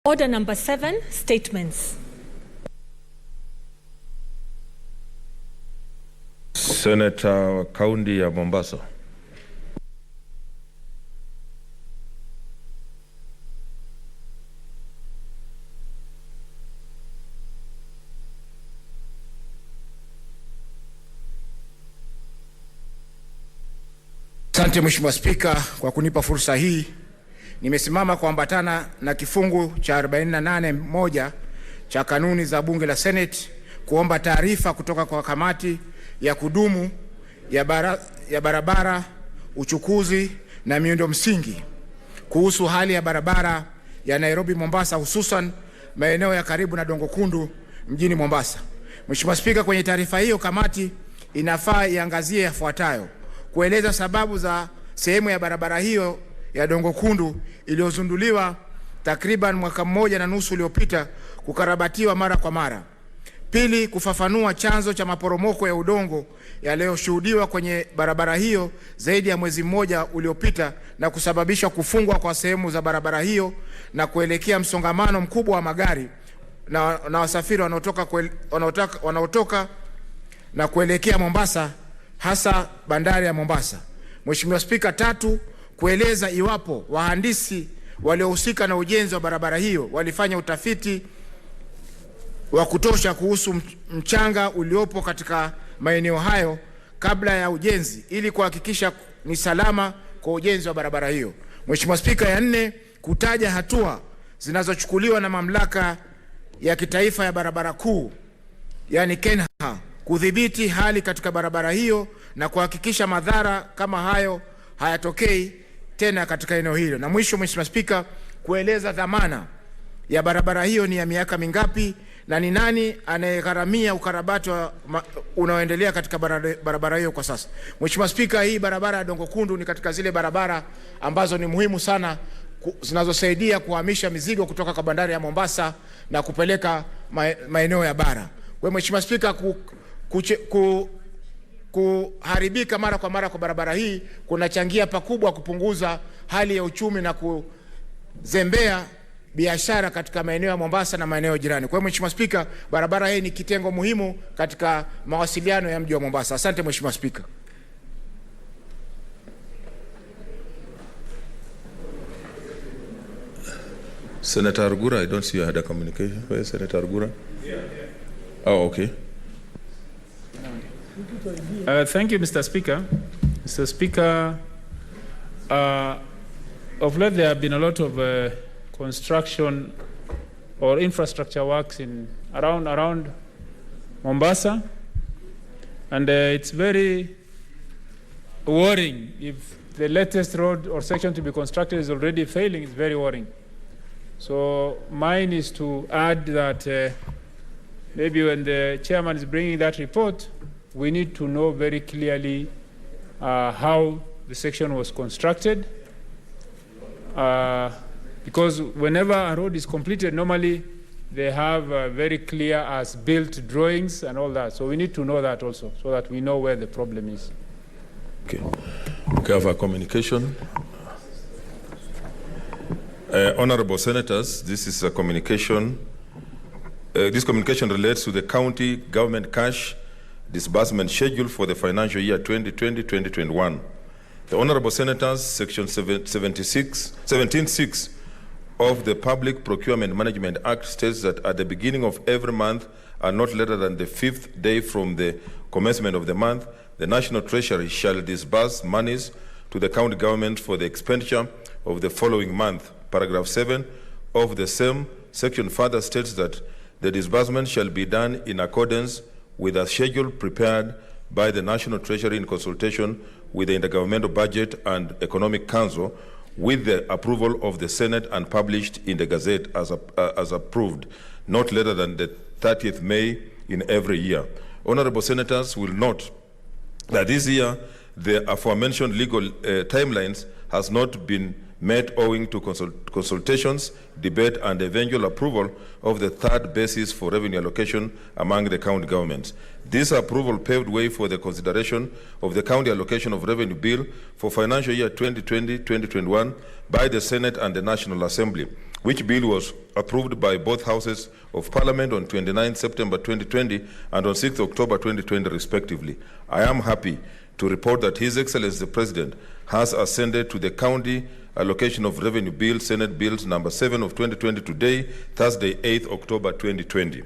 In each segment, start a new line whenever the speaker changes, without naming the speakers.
Order number 7, statements.
Senator Kaunti ya Mombasa.
Asante Mheshimiwa Spika kwa kunipa fursa hii. Nimesimama kuambatana na kifungu cha 48(1) cha kanuni za Bunge la Senate kuomba taarifa kutoka kwa kamati ya kudumu ya barabara, uchukuzi na miundo msingi kuhusu hali ya barabara ya Nairobi Mombasa, hususan maeneo ya karibu na Dongo Kundu mjini Mombasa. Mheshimiwa Spika, kwenye taarifa hiyo kamati inafaa iangazie yafuatayo: kueleza sababu za sehemu ya barabara hiyo ya Dongo Kundu iliyozunduliwa takriban mwaka 1.5 uliopita kukarabatiwa mara kwa mara. Pili, kufafanua chanzo cha maporomoko ya udongo yaliyoshuhudiwa kwenye barabara hiyo zaidi ya mwezi mmoja uliopita na kusababisha kufungwa kwa sehemu za barabara hiyo na kuelekea msongamano mkubwa wa magari na wasafiri wanaotoka na kuelekea Mombasa, hasa bandari ya Mombasa. Mheshimiwa Spika, 3, kueleza iwapo wahandisi waliohusika na ujenzi wa barabara hiyo walifanya utafiti wa kutosha kuhusu mchanga uliopo katika maeneo hayo kabla ya ujenzi ili kuhakikisha ni salama kwa ujenzi wa barabara hiyo. Mheshimiwa Spika, ya 4, kutaja hatua zinazochukuliwa na mamlaka ya kitaifa ya barabara kuu yani KENHA kudhibiti hali katika barabara hiyo na kuhakikisha madhara kama hayo hayatokei tena katika eneo hilo. Na mwisho, Mheshimiwa Spika, kueleza dhamana ya barabara hiyo ni ya miaka mingapi na ni nani anayegharamia ukarabati unaoendelea katika barabara hiyo kwa sasa. Mheshimiwa Spika, hii barabara ya Dongo Kundu ni katika zile barabara ambazo ni muhimu sana zinazosaidia kuhamisha mizigo kutoka kwa bandari ya Mombasa na kupeleka maeneo ya bara. Kwa Mheshimiwa Spika, kuharibika mara kwa mara kwa barabara hii kunachangia pakubwa kupunguza hali ya uchumi na kuzembea biashara katika maeneo ya Mombasa na maeneo jirani. Kwa hiyo Mheshimiwa Spika, barabara hii ni kitengo muhimu katika mawasiliano ya mji wa Mombasa. Asante Mheshimiwa Spika.
Senator Argura, I don't see you had a communication. Where is Senator Argura? Oh, okay.
Thank you, Mr. Speaker. Mr. Speaker, of late there have been a lot of construction or infrastructure works around Mombasa, and it's very worrying. If the latest road or section to be constructed is already failing, it's very worrying. So mine is to add that maybe when the chairman is bringing that report, we need to know very clearly how the section was constructed, because whenever a road is completed, normally they have very clear as-built drawings and all that. So we need to know that also, so that we know where the problem is.
Okay. We have a communication. Honorable Senators, this is a communication. This communication relates to the county government cash disbursement schedule for the financial year 2020-2021. The Honorable Senators, Section 17(6) of the Public Procurement Management Act states that at the beginning of every month and not later than the 5th day from the commencement of the month, the National Treasury shall disburse monies to the county government for the expenditure of the following month. Paragraph 7 of the same section further states that the disbursement shall be done in accordance with a schedule prepared by the National Treasury in consultation with the Intergovernmental Budget and Economic Council, with the approval of the Senate and published in the Gazette as approved, not later than the 30th May in every year. Honorable Senators will note that this year the aforementioned legal timelines has not been met owing to consultations, debate, and eventual approval of the third basis for revenue allocation among the county governments. This approval paved way for the consideration of the county allocation of revenue bill for financial year 2020-2021 by the Senate and the National Assembly. which bill was approved by both houses of Parliament on 29 September 2020 and on 6 October 2020 respectively. I am happy to report that His Excellency the President has ascended to the County Allocation of Revenue Bill, Senate Bills number 7 of 2020 today, Thursday, 8th October 2020.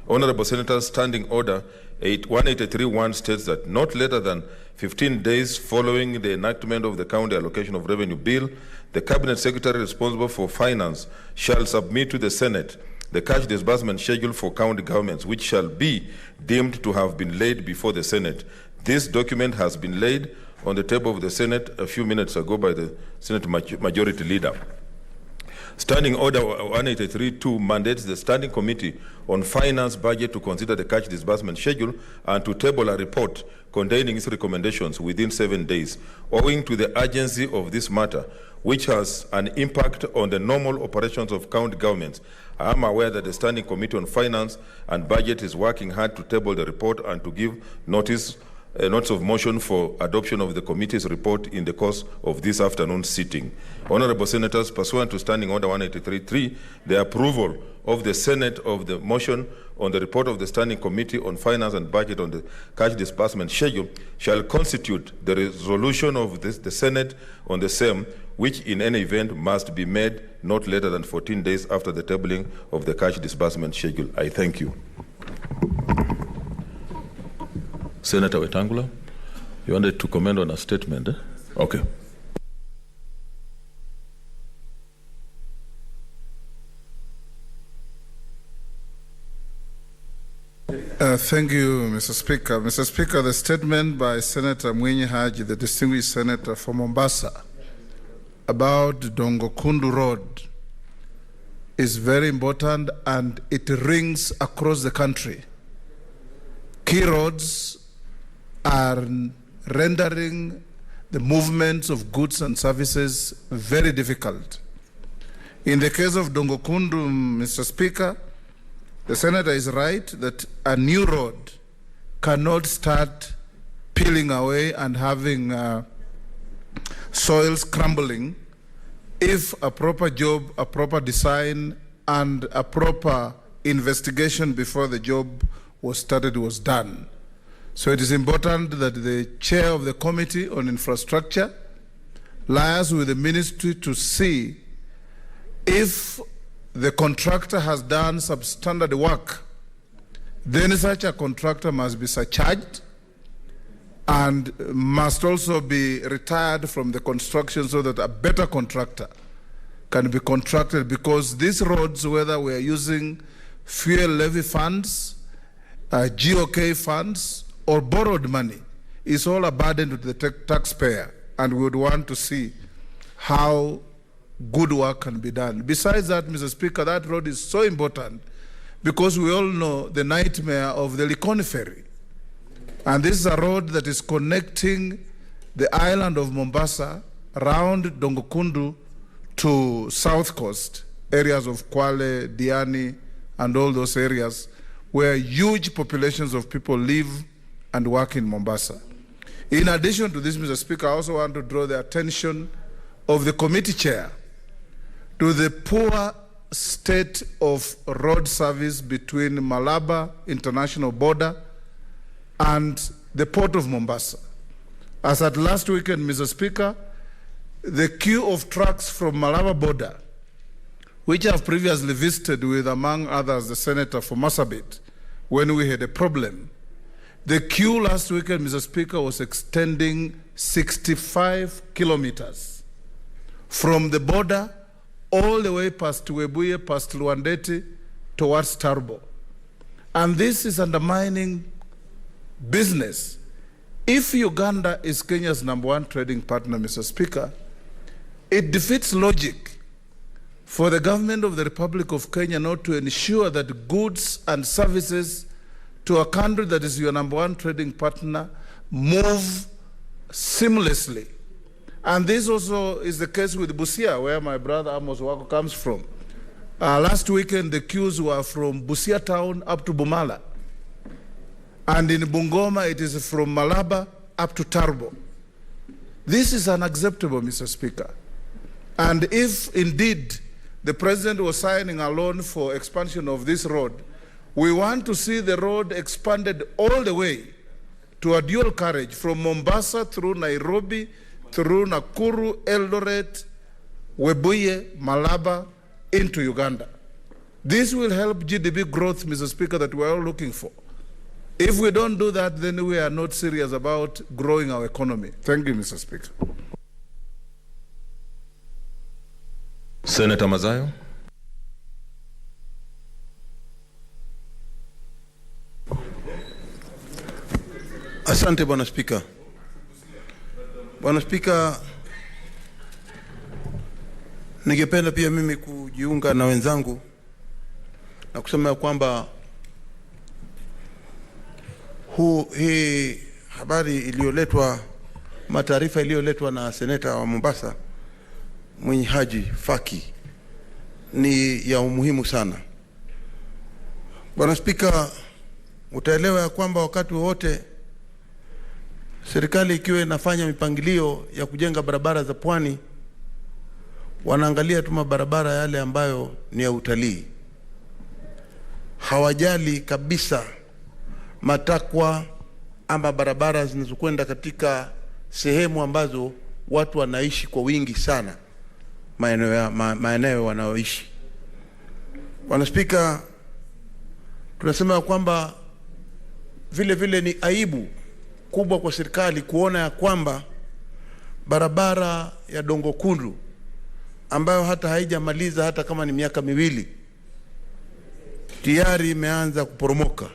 Honorable Senators, Standing Order 1831 states that not later than 15 days following the enactment of the County Allocation of Revenue Bill, the Cabinet Secretary responsible for Finance shall submit to the Senate the cash disbursement schedule for county governments, which shall be deemed to have been laid before the Senate. This document has been laid on the table of the Senate a few minutes ago by the Senate Majority Leader. Standing Order 1832 mandates the Standing Committee on Finance Budget to consider the cash disbursement schedule and to table a report containing its recommendations within 7 days. Owing to the urgency of this matter, which has an impact on the normal operations of county governments, I am aware that the Standing Committee on Finance and Budget is working hard to table the report and to give notice of motion for adoption of the committee's report in the course of this afternoon's sitting. Honorable Senators, pursuant to Standing Order 1833, the approval of the Senate of the motion on the report of the Standing Committee on Finance and Budget on the cash disbursement schedule shall constitute the resolution of the Senate on the same, which in any event must be made not later than 14 days after the tabling of the cash disbursement schedule. I thank you. Senator Wetangula, you wanted to comment on a statement, eh? Okay.
Thank you, Mr. Speaker. Mr. Speaker, the statement by Senator Mwenye Haji, the distinguished senator from Mombasa, about Dongokundu Road is very important and it rings across the country. Key roads are rendering the movements of goods and services very difficult. In the case of Dongokundu, Mr. Speaker, the senator is right that a new road cannot start peeling away and having soils crumbling if a proper job, a proper design, and a proper investigation before the job was started was done. So it is important that the chair of the Committee on Infrastructure liaise with the ministry to see if the contractor has done substandard work, then such a contractor must be surcharged and must also be retired from the construction so that a better contractor can be contracted, because these roads, whether we are using fuel levy funds, GOK funds, or borrowed money, is all a burden to the taxpayer, and we would want to see how good work can be done. Besides that, Mr. Speaker, that road is so important because we all know the nightmare of the Likoni ferry. And this is a road that is connecting the island of Mombasa around Dongokundu to South Coast, areas of Kwale, Diani, and all those areas where huge populations of people live and work in Mombasa. In addition to this, Mr. Speaker, I also want to draw the attention of the committee chair to the poor state of road service between Malaba International Border and the Port of Mombasa. As at last weekend, Mr. Speaker, the queue of trucks from Malaba border, which I've previously visited with, among others, the senator for Marsabit, when we had a problem. The queue last weekend, Mr. Speaker, was extending 65 kilometers from the border all the way past Webuye, past Luandeti, towards Tarbo. And this is undermining business. If Uganda is Kenya's #1 trading partner, Mr. Speaker, it defeats logic for the government of the Republic of Kenya not to ensure that goods and services to a country that is your #1 trading partner move seamlessly. And this also is the case with Busia, where my brother Amos Wako comes from. Last weekend, the queues were from Busia town up to Bumala. And in Bungoma, it is from Malaba up to Tarbo. This is unacceptable, Mr. Speaker. And if indeed the president was signing a loan for expansion of this road. We want to see the road expanded all the way to a dual carriage from Mombasa through Nairobi, through Nakuru, Eldoret, Webuye, Malaba, into Uganda. This will help GDP growth, Mr. Speaker, that we're all looking for. If we don't do that, then we are not serious about growing our economy. Thank you, Mr. Speaker.
Senator Mazayo.
Asante Bwana Spika. Bwana Spika, ningependa pia mimi kujiunga na wenzangu na kusema kwamba hii habari iliyoletwa, mataarifa iliyoletwa na seneta wa Mombasa Mwenye Haji Faki ni ya umuhimu sana. Bwana Spika, utaelewa ya kwamba wakati wote serikali ikiwa inafanya mipangilio ya kujenga barabara za pwani, wanaangalia tu mabarabara yale ambayo ni ya utalii. Hawajali kabisa matakwa ama barabara zinazokwenda katika sehemu ambazo watu wanaishi kwa wingi sana, maeneo wanaoishi. Bwana Spika, tunasema kwamba vile vile ni aibu kubwa kwa serikali kuona ya kwamba barabara ya Dongo Kundu ambayo hata haijamaliza hata kama ni miaka miwili tayari imeanza kuporomoka.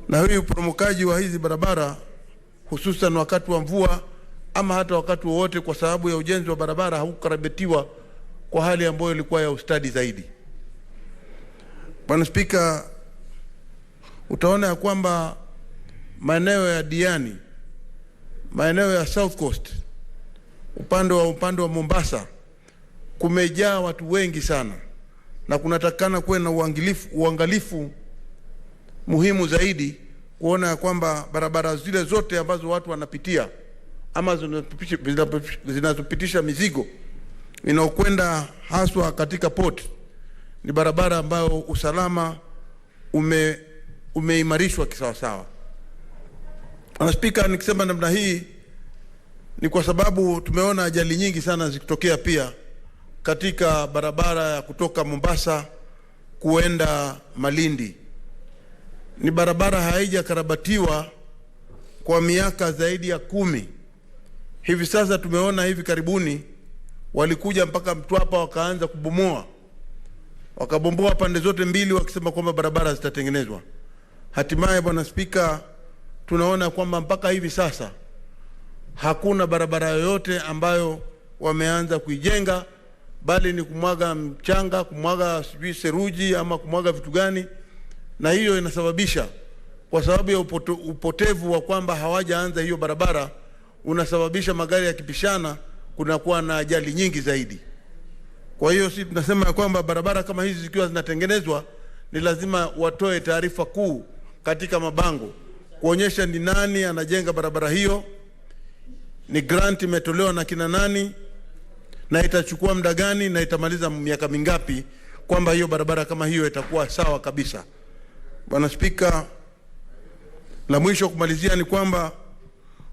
Na huyu uporomokaji wa hizi barabara, hususan wakati wa mvua ama hata wakati wowote, kwa sababu ya ujenzi wa barabara haukukarabatiwa kwa hali ambayo ilikuwa ya ustadi zaidi. Bwana Spika, utaona ya kwamba maeneo ya Diani, maeneo ya South Coast, upande wa Mombasa kumejaa watu wengi sana, na kunatakana kuwe na uangalifu muhimu zaidi kuona ya kwamba barabara zile zote ambazo watu wanapitia ama zinazopitisha mizigo inaokwenda haswa katika port ni barabara ambayo usalama umeimarishwa kisawasawa. Bwana Spika, nikisema namna hii ni kwa sababu tumeona ajali nyingi sana zikitokea pia katika barabara ya kutoka Mombasa kuenda Malindi. Ni barabara haijakarabatiwa kwa miaka zaidi ya 10. Hivi sasa tumeona hivi karibuni walikuja mpaka Mtwapa wakaanza kubomoa, wakabomboa pande zote mbili wakisema kwamba barabara zitatengenezwa. Hatimaye Bwana Spika, tunaona kwamba mpaka hivi sasa hakuna barabara yoyote ambayo wameanza kuijenga, bali ni kumwaga mchanga, kumwaga sijui seruji ama kumwaga vitu gani. Na hiyo inasababisha, kwa sababu ya upotevu wa kwamba hawajaanza hiyo barabara, unasababisha magari yakipishana kunakuwa na ajali nyingi zaidi. Kwa hiyo sisi tunasema ya kwamba barabara kama hizi zikiwa zinatengenezwa ni lazima watoe taarifa kuu katika mabango kuonyesha ni nani anajenga barabara hiyo, ni grant imetolewa na kina nani, na itachukua muda gani, na itamaliza miaka mingapi, kwamba hiyo barabara kama hiyo itakuwa sawa kabisa. Bwana Spika, la mwisho kumalizia ni kwamba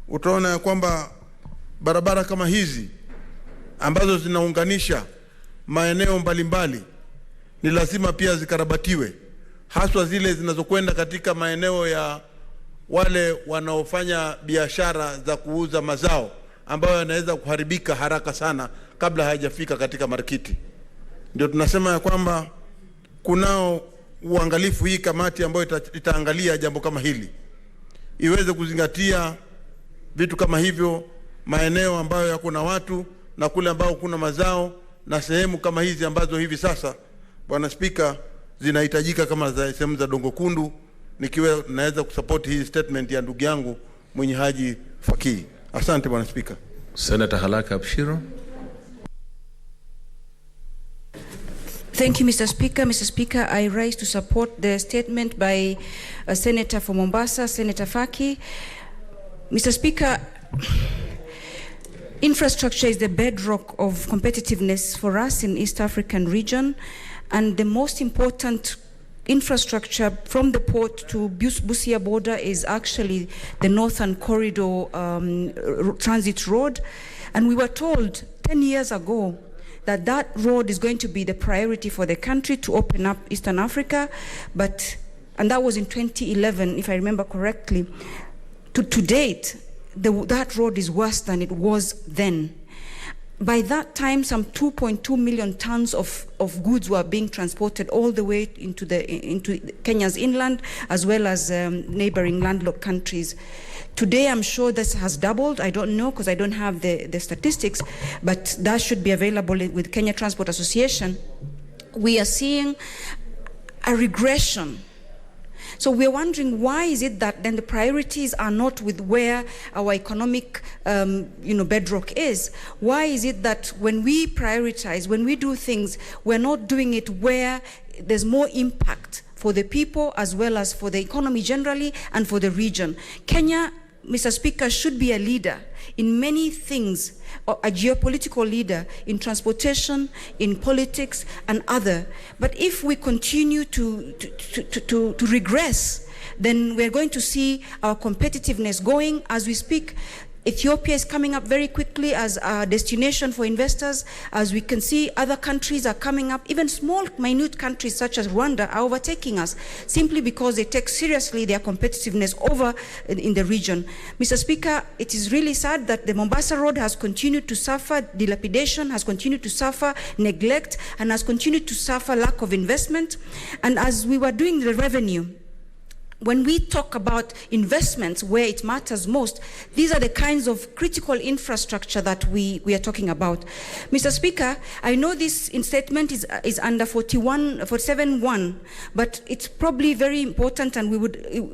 utaona ya kwamba barabara kama hizi ambazo zinaunganisha maeneo mbalimbali ni lazima pia zikarabatiwe, haswa zile zinazokwenda katika maeneo ya wale wanaofanya biashara za kuuza mazao ambayo yanaweza kuharibika haraka sana kabla hayajafika katika markiti. Ndio tunasema ya kwamba kunao uangalifu, hii kamati ambayo itaangalia jambo kama hili iweze kuzingatia vitu kama hivyo, maeneo ambayo yako na watu na kule ambao kuna mazao, na sehemu kama hizi ambazo hivi sasa Bwana Spika zinahitajika kama sehemu za Dongo Kundu. Nikiwa naweza kusupport hii statement ya ndugu yangu Mwenye Haji Faki. Asante Bwana Spika.
Senator Halaka Abshiro.
Thank you, Mr. Speaker. Mr. Speaker, I rise to support the statement by a Senator from Mombasa, Senator Faki. Mr. Speaker, Infrastructure is the bedrock of competitiveness for us in East African region, and the most important infrastructure from the port to Busia border is actually the Northern Corridor transit road. And we were told 10 years ago that that road is going to be the priority for the country to open up Eastern Africa, and that was in 2011, if I remember correctly. To date, that road is worse than it was then. By that time, some 2.2 million tons of goods were being transported all the way into Kenya's inland, as well as neighboring landlocked countries. Today, I'm sure this has doubled. I don't know because I don't have the statistics, but that should be available with Kenya Transport Association. We are seeing a regression. So we're wondering, why is it that then the priorities are not with where our economic bedrock is? Why is it that when we prioritize, when we do things, we're not doing it where there's more impact for the people as well as for the economy generally and for the region? Kenya, Mr. Speaker, should be a leader in many things, a geopolitical leader in transportation, in politics, and other. But if we continue to regress, then we're going to see our competitiveness going. As we speak, Ethiopia is coming up very quickly as a destination for investors. As we can see, other countries are coming up. Even small, minute countries such as Rwanda are overtaking us simply because they take seriously their competitiveness over in the region. Mr. Speaker, it is really sad that the Mombasa Road has continued to suffer dilapidation, has continued to suffer neglect, and has continued to suffer lack of investment. And as we were doing the revenue, when we talk about investments where it matters most, these are the kinds of critical infrastructure that we are talking about. Mr. Speaker, I know this statement is under 47.1, but it's probably very important, and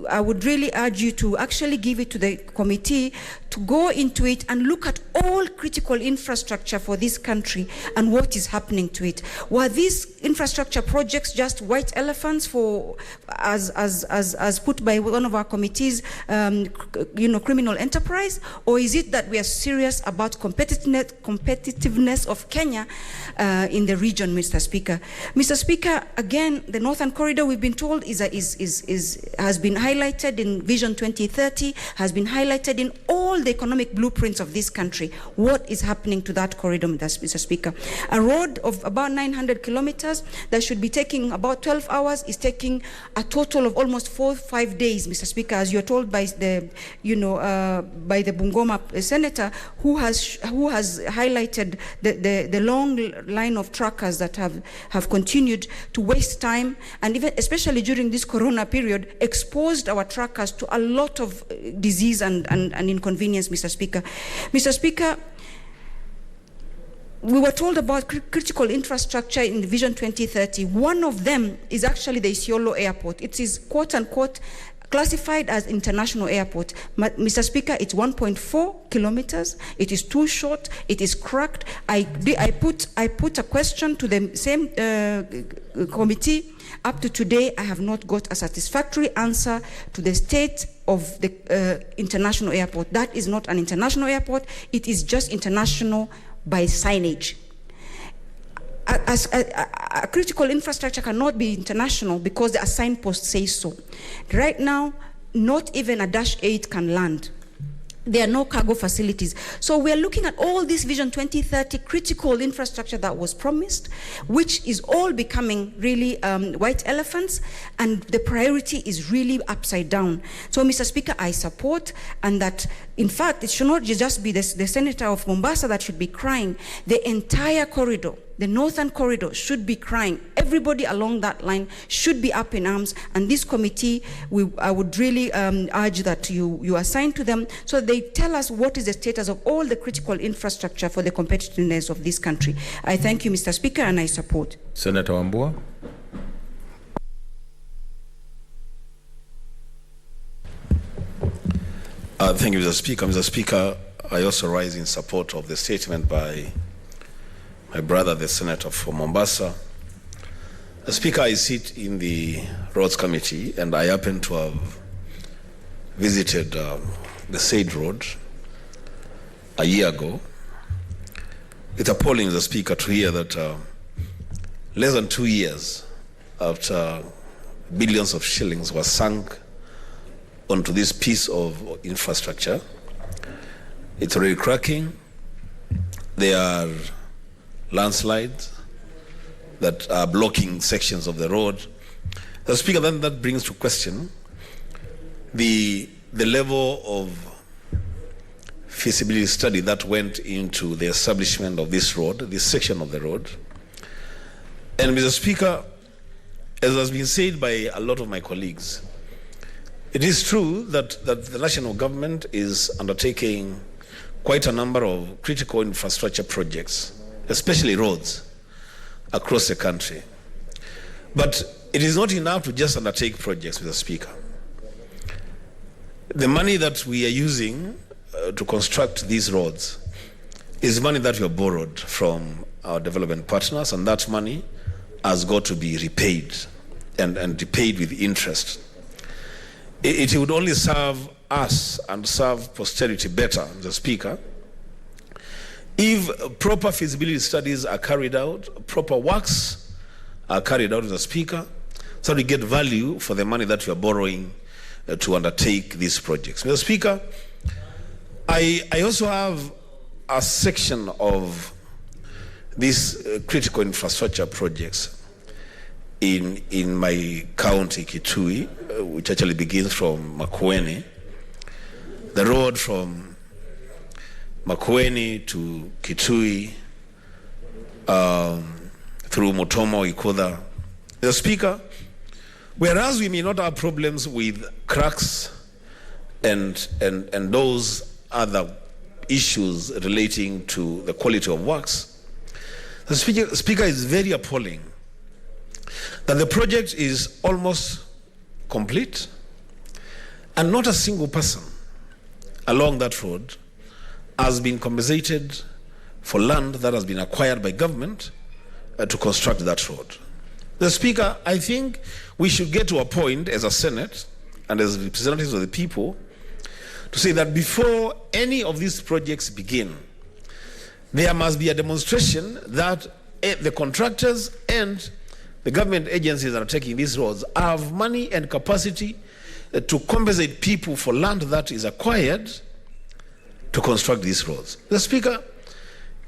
I would really urge you to actually give it to the committee to go into it and look at all critical infrastructure for this country and what is happening to it. Were these infrastructure projects just white elephants as put by one of our committees, criminal enterprise? Or is it that we are serious about competitiveness of Kenya in the region, Mr. Speaker? Mr. Speaker, again, the Northern Corridor, we've been told, has been highlighted in Vision 2030, has been highlighted in all the economic blueprints of this country. What is happening to that corridor, Mr. Speaker? A road of about 900 kilometers that should be taking about 12 hours is taking a total of almost 4-5 days, Mr. Speaker, as you're told by the Bungoma senator, who has highlighted the long line of truckers that have continued to waste time, and even especially during this corona period, exposed our truckers to a lot of disease and inconvenience, Mr. Speaker. Mr. Speaker, we were told about critical infrastructure in Vision 2030. One of them is actually the Isiolo Airport. It is, quote unquote, classified as international airport. Mr. Speaker, it's 1.4 kilometers. It is too short. It is cracked. I put a question to the same committee. Up to today, I have not got a satisfactory answer to the state of the international airport. That is not an international airport. It is just international by signage. A critical infrastructure cannot be international because the signpost says so. Right now, not even a Dash 8 can land. There are no cargo facilities. So we are looking at all this Vision 2030 critical infrastructure that was promised, which is all becoming really white elephants, and the priority is really upside down. So, Mr. Speaker, I support, and that, in fact, it should not just be the senator of Mombasa that should be crying. The entire corridor, the Northern Corridor, should be crying. Everybody along that line should be up in arms, and this committee, I would really urge that you assign to them so they tell us what is the status of all the critical infrastructure for the competitiveness of this country. I thank you, Mr. Speaker, and I support.
Senator Wambua.
Thank you, Mr. Speaker. Mr. Speaker, I also rise in support of the statement by my brother, the Senator for Mombasa. Mr. Speaker, I sit in the Roads Committee, and I happen to have visited the said road a year ago, It's appalling, Mr. Speaker, to hear that less than 2 years after billions of shillings were sunk onto this piece of infrastructure, it's already cracking. There are landslides that are blocking sections of the road. The Speaker, then that brings to question the level of feasibility study that went into the establishment of this road, this section of the road. And Mr. Speaker, as has been said by a lot of my colleagues, it is true that the national government is undertaking quite a number of critical infrastructure projects, especially roads, across the country. But it is not enough to just undertake projects, Mr. Speaker. The money that we are using to construct these roads is money that we have borrowed from our development partners, and that money has got to be repaid and repaid with interest. It would only serve us and serve posterity better, Mr. Speaker, if proper feasibility studies are carried out, proper works are carried out, Mr. Speaker, so we get value for the money that we are borrowing to undertake these projects. Mr. Speaker, I also have a section of these critical infrastructure projects in my county, Kitui, which actually begins from Makueni. The road from Makueni to Kitui, through Motomo, Ikoda. Mr. Speaker, whereas we may not have problems with cracks and those other issues relating to the quality of works, the Speaker, is very appalling that the project is almost complete and not a single person along that road has been compensated for land that has been acquired by government to construct that road. The Speaker, I think we should get to a point as a Senate and as representatives of the people to say that before any of these projects begin, there must be a demonstration that the contractors and the government agencies that are taking these roads have money and capacity to compensate people for land that is acquired to construct these roads. The Speaker,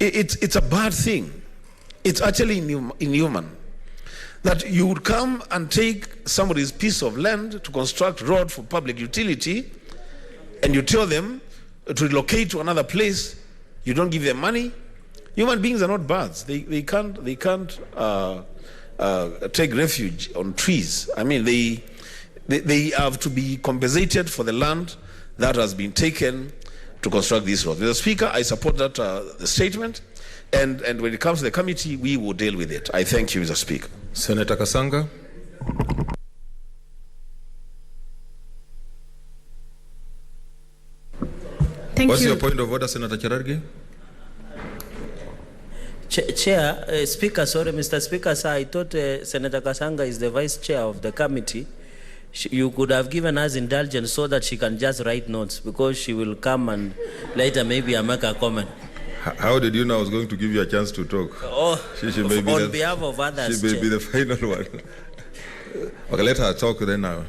it's a bad thing. It's actually inhuman that you would come and take somebody's piece of land to construct road for public utility, and you tell them to relocate to another place. You don't give them money. Human beings are not birds. They can't take refuge on trees. I mean, they have to be compensated for the land that has been taken to construct these roads. Mr. Speaker, I support that the statement, and when it comes to the committee, we will deal with it. I thank you, Mr. Speaker.
Senator Kasanga. What's your point of order, Senator Cherargei?
Chair, Speaker, sorry, Mr. Speaker, sir, I thought Senator Kasanga is the vice chair of the committee. You could have given us indulgence so that she can just write notes, because she will come and later maybe I make a comment.
How did you know I was going to give you a chance to talk?
Oh,
she may be
on behalf of others,
she may be the final one. Okay, let her talk then now.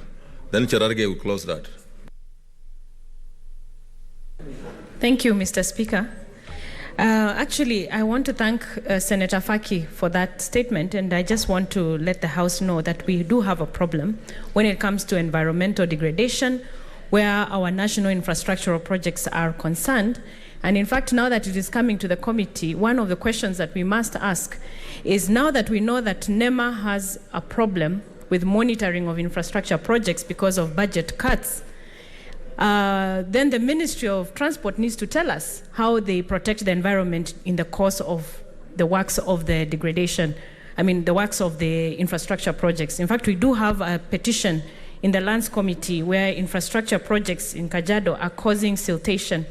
Then Cherargei will close that.
Thank you, Mr. Speaker. Actually, I want to thank Senator Faki for that statement, and I just want to let the House know that we do have a problem when it comes to environmental degradation, where our national infrastructural projects are concerned. And in fact, now that it is coming to the committee, one of the questions that we must ask is, now that we know that NEMA has a problem with monitoring of infrastructure projects because of budget cuts, then the Ministry of Transport needs to tell us how they protect the environment in the course of the works of the degradation, the works of the infrastructure projects. In fact, we do have a petition in the Lands Committee where infrastructure projects in Kajiado are causing siltation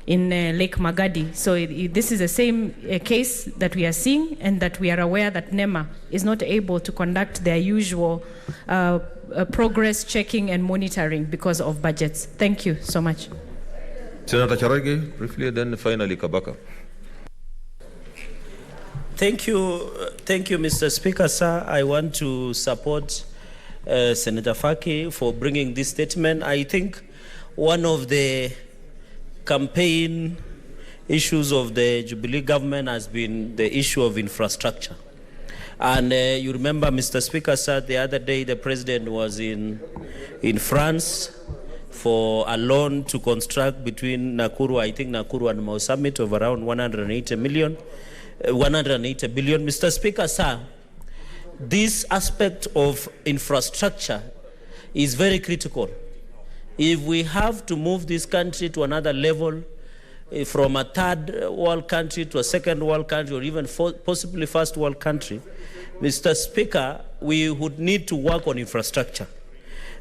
in Lake Magadi. So this is the same case that we are seeing, and that we are aware that NEMA is not able to conduct their usual progress checking and monitoring because of budgets. Thank you so much.
Senator Cherargei, briefly, then finally Kabaka.
Thank you, Mr. Speaker, sir. I want to support Senator Faki for bringing this statement. I think one of the campaign issues of the Jubilee government has been the issue of infrastructure. And you remember, Mr. Speaker, sir, the other day the president was in France for a loan to construct between Nakuru, I think Nakuru and Mau Summit of around 180 billion. Mr. Speaker, sir, this aspect of infrastructure is very critical. If we have to move this country to another level, from a third world country to a second world country, or even possibly first world country, Mr. Speaker, we would need to work on infrastructure.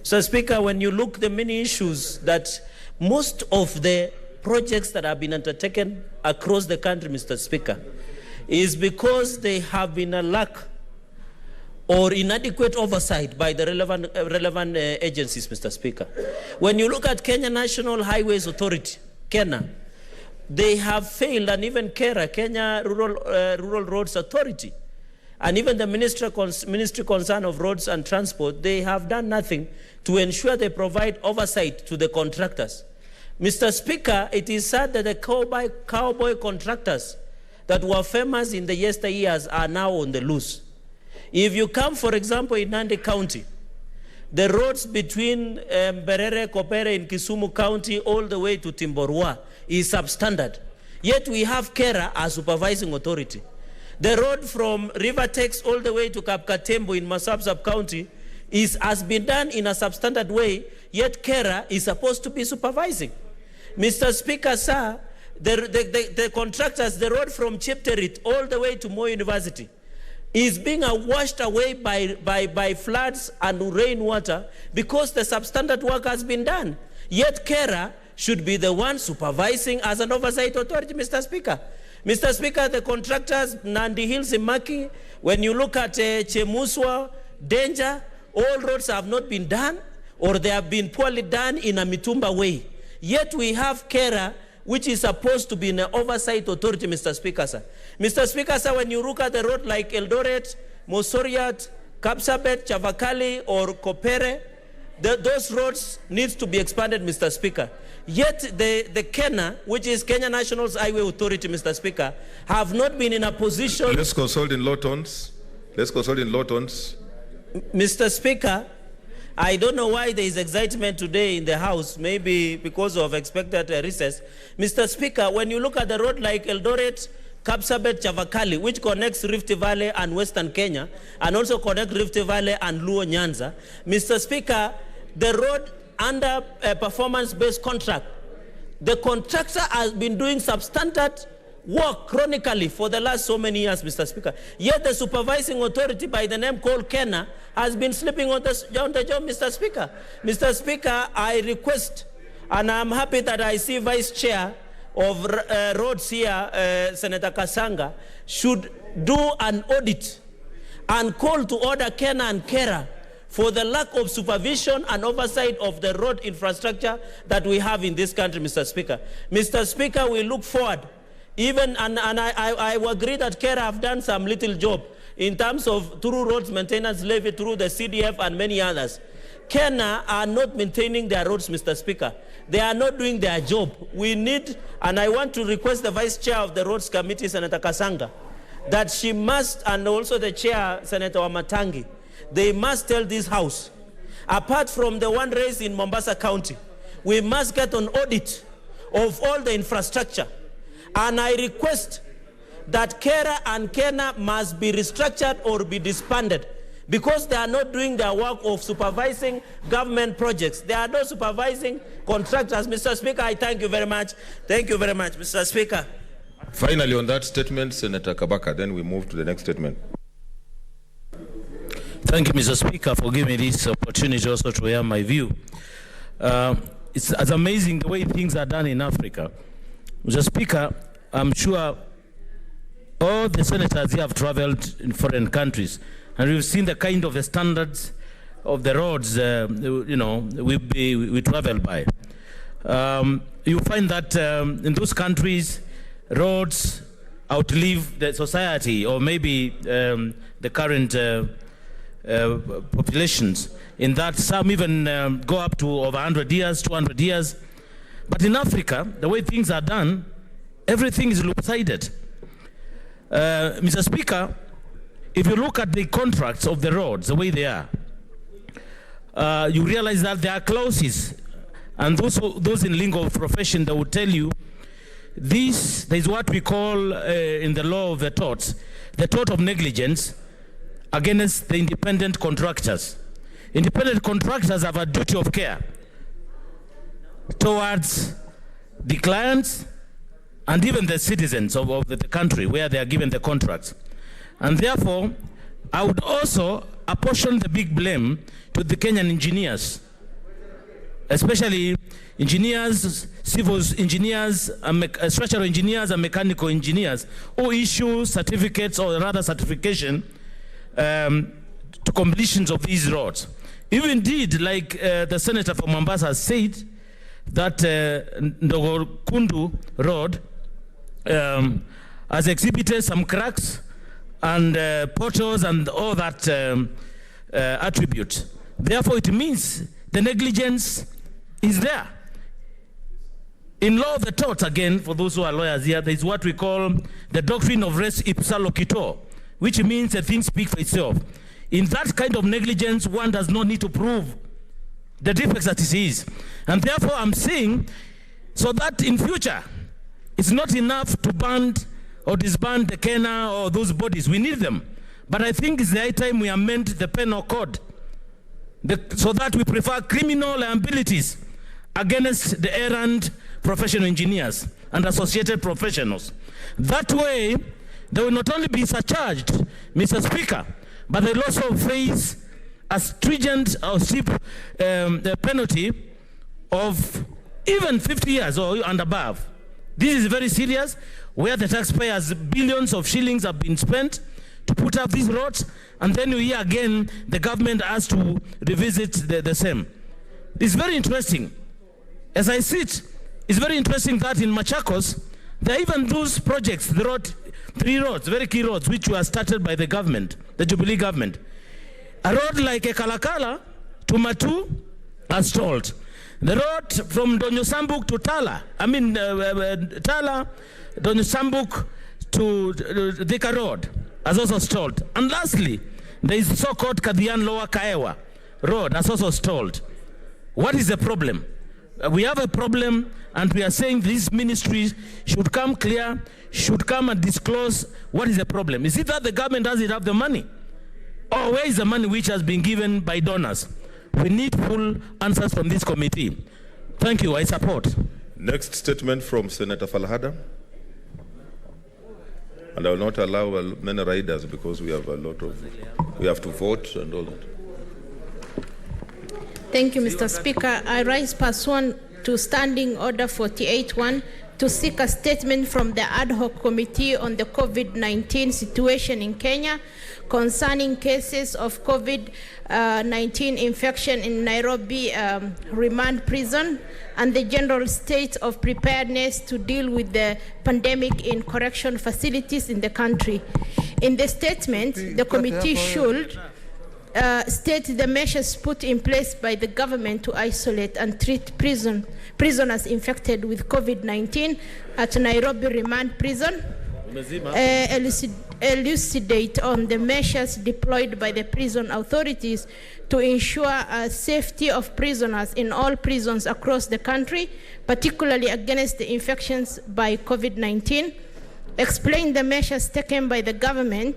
Mr. Speaker, when you look at the many issues that most of the projects that have been undertaken across the country, Mr. Speaker, is because they have been a lack or inadequate oversight by the relevant agencies, Mr. Speaker. When you look at Kenya National Highways Authority, KENA, they have failed, and even Kenya Rural Roads Authority, and even the Ministry concerned of Roads and Transport, they have done nothing to ensure they provide oversight to the contractors. Mr. Speaker, it is sad that the cowboy contractors that were famous in the yesteryears are now on the loose. If you come, for example, in Nandi County, the roads between Berere, Kopere in Kisumu County all the way to Timborwa is substandard. Yet we have KERA as supervising authority. The road from River Tex all the way to Kapkatembo in Masab Sub-County has been done in a substandard way, yet KERA is supposed to be supervising. Mr. Speaker, sir, the contractors, the road from Chepterit all the way to Moi University is being washed away by floods and rainwater because the substandard work has been done. Yet KERA should be the one supervising as an oversight authority, Mr. Speaker. Mr. Speaker, the contractors, Nandi Hills in Maki, when you look at Chemuswa, Danger, all roads have not been done, or they have been poorly done in a Mitumba way. Yet we have KERA, which is supposed to be an oversight authority, Mr. Speaker, sir. Mr. Speaker, sir, when you look at the road like Eldoret, Mosoriat, Kapsabet, Chavakali, or Kopere, those roads need to be expanded, Mr. Speaker. Yet the KENA, which is Kenya National Highway Authority, Mr. Speaker, have not been in a position...
Let's consult in low tones. Let's consult in low tones.
Mr. Speaker, I don't know why there is excitement today in the House, maybe because of expected recess. Mr. Speaker, when you look at the road like Eldoret, Kapsabet, Chavakali, which connects Rift Valley and Western Kenya, and also connects Rift Valley and Luo Nyanza, Mr. Speaker, the road under a performance-based contract, the contractor has been doing substandard work chronically for the last so many years, Mr. Speaker. Yet the supervising authority by the name called KENA has been sleeping on the job, Mr. Speaker. Mr. Speaker, I request, and I'm happy that I see Vice Chair of Roads here, Senator Kasanga, should do an audit and call to order KENA and KERA for the lack of supervision and oversight of the road infrastructure that we have in this country, Mr. Speaker. Mr. Speaker, we look forward, even, and I agree that KERA have done some little job in terms of through roads maintenance levy, through the CDF and many others. KENA are not maintaining their roads, Mr. Speaker. They are not doing their job. We need, and I want to request the Vice Chair of the Roads Committee, Senator Kasanga, that she must, and also the Chair, Senator Wamatangi, they must tell this House, apart from the one raised in Mombasa County, we must get an audit of all the infrastructure. And I request that KERA and KENA must be restructured or be disbanded because they are not doing their work of supervising government projects. They are not supervising contractors. Mr. Speaker, I thank you very much. Thank you very much, Mr. Speaker.
Finally, on that statement, Senator Kabaka, then we move to the next statement.
Thank you, Mr. Speaker, for giving me this opportunity also to hear my view. It's amazing the way things are done in Africa. Mr. Speaker, I'm sure all the senators here have traveled in foreign countries, and we've seen the kind of the standards of the roads, we travel by. You find that in those countries, roads outlive the society or maybe the current populations, in that some even go up to over 100 years, 200 years. But in Africa, the way things are done, everything is lopsided. Mr. Speaker, if you look at the contracts of the roads, the way they are, you realize that there are clauses, and those in lingo profession, they will tell you there is what we call in the law of the tort of negligence against the independent contractors. Independent contractors have a duty of care towards the clients and even the citizens of the country where they are given the contracts. And therefore, I would also apportion the big blame to the Kenyan engineers, especially engineers, civil engineers, structural engineers and mechanical engineers who issue certificates or rather certification to completions of these roads. If indeed, like the senator from Mombasa said, that Ndogokundu Road has exhibited some cracks and potholes and all that attribute. Therefore, it means the negligence is there. In law of the tort, again, for those who are lawyers here, there is what we call the doctrine of res ipsa loquitur, which means a thing speaks for itself. In that kind of negligence, one does not need to prove the defects that it is. And therefore, I'm saying, so that in future, it's not enough to band or disband the Kenya or those bodies. We need them. But I think it's the high time we amend the penal code so that we prefer criminal liabilities against the errant professional engineers and associated professionals. That way, they will not only be surcharged, Mr. Speaker, but they'll also face a stringent or steep penalty of even 50 years and above. This is very serious, where the taxpayers' billions of shillings have been spent to put up these roads, and then you hear again the government has to revisit the same. It's very interesting. As I see it, it's very interesting that in Machakos, there are even those projects, the road, 3 roads, very key roads, which were started by the government, the Jubilee government. A road like Ekalakala to Matu has stalled. The road from Donyosambuk to Tala, Tala, Donyosambuk to Thika Road has also stalled. And lastly, there is so-called Kadian Lower Kaewa Road has also stalled. What is the problem? We have a problem, and we are saying these ministries should come clear, should come and disclose what is the problem. Is it that the government doesn't have the money? Or where is the money which has been given by donors? We need full answers from this committee. Thank you, I support.
Next statement from Senator Falhada. And I will not allow many riders because we have we have to vote and all that.
Thank you, Mr. Speaker. I rise pursuant to Standing Order 48.1 to seek a statement from the ad hoc committee on the COVID-19 situation in Kenya concerning cases of COVID-19 infection in Nairobi remand prison and the general state of preparedness to deal with the pandemic in correction facilities in the country. In the statement, the committee should state the measures put in place by the government to isolate and treat prisoners infected with COVID-19 at Nairobi Remand Prison, elucidate on the measures deployed by the prison authorities to ensure safety of prisoners in all prisons across the country, particularly against the infections by COVID-19, explain the measures taken by the government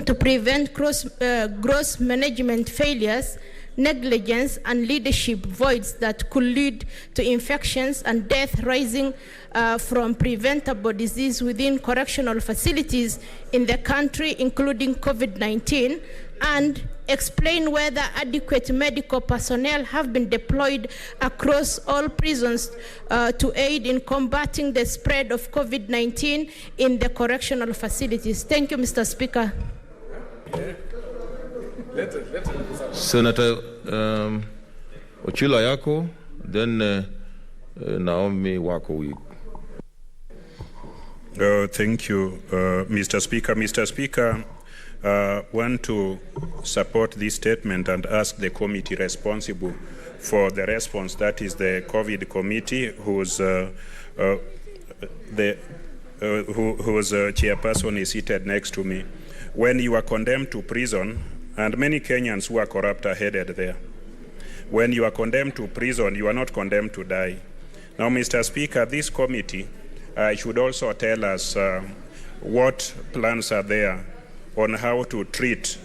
to prevent gross management failures, negligence, and leadership voids that could lead to infections and death rising from preventable disease within correctional facilities in the country, including COVID-19, and explain whether adequate medical personnel have been deployed across all prisons to aid in combating the spread of COVID-19 in the correctional facilities. Thank you, Mr. Speaker.
Senator Ochila yako, then Naomi wako.
Thank you, Mr. Speaker. Mr. Speaker, want to support this statement and ask the committee responsible for the response, that is the COVID committee, whose chairperson is seated next to me. When you are condemned to prison, and many Kenyans who are corrupt are headed there. When you are condemned to prison, you are not condemned to die. Now, Mr. Speaker, this committee should also tell us what plans are there on how to treat,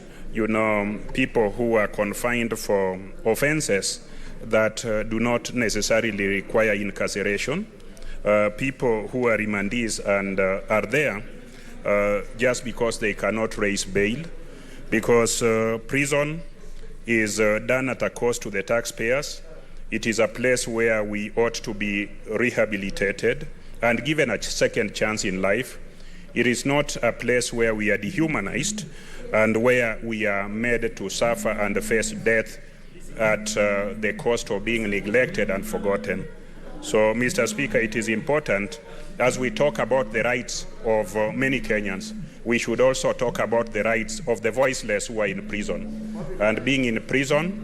people who are confined for offenses that do not necessarily require incarceration, people who are remandees and are there just because they cannot raise bail, because prison is done at a cost to the taxpayers. It is a place where we ought to be rehabilitated and given a second chance in life. It is not a place where we are dehumanized and where we are made to suffer and face death at the cost of being neglected and forgotten. So, Mr. Speaker, it is important, as we talk about the rights of many Kenyans, we should also talk about the rights of the voiceless who are in prison. And being in prison,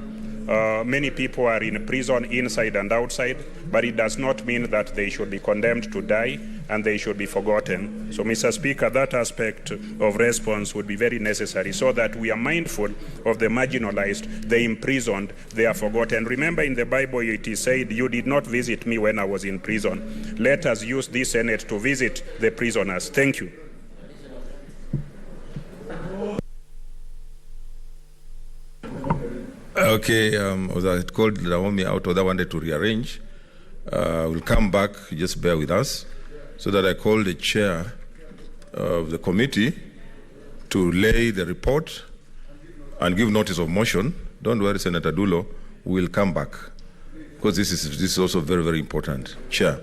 many people are in prison inside and outside, but it does not mean that they should be condemned to die and they should be forgotten. So, Mr. Speaker, that aspect of response would be very necessary so that we are mindful of the marginalized, the imprisoned, they are forgotten. Remember, in the Bible it is said, "You did not visit me when I was in prison." Let us use this Senate to visit the prisoners. Thank you.
Okay, as I called Naomi out, I wanted to rearrange. We'll come back, just bear with us, so that I call the chair of the committee to lay the report and give notice of motion. Don't worry, Senator Dulo, we'll come back, because this is also very, very important. Chair.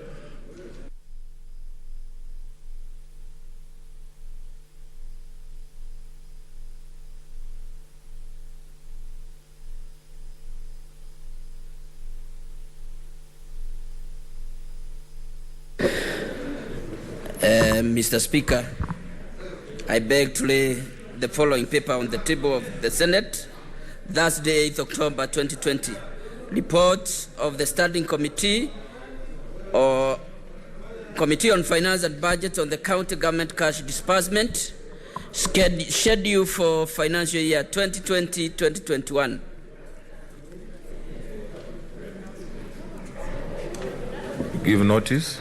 Mr. Speaker, I beg to lay the following paper on the table of the Senate. Thursday, 8th October 2020. Report of the Standing Committee or Committee on Finance and Budget on the County Government Cash Disbursement Schedule for Financial Year 2020-2021.
Give notice.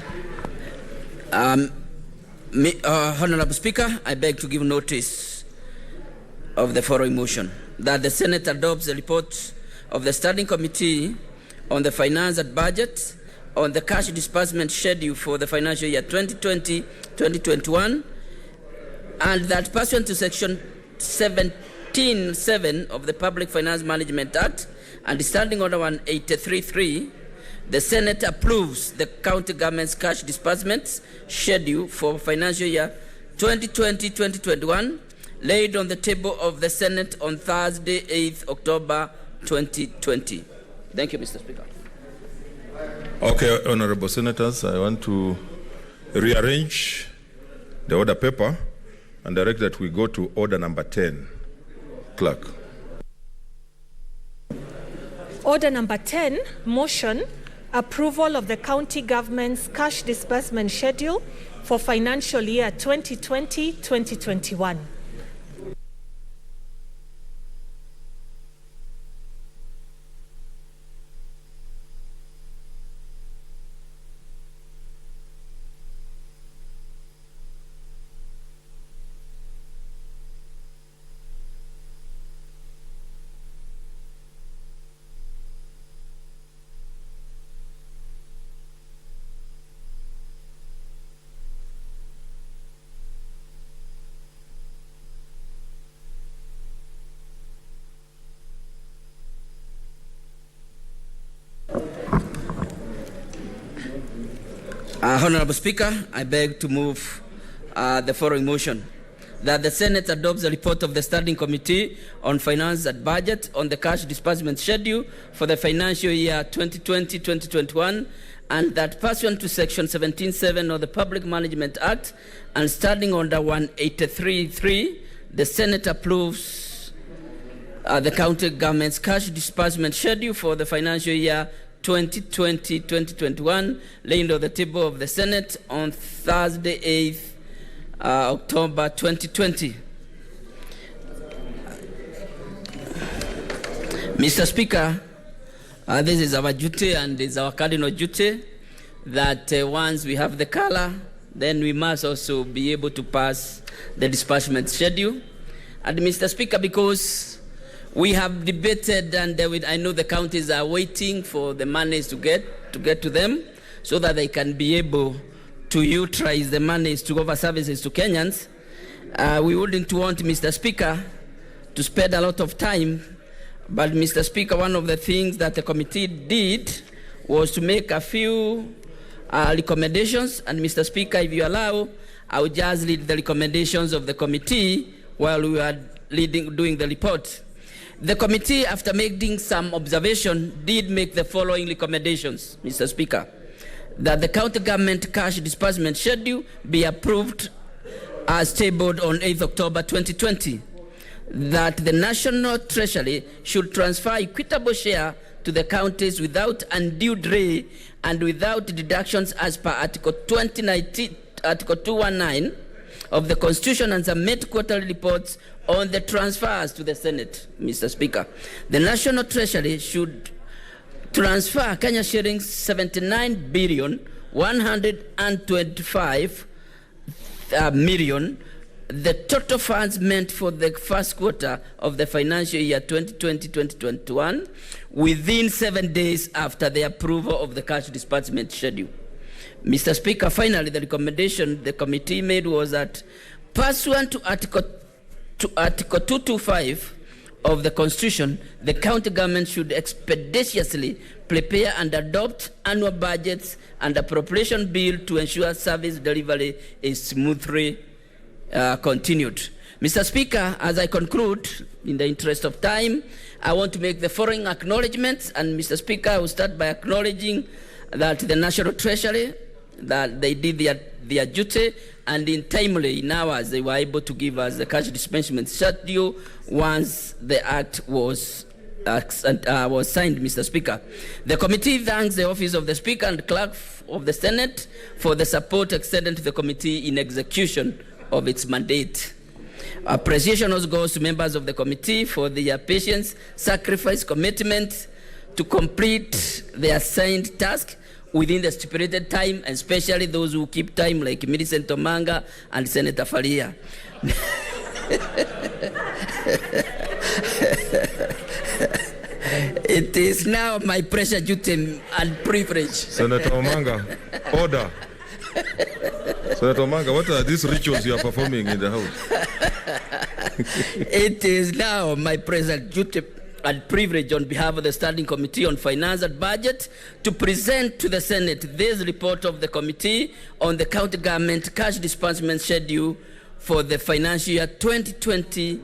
Honorable Speaker, I beg to give notice of the following motion: that the Senate adopts the report of the Standing Committee on the Finance and Budget on the cash disbursement schedule for the financial year 2020-2021, and that pursuant to Section 17(7) of the Public Finance Management Act and Standing Order 183.3, the Senate approves the county government's cash disbursements schedule for financial year 2020-2021, laid on the table of the Senate on Thursday, 8th October 2020. Thank you, Mr. Speaker.
Okay, honorable senators, I want to rearrange the order paper and direct that we go to order number 10. Clerk.
Order number 10, motion, approval of the county government's cash disbursement schedule for financial year 2020-2021.
Honorable Speaker, I beg to move the following motion: that the Senate adopts the report of the Standing Committee on Finance and Budget on the cash disbursement schedule for the financial year 2020-2021, and that pursuant to Section 17.7 of the Public Management Act and standing under 183.3, the Senate approves the county government's cash disbursement schedule for the financial year 2020-2021, laying on the table of the Senate on Thursday, 8th October 2020. Mr. Speaker, this is our duty and it's our cardinal duty that once we have the color, then we must also be able to pass the disbursement schedule. And Mr. Speaker, because we have debated and I know the counties are waiting for the monies to get to them so that they can be able to utilize the monies to offer services to Kenyans. We wouldn't want, Mr. Speaker, to spend a lot of time, but Mr. Speaker, one of the things that the committee did was to make a few recommendations, and Mr. Speaker, if you allow, I will just read the recommendations of the committee while we are doing the report. The committee, after making some observation, did make the following recommendations, Mr. Speaker: that the county government cash disbursement schedule be approved as tabled on 8th October 2020, that the National Treasury should transfer equitable share to the counties without undue delay and without deductions as per Article 219 of the Constitution, and submit quarterly reports on the transfers to the Senate, Mr. Speaker. The National Treasury should transfer Kenya shillings 79 billion 125 million, the total funds meant for the first quarter of the financial year 2020-2021, within 7 days after the approval of the cash disbursement schedule. Mr. Speaker, finally, the recommendation the committee made was that, pursuant to Article 225 of the Constitution, the county government should expeditiously prepare and adopt annual budgets and appropriation bill to ensure service delivery is smoothly continued. Mr. Speaker, as I conclude, in the interest of time, I want to make the following acknowledgements. And Mr. Speaker, I will start by acknowledging that the National Treasury, that they did their duty, and in hours they were able to give us the cash disbursement schedule once the act was signed, Mr. Speaker. The committee thanks the Office of the Speaker and Clerk of the Senate for the support extended to the committee in execution of its mandate. Appreciation also goes to members of the committee for their patience, sacrifice, commitment to complete their assigned task within the stipulated time, and especially those who keep time, like Millicent Omanga and Senator Faria. It is now my precious duty and privilege.
Senator Omanga, order. Senator Omanga, what are these rituals you are performing in the House?
It is now my present duty and privilege on behalf of the Standing Committee on Finance and Budget to present to the Senate this report of the committee on the county government cash disbursement schedule for the financial year 2020-21.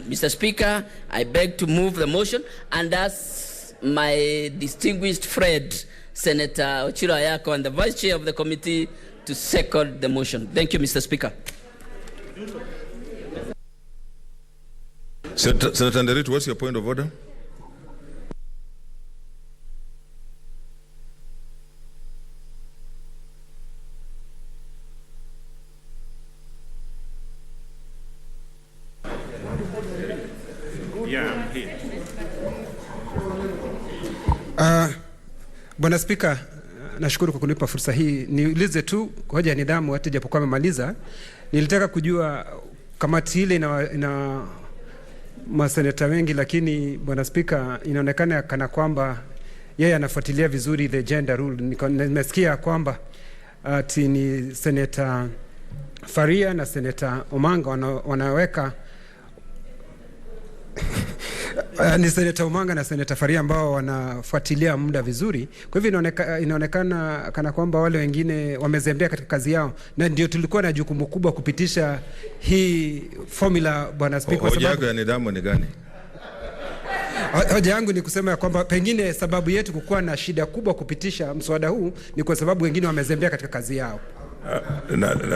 Mr. Speaker, I beg to move the motion and ask my distinguished friend, Senator Ochiro Ayako, and the Vice Chair of the committee to second the motion. Thank you, Mr. Speaker.
Senator Nderitu, what's your point of order?
Bwana Spika, nashukuru kwa kunipa fursa hii. Niulize tu hoja ya nidhamu hata japokuwa amemaliza. Nilitaka kujua kamati ile ina maseneta wengi, lakini Bwana Spika, inaonekana kana kwamba yeye anafuatilia vizuri the gender rule. Nimesikia kwamba ati ni Senator Faria na Senator Omanga wanaweka ni Senator Omanga na Senator Faria ambao wanafuatilia muda vizuri. Kwa hivyo inaonekana kana kwamba wale wengine wamezembea katika kazi yao, na ndio tulikuwa na jukumu kubwa kupitisha hii formula, Bwana Spika.
Hoja yako ya nidhamu ni gani?
Hoja yangu ni kusema ya kwamba pengine sababu yetu kukuwa na shida kubwa kupitisha mswada huu ni kwa sababu wengine wamezembea katika kazi yao.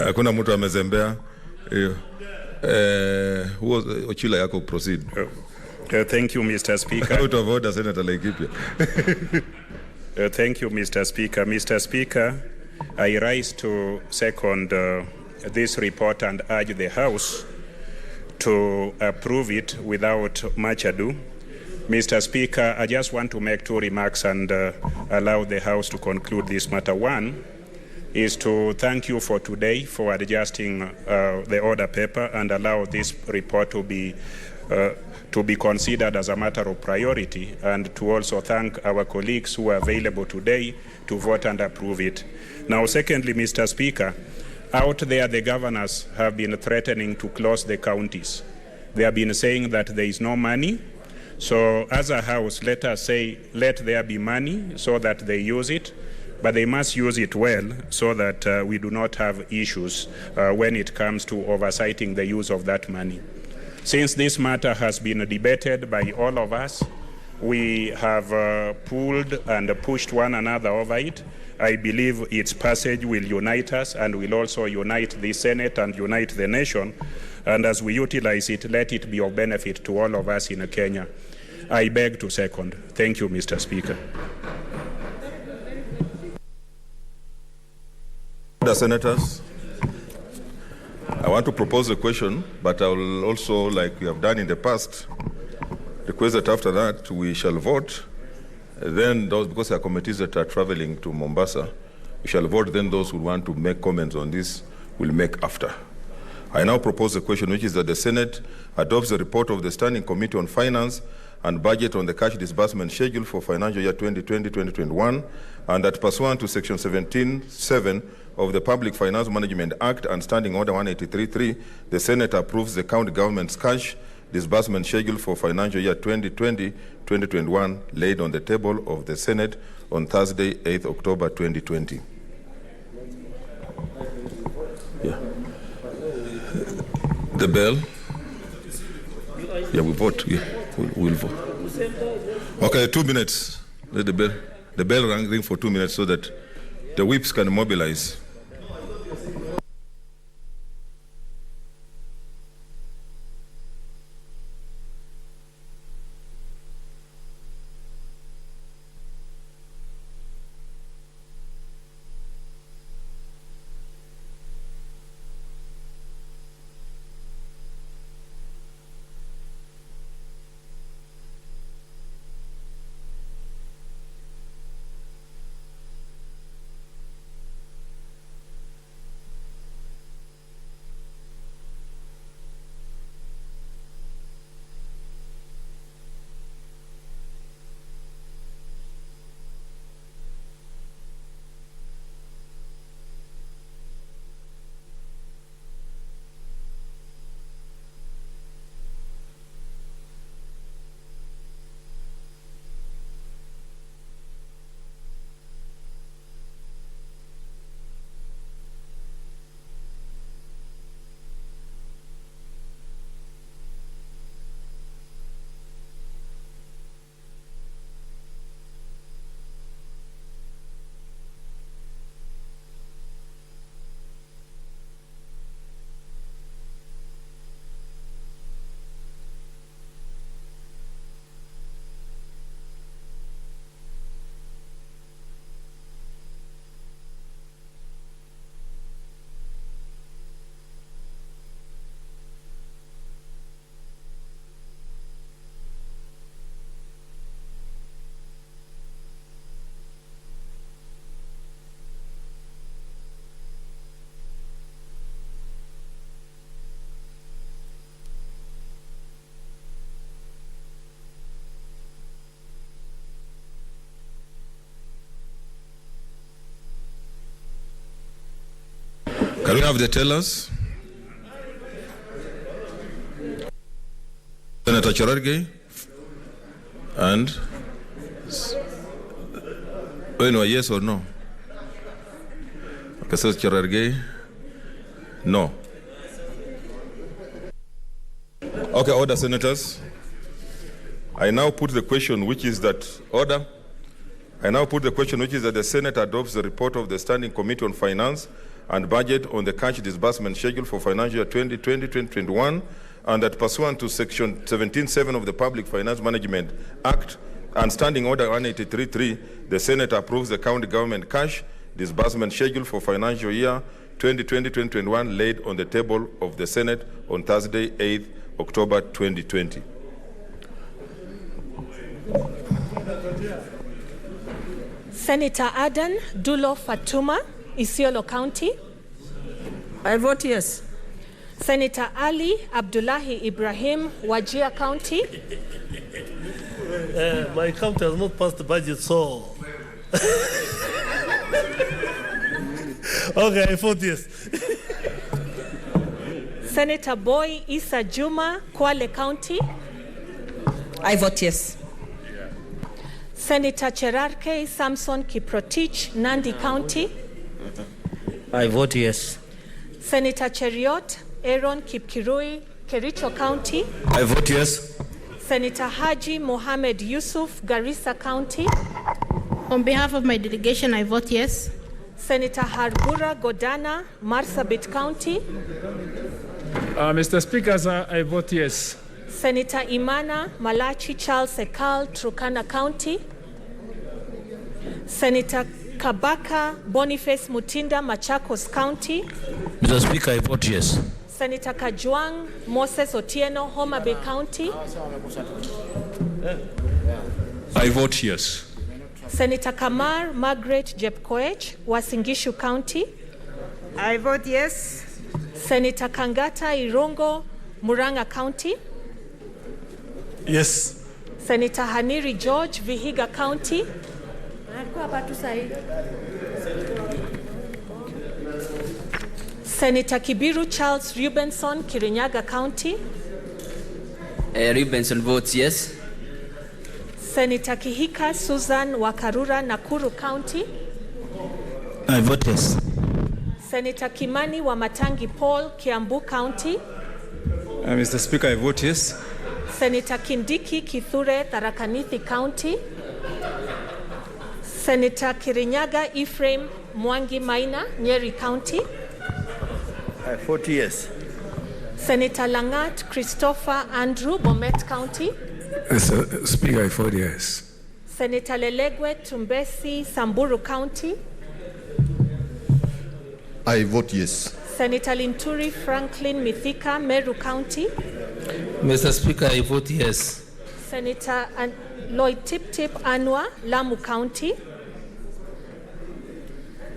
Hakuna mtu amezembea. Huo Ochila yako proceed.
Thank you, Mr. Speaker.
Out of order, Senator Laikipia.
Thank you, Mr. Speaker. Mr. Speaker, I rise to second this report and urge the House to approve it without much ado. Mr. Speaker, I just want to make two remarks and allow the House to conclude this matter. One is to thank you for today for adjusting the order paper and allow this report to be considered as a matter of priority, and to also thank our colleagues who are available today to vote and approve it. Now, secondly, Mr. Speaker, out there the governors have been threatening to close the counties. They have been saying that there is no money. So as a House, let us say, let there be money so that they use it, but they must use it well so that we do not have issues when it comes to oversighting the use of that money. Since this matter has been debated by all of us, we have pulled and pushed one another over it. I believe its passage will unite us and will also unite the Senate and unite the nation. And as we utilize it, let it be of benefit to all of us in Kenya. I beg to second. Thank you, Mr. Speaker.
The senators, I want to propose a question, but I will also, like we have done in the past, request that after that we shall vote. Then those, because there are committees that are traveling to Mombasa, we shall vote. Then those who want to make comments on this will make after. I now propose a question, which is that the Senate adopts the report of the Standing Committee on Finance and Budget on the cash disbursement schedule for financial year 2020-2021, and that pursuant to Section 17(7) of the Public Finance Management Act and Standing Order 183.3, the Senate approves the county government's cash disbursement schedule for financial year 2020-2021 laid on the table of the Senate on Thursday, 8th October 2020. Yeah. The bell. Yeah, we vote. Yeah, we'll vote. Okay, 2 minutes. Let the bell ring for 2 minutes so that the whips can mobilize. Can we have the tellers? Senator Cherargei and yes or no? Okay, so Cherargei, no. Okay, order, senators. I now put the question, which is that order. I now put the question, which is that the Senate adopts the report of the Standing Committee on Finance and Budget on the cash disbursement schedule for financial year 2020-2021, and that pursuant to Section 17.7 of the Public Finance Management Act and Standing Order 183.3, the Senate approves the county government cash disbursement schedule for financial year 2020-2021 laid on the table of the Senate on Thursday, 8th October 2020.
Senator Adan Dulo Fatuma, Isiolo County.
I vote yes.
Senator Ali Abdullahi Ibrahim, Wajir County.
My county has not passed the budget, so... Okay, I vote yes.
Senator Boy Issa Juma, Kwale County.
I vote yes.
Senator Cherarke Samson Kiprotich, Nandi County.
I vote yes.
Senator Cheriot Aaron Kipkirui, Kericho County.
I vote yes.
Senator Haji Mohammed Yusuf, Garissa County.
On behalf of my delegation, I vote yes.
Senator Harbura Godana, Marsabit County.
Mr. Speaker, sir, I vote yes.
Senator Imana Malachi Charles Ekal, Turkana County. Senator Kabaka Boniface Mutinda, Machakos County.
Mr. Speaker, I vote yes.
Senator Kajwang Moses Otieno, Homa Bay County.
I vote yes.
Senator Kamar Margaret Jepkoech, Wasingishu County.
I vote yes.
Senator Kangata Irongo, Muranga County.
Yes.
Senator Haniri George, Vihiga County. Senator Kibiru Charles Rubenson, Kirinyaga County.
Rubenson votes yes.
Senator Kihika Susan Wakarura, Nakuru County.
I vote yes.
Senator Kimani Wamatangi Paul, Kiambu County.
Mr. Speaker, I vote yes.
Senator Kindiki Kithure, Tharakanithi County. Senator Kirinyaga Ephraim Mwangi Maina, Nyeri County.
I vote yes.
Senator Langat Christopher Andrew, Bomet County.
Mr. Speaker, I vote yes.
Senator Lelegwe Tumbesi, Samburu County.
I vote yes.
Senator Linturi Franklin Mithika, Meru County.
Mr. Speaker, I vote yes.
Senator Lloyd Tip Anwa, Lamu County.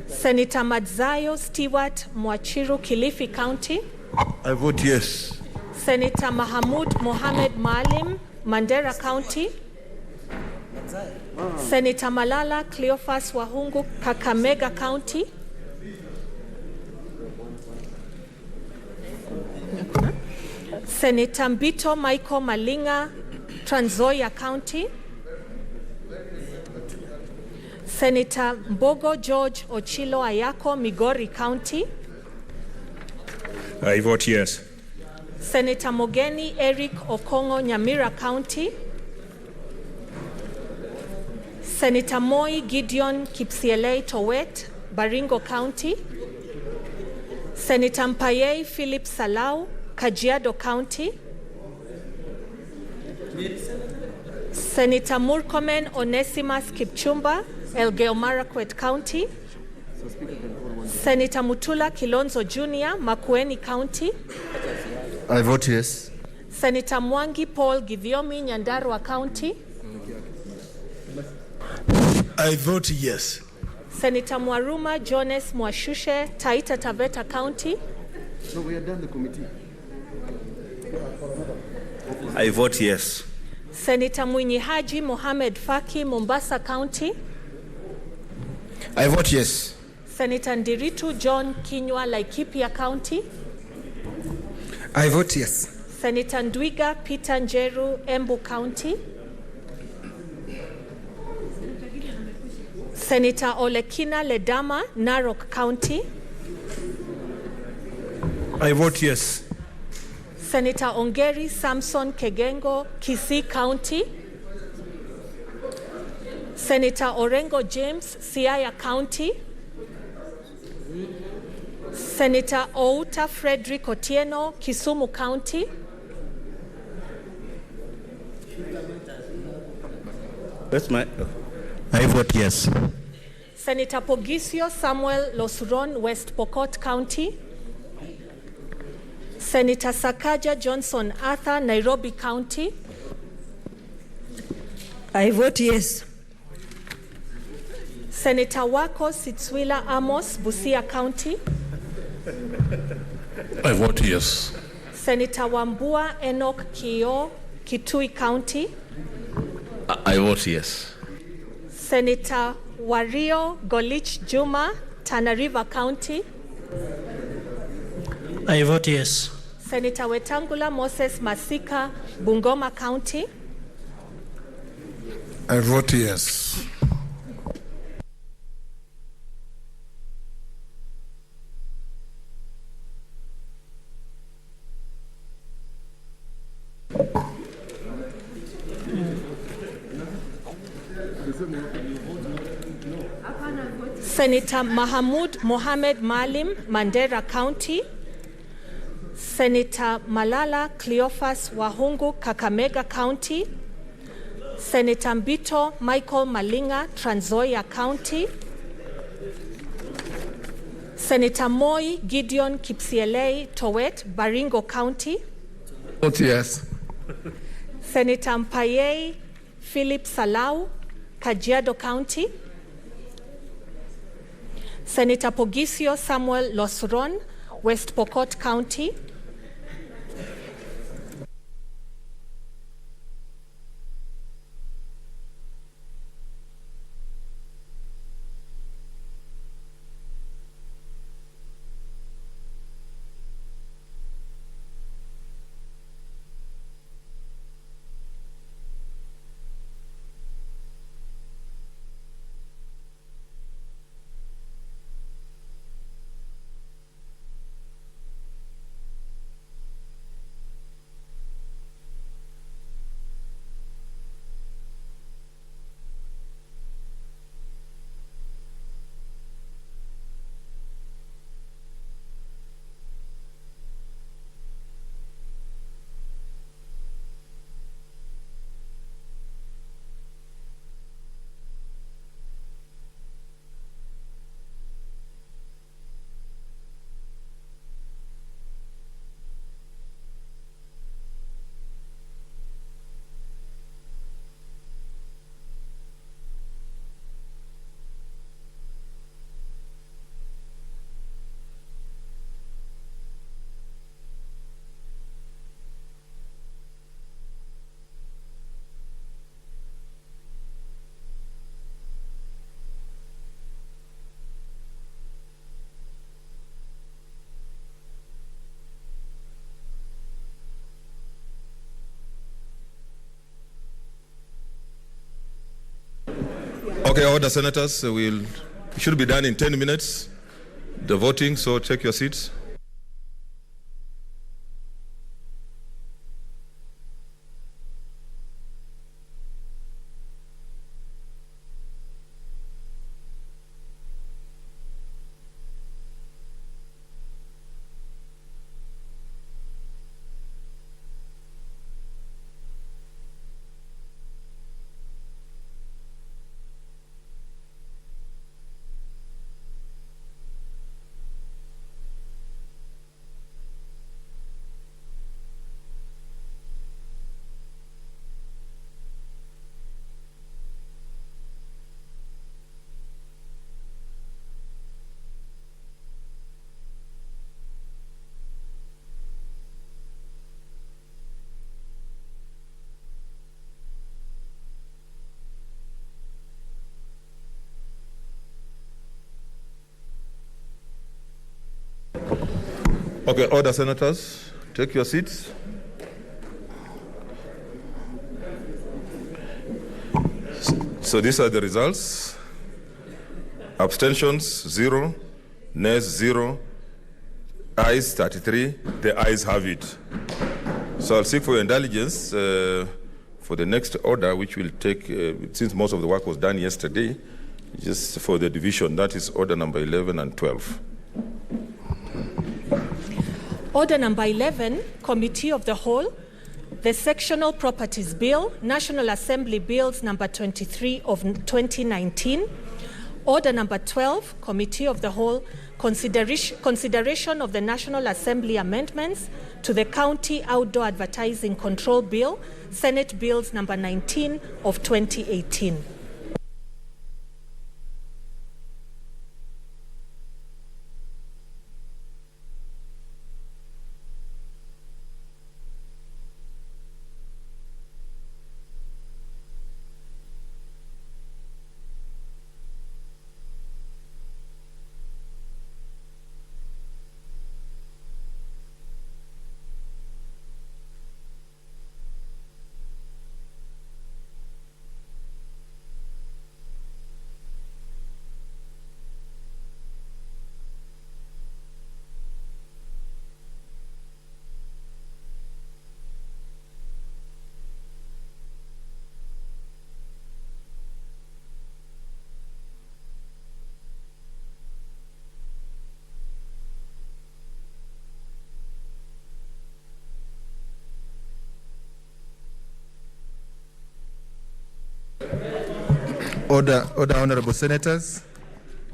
Senator Madzayo Stewart Mwachiru, Kilifi County.
I vote yes.
Senator Mahamud Mohamed Maalim, Mandera County. Senator Malala Cleophas Wahungu, Kakamega County. Senator Mbito Michael Malinga, Trans Nzoia County. Senator Mbogo George Ochilo Ayako, Migori County.
I vote yes.
Senator Mogeni Eric Okongo, Nyamira County. Senator Moi Gideon Kipsielei Towet, Baringo County. Senator Mpaye Philip Salau, Kajiado County. Senator Murkomen Onesimus Kipchumba, Elgeyo Marakwet County. Senator Mutula Kilonzo Jr., Makueni County.
I vote yes.
Senator Mwangi Paul Githiomi, Nyandarua County.
I vote yes.
Senator Mwaruma Jones Mwashushe, Taita Taveta County.
No, we are done the committee. I vote yes.
Senator Mwinyi Haji Mohamed Faki, Mombasa County.
I vote yes.
Senator Ndiritu John Kinywa, Laikipia County.
I vote yes.
Senator Ndwiga Peter Njeru, Embu County. Senator Olekina Ledama, Narok County.
I vote yes.
Senator Ongeri Samson Kegengo, Kisii County. Senator Orengo James, Siaya County. Senator Outa Frederick Otieno, Kisumu County.
I vote yes.
Senator Pogisio Samuel Losuron, West Pokot County. Senator Sakaja Johnson Arthur, Nairobi County.
I vote yes.
Senator Wako Sitswila Amos, Busia County.
I vote yes.
Senator Wambua Enoch Kio, Kitui County.
I vote yes.
Senator Wario Golich Juma, Tana River County.
I vote yes.
Senator Wetangula Moses Masika, Bungoma County.
I vote yes.
Senator Mahamud Mohamed Malim, Mandera County. Senator Malala Cleophas Wahungu, Kakamega County. Senator Mbito Michael Malinga, Trans Nzoia County. Senator Moi Gideon Kipsielei Towet, Baringo County.
Vote yes.
Senator Mpayei Philip Salau, Kajiado County. Senator Pogisio Samuel Losuron, West Pokot County.
Okay, order, senators. It should be done in 10 minutes, the voting, so take your seats. Okay, order, senators. Take your seats. So these are the results. Abstentions, 0. Nays, 0. Ayes, 33. The ayes have it. So I'll seek for your indulgence for the next order, which will take, since most of the work was done yesterday, just for the division, that is order number 11 and 12.
Order number 11, Committee of the Whole, the Sectional Properties Bill, National Assembly Bills number 23 of 2019. Order number 12, Committee of the Whole, consideration of the National Assembly amendments to the County Outdoor Advertising Control Bill, Senate Bills number 19 of 2018.
Order, honorable senators.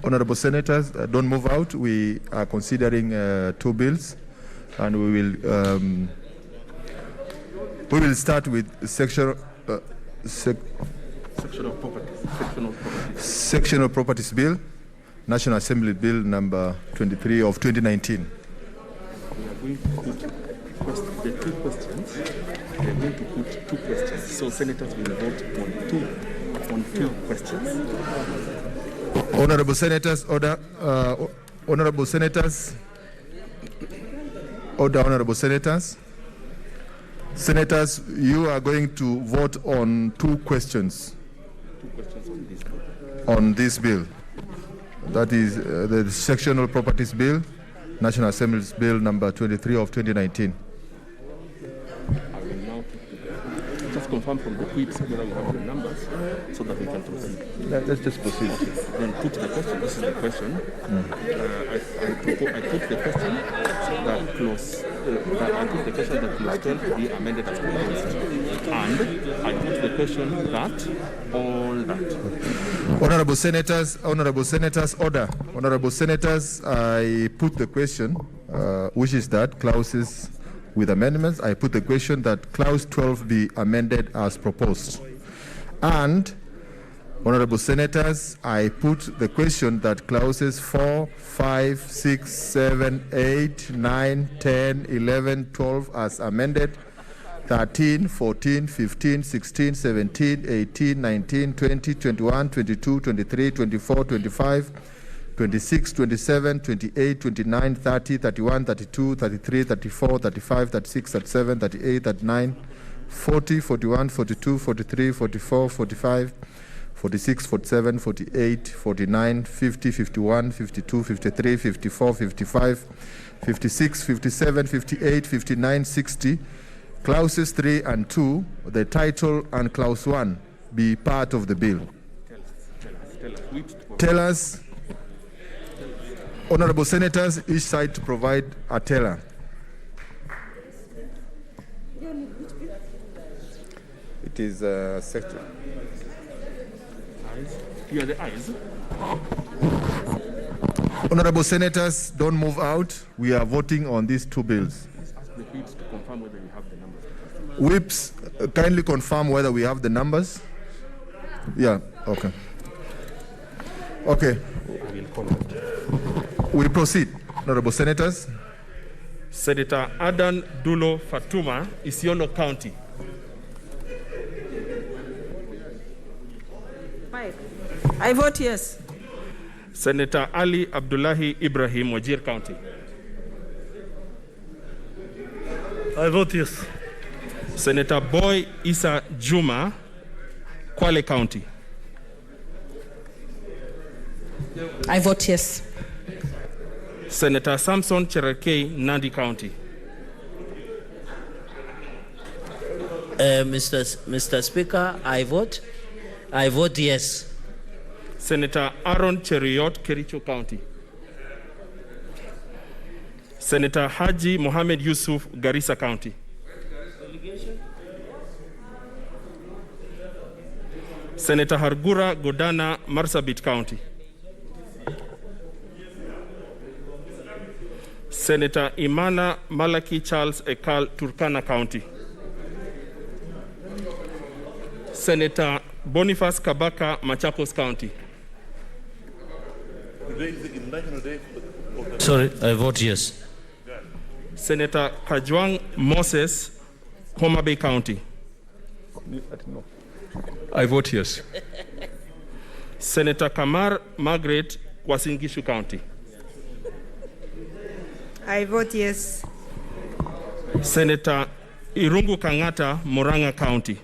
Honorable senators, don't move out. We are considering two bills, and we will start with sectional properties bill, National Assembly Bill number 23 of 2019.
We are going to put the two questions. We are going to put two questions. So senators will vote on two questions.
Honorable senators, order. Honorable senators, order. Honorable senators. Senators, you are going to vote on two questions.
Two questions on this bill.
On this bill. That is the Sectional Properties Bill, National Assembly's Bill number 23 of 2019.
I will now just confirm from the whips whether we have the numbers so that we can proceed.
Let's just proceed.
Okay. Then put the question. This is the question. I put the question that clause. I put the question that clause 12 be amended as proposed, and I put the question that all that.
Honorable senators, order. Honorable senators, I put the question, which is that clauses with amendments. I put the question that clause 12 be amended as proposed. And, honorable senators, I put the question that clauses 4, 5, 6, 7, 8, 9, 10, 11, 12 as amended, 13, 14, 15, 16, 17, 18, 19, 20, 21, 22, 23, 24, 25, 26, 27, 28, 29, 30, 31, 32, 33, 34, 35, 36, 37, 38, 39, 40, 41, 42, 43, 44, 45, 46, 47, 48, 49, 50, 51, 52, 53, 54, 55, 56, 57, 58, 59, 60, clauses 3 and 2, the title and clause 1 be part of the bill. Tell us, honorable senators, each side to provide a teller. It is sector.
You are the eyes.
Honorable senators, don't move out. We are voting on these two bills.
Ask the whips to confirm whether you have the numbers.
Whips, kindly confirm whether we have the numbers. Yeah, okay. Okay. We proceed. Honorable senators.
Senator Adan Dulo Fatuma, Isiolo County.
I vote yes.
Senator Ali Abdullahi Ibrahim, Wajir County.
I vote yes.
Senator Boy Isa Juma, Kwale County.
I vote yes.
Senator Samson Cherokee, Nandi County.
Mr. Speaker, I vote yes.
Senator Aaron Cheriot, Kericho County. Senator Haji Mohamed Yusuf, Garissa County. Senator Hargura Godana, Marsabit County. Senator Imana Malaki Charles Ekal, Turkana County. Senator Boniface Kabaka, Machakos County.
Sorry, I vote yes.
Senator Kajwang Moses, Homa Bay County.
I vote yes.
Senator Kamar Margaret, Wasingishu County.
I vote yes.
Senator Irungu Kangata, Murang'a County.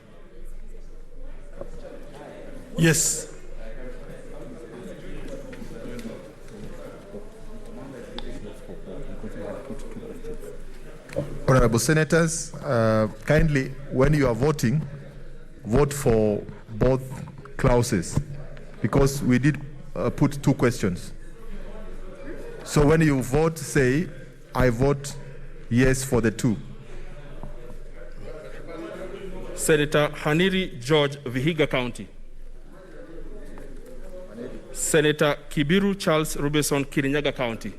Yes.
Honorable Senators, kindly, when you are voting, vote for both clauses, because we did put two questions. So when you vote, say, I vote yes for the two.
Senator Haniri George, Vihiga County. Senator Kibiru Charles Robertson, Kirinyaga County.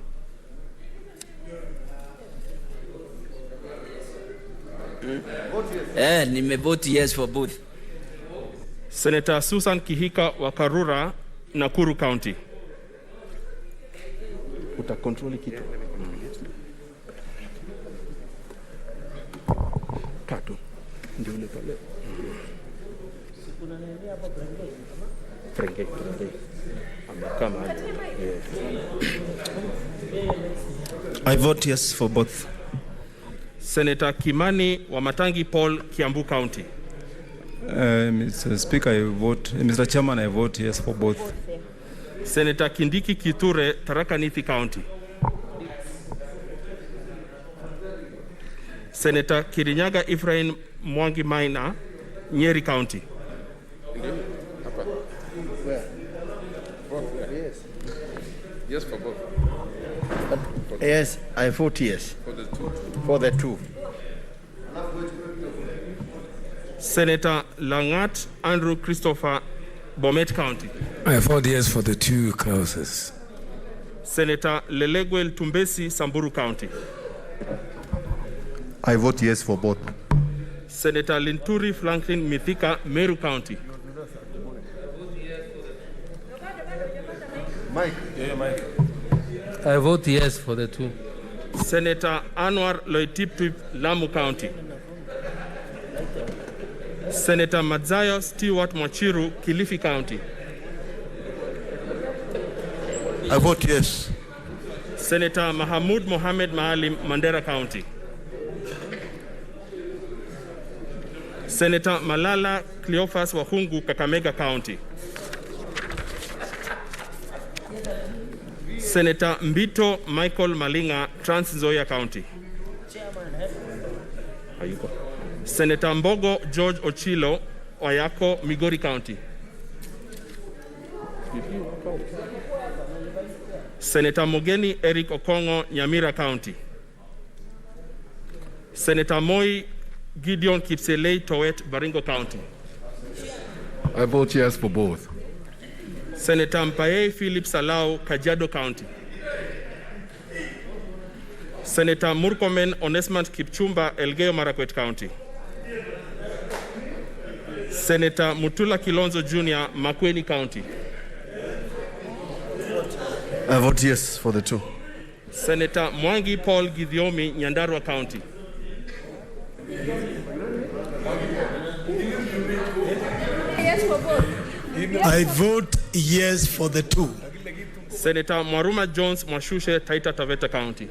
Nimevote yes for both.
Senator Susan Kihika Wakarura, Nakuru County.
Utakontroli kitu. Kato. Ndio ule pale. Frenge. Amekama.
I vote yes for both.
Senator Kimani Wamatangi Paul, Kiambu County.
Mr. Speaker, Mr. Chairman, I vote yes for both.
Senator Kindiki Kiture, Tharaka Nithi County. Senator Kirinyaga Ephraim Mwangi Maina, Nyeri County.
Yes. Yes for both.
Yes, I vote yes.
For the two.
For the two.
Senator Langat Andrew Christopher, Bomet County.
I vote yes for the two clauses.
Senator Lelegwel Tumbesi, Samburu County.
I vote yes for both.
Senator Linturi Franklin Mithika, Meru County.
Mike. Yeah, Mike.
I vote yes for the two.
Senator Anwar Loitiptip, Lamu County. Senator Madzayo Stewart Mwachiru, Kilifi County.
I vote yes.
Senator Mahamud Mohamed Maalim, Mandera County. Senator Malala Cleophas Wahungu, Kakamega County. Senator Mbito Michael Malinga, Trans Nzoia County. Senator Mbogo George Ochilo, Wayako, Migori County. Senator Mogeni Eric Okongo, Nyamira County. Senator Moi Gideon Kipselei Towet, Baringo County.
I vote yes for both.
Senator Mpaye Philip Salau, Kajiado County. Senator Murkomen Onesmant Kipchumba, Elgeyo Marakwet County. Senator Mutula Kilonzo Jr., Makueni County.
I vote yes for the two.
Senator Mwangi Paul Githiomi, Nyandarua County.
Yes for both.
I vote yes for the two.
Senator Mwaruma Jones Mwashushe, Taita Taveta County.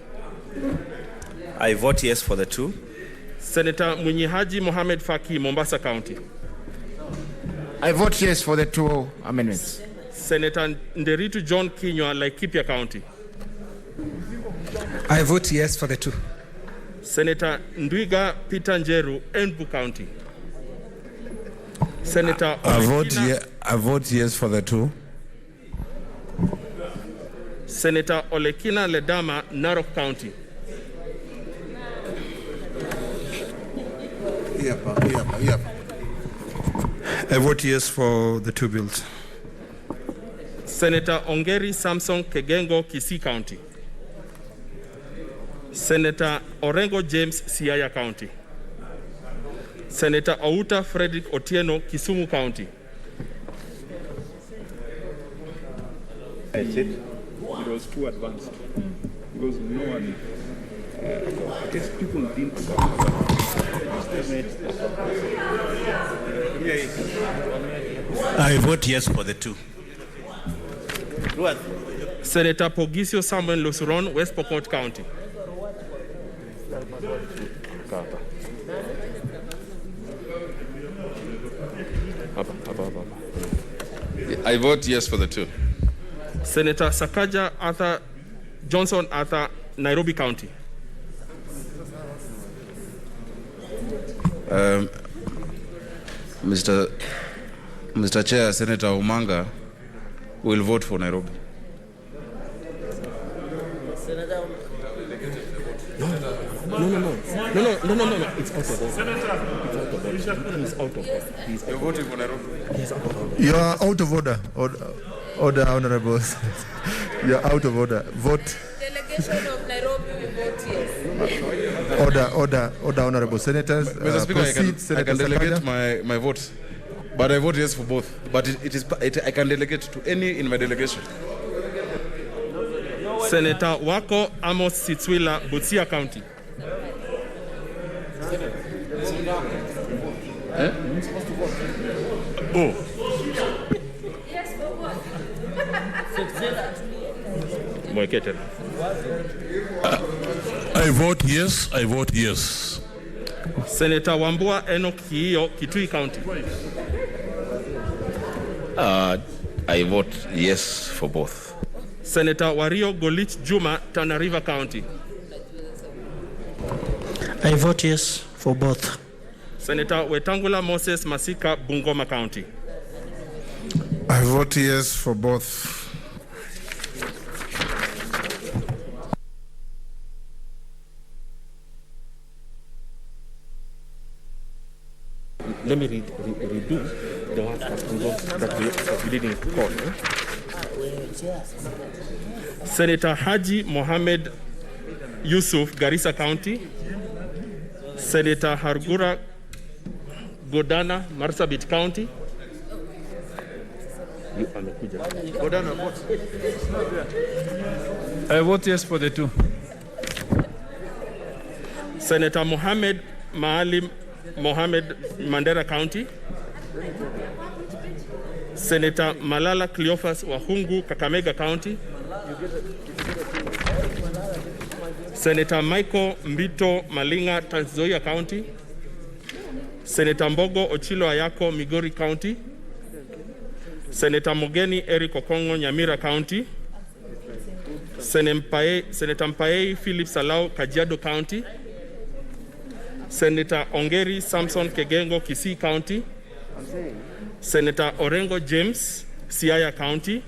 I vote yes for the two.
Senator Munyihaji Mohamed Faki, Mombasa County.
I vote yes for the two amendments.
Senator Nderitu John Kinywa, Laikipia County.
I vote yes for the two.
Senator Ndwiga Peter Njeru, Embu County. Senator
I vote yes for the two.
Senator Olekina Ledama, Narok County.
I vote yes for the two bills.
Senator Ongeri Samson Kegengo, Kisii County. Senator Orengo James, Siaya County. Senator Outa Frederick Otieno, Kisumu County.
I said it was too advanced because no one, I guess people didn't.
I vote yes for the two.
Senator Pogisio Samuel Lusuron, West Pokot County.
I vote yes for the two.
Senator Sakaja Arthur Johnson Arthur, Nairobi County.
Mr. Chair, Senator Umanga will vote for Nairobi.
No. It's out of order. He's out of order.
You're voting for Nairobi?
He's out of order.
You are out of order. Order, honorables. You are out of order. Vote.
Delegation of Nairobi will vote yes.
Order, honorable senators.
Mr. Speaker,
Proceed,
I can delegate my vote, but I vote yes for both. But I can delegate to any in my delegation.
Senator Wako Amos Sitswila, Busia County.
I vote yes.
Senator Wambua Enoch Kiio, Kitui County.
I vote yes for both.
Senator Wario Golich Juma, Tana River County.
I vote yes for both.
Senator Wetangula Moses Masika, Bungoma County.
I vote yes for both.
Let me redo the one that we didn't call. Senator Haji Mohammed Yusuf, Garissa County. Senator Hargura Godana, Marsabit County.
I vote yes for the two.
Senator Mohammed Maalim Mohammed, Mandera County. Senator Malala Cleophas Wahungu, Kakamega County. Senator Michael Mbito Malinga, Trans Nzoia County. Senator Mbogo Ochilo Ayako, Migori County. Senator Mogeni Eric Okongo, Nyamira County. Senator Mpaei Philip Salau, Kajiado County. Senator Ongeri Samson Kegengo, Kisii County. Senator Orengo James, Siaya County.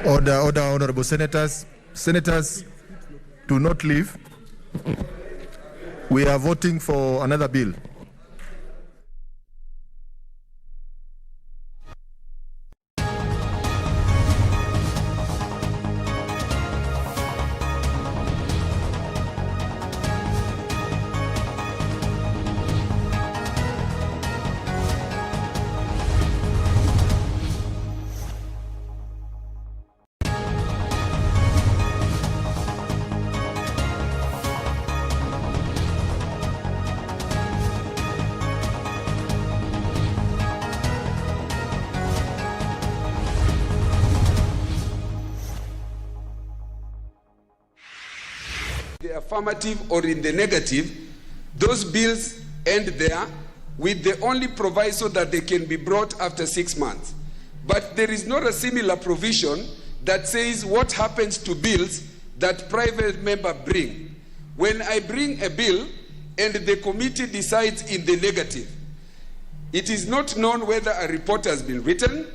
Order, honorable senators. Senators, do not leave. We are voting for another bill.
The affirmative or in the negative, those bills end there with the only proviso that they can be brought after 6 months. But there is not a similar provision that says what happens to bills that private members bring. When I bring a bill and the committee decides in the negative, it is not known whether a report has been written,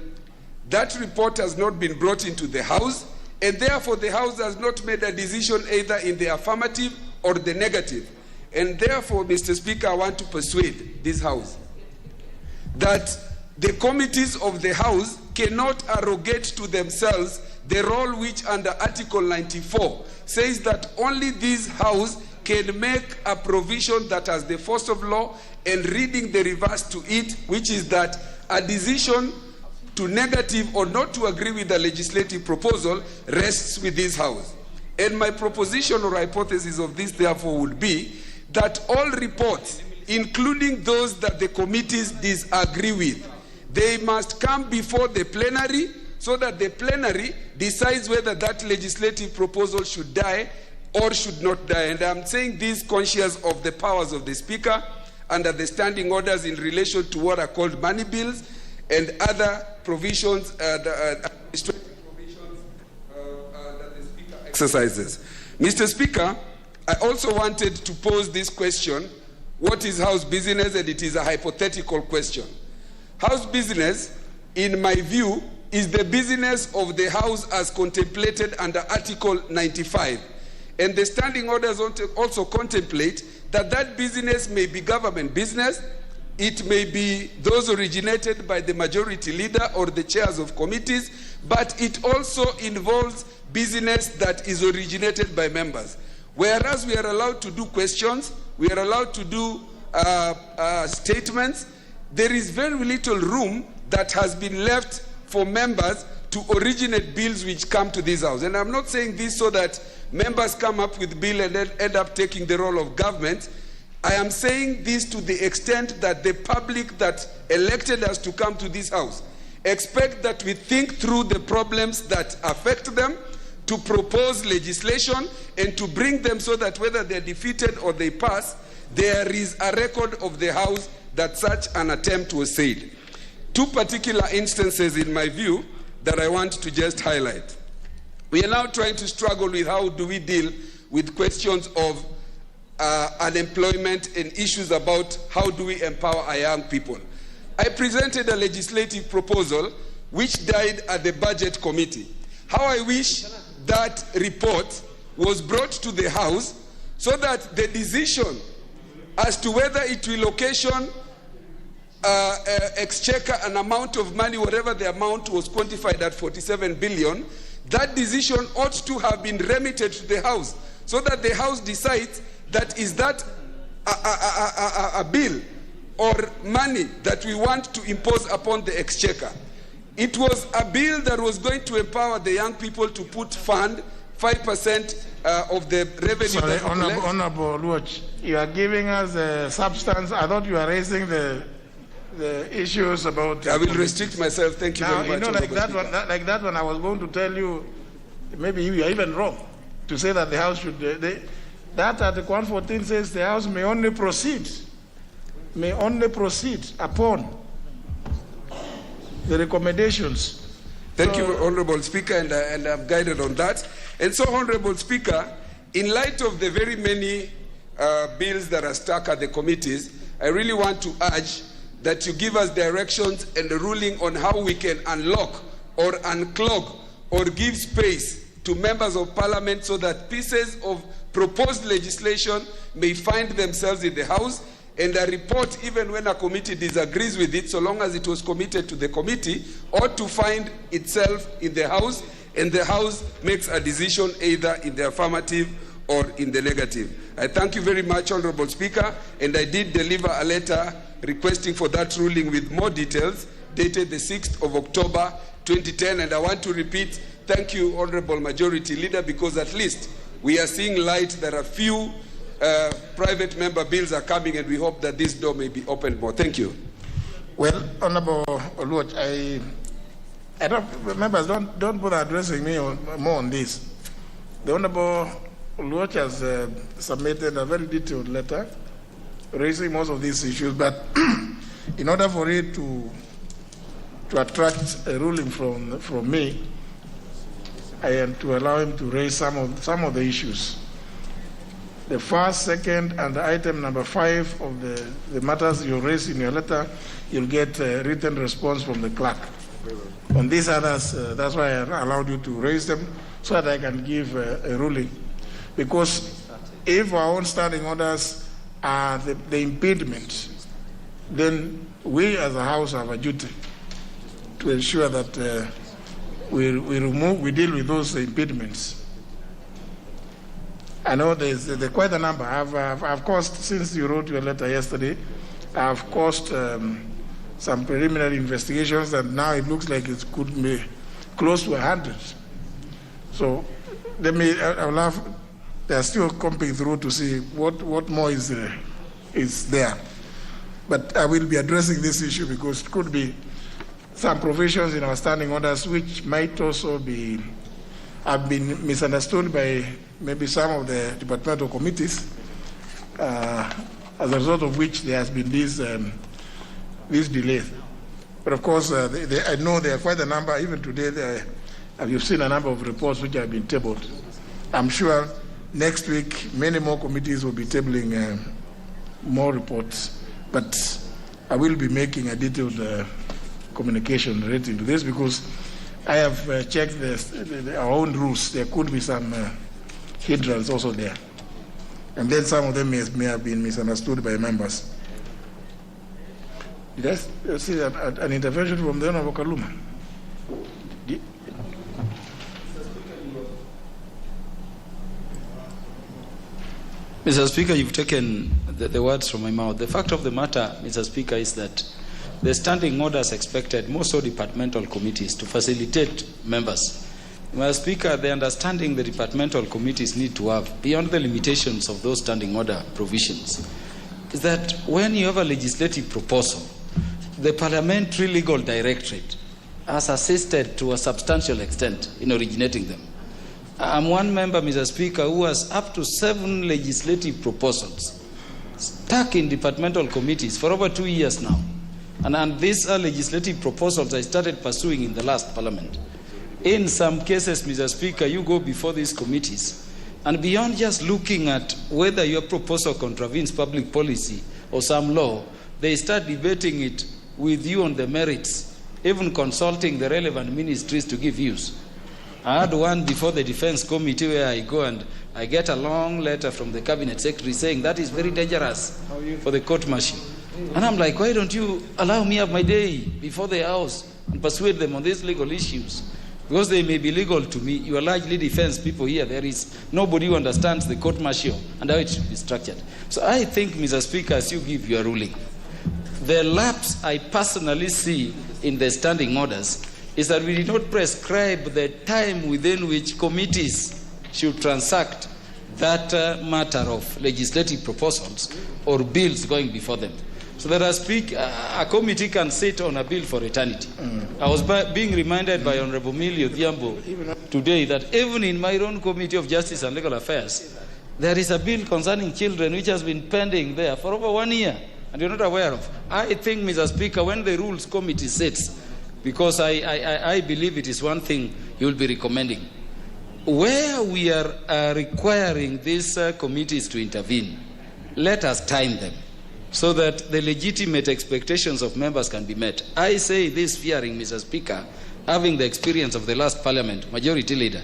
that report has not been brought into the House, and therefore the House has not made a decision either in the affirmative or the negative. And therefore, Mr. Speaker, I want to persuade this House that the committees of the House cannot arrogate to themselves the role which under Article 94 says that only this House can make a provision that has the force of law, and reading the reverse to it, which is that a decision to negative or not to agree with the legislative proposal rests with this House. And my proposition or hypothesis of this, therefore, would be that all reports, including those that the committees disagree with, they must come before the plenary so that the plenary decides whether that legislative proposal should die or should not die. And I'm saying this conscious of the powers of the Speaker under the standing orders in relation to what are called money bills and other provisions, administrative provisions that the Speaker exercises. Mr. Speaker, I also wanted to pose this question: what is House business? And it is a hypothetical question. House business, in my view, is the business of the House as contemplated under Article 95. And the standing orders also contemplate that that business may be government business, it may be those originated by the majority leader or the chairs of committees, but it also involves business that is originated by members. Whereas we are allowed to do questions, we are allowed to do statements, there is very little room that has been left for members to originate bills which come to this House. And I'm not saying this so that members come up with bill and then end up taking the role of government. I am saying this to the extent that the public that elected us to come to this House expect that we think through the problems that affect them, to propose legislation and to bring them so that whether they're defeated or they pass, there is a record of the House that such an attempt was said. Two particular instances, in my view, that I want to just highlight. We are now trying to struggle with how do we deal with questions of unemployment and issues about how do we empower our young people. I presented a legislative proposal which died at the Budget Committee. How I wish that report was brought to the House so that the decision as to whether it will occasion exchequer an amount of money, whatever the amount was quantified at 47 billion, that decision ought to have been remitted to the House so that the House decides that is that a bill or money that we want to impose upon the exchequer. It was a bill that was going to empower the young people to put fund 5% of the revenue.
Sorry, Honorable Luoch, you are giving us the substance. I thought you were raising the issues about.
I will restrict myself. Thank you very much.
You know, like that one, I was going to tell you, maybe you are even wrong to say that the House should. That Article 114 says the House may only proceed upon the recommendations.
Thank you, Honorable Speaker, and I'm guided on that. And so, Honorable Speaker, in light of the very many bills that are stuck at the committees, I really want to urge that you give us directions and a ruling on how we can unlock or unclog or give space to members of parliament so that pieces of proposed legislation may find themselves in the House, and a report, even when a committee disagrees with it, so long as it was committed to the committee, ought to find itself in the House, and the House makes a decision either in the affirmative or in the negative. I thank you very much, Honorable Speaker, and I did deliver a letter requesting for that ruling with more details, dated the 6th of October 2010, and I want to repeat, thank you, Honorable Majority Leader, because at least we are seeing light. There are few private member bills are coming, and we hope that this door may be opened more. Thank you.
Well, Honorable Oluoch, I don't, members, don't bother addressing me more on this. The Honorable Oluoch has submitted a very detailed letter raising most of these issues, but in order for it to attract a ruling from me, I am to allow him to raise some of the issues. The first, second, and item number 5 of the matters you raised in your letter, you'll get a written response from the clerk. On these others, that's why I allowed you to raise them, so that I can give a ruling. Because if our own standing orders are the impediment, then we as a House have a duty to ensure that we deal with those impediments. I know there's quite a number. I've caused, since you wrote your letter yesterday, I've caused some preliminary investigations, and now it looks like it could be close to 100. So they're still combing through to see what more is there. But I will be addressing this issue because it could be some provisions in our standing orders which might also have been misunderstood by maybe some of the departmental committees, as a result of which there has been these delays. But of course, I know there are quite a number. Even today, you've seen a number of reports which have been tabled. I'm sure next week many more committees will be tabling more reports. But I will be making a detailed communication relating to this, because I have checked our own rules. There could be some hindrance also there. And then some of them may have been misunderstood by members. Did I see an intervention from the Honorable Kaluma?
Mr. Speaker, you've taken the words from my mouth. The fact of the matter, Mr. Speaker, is that the standing orders expected more so departmental committees to facilitate members. Mr. Speaker, the understanding the departmental committees need to have, beyond the limitations of those standing order provisions, is that when you have a legislative proposal, the Parliamentary Legal Directorate has assisted to a substantial extent in originating them. I'm one member, Mr. Speaker, who has up to 7 legislative proposals stuck in departmental committees for over 2 years now. And these are legislative proposals I started pursuing in the last Parliament. In some cases, Mr. Speaker, you go before these committees, and beyond just looking at whether your proposal contravenes public policy or some law, they start debating it with you on the merits, even consulting the relevant ministries to give views. I had one before the Defense Committee where I go and I get a long letter from the Cabinet Secretary saying that is very dangerous for the court martial. And I'm like, why don't you allow me have my day before the House and persuade them on these legal issues? Because they may be legal to me. You are largely defense people here. There is nobody who understands the court martial and how it should be structured. So I think, Mr. Speaker, as you give your ruling, the lapse I personally see in the standing orders is that we did not prescribe the time within which committees should transact that matter of legislative proposals or bills going before them. So that a committee can sit on a bill for eternity. I was being reminded by Honorable Millie Odhiambo today that even in my own Committee of Justice and Legal Affairs, there is a bill concerning children which has been pending there for over 1 year, and you're not aware of. I think, Mr. Speaker, when the Rules Committee sits, because I believe it is one thing you will be recommending, where we are requiring these committees to intervene, let us time them so that the legitimate expectations of members can be met. I say this fearing, Mr. Speaker, having the experience of the last parliament, majority leader,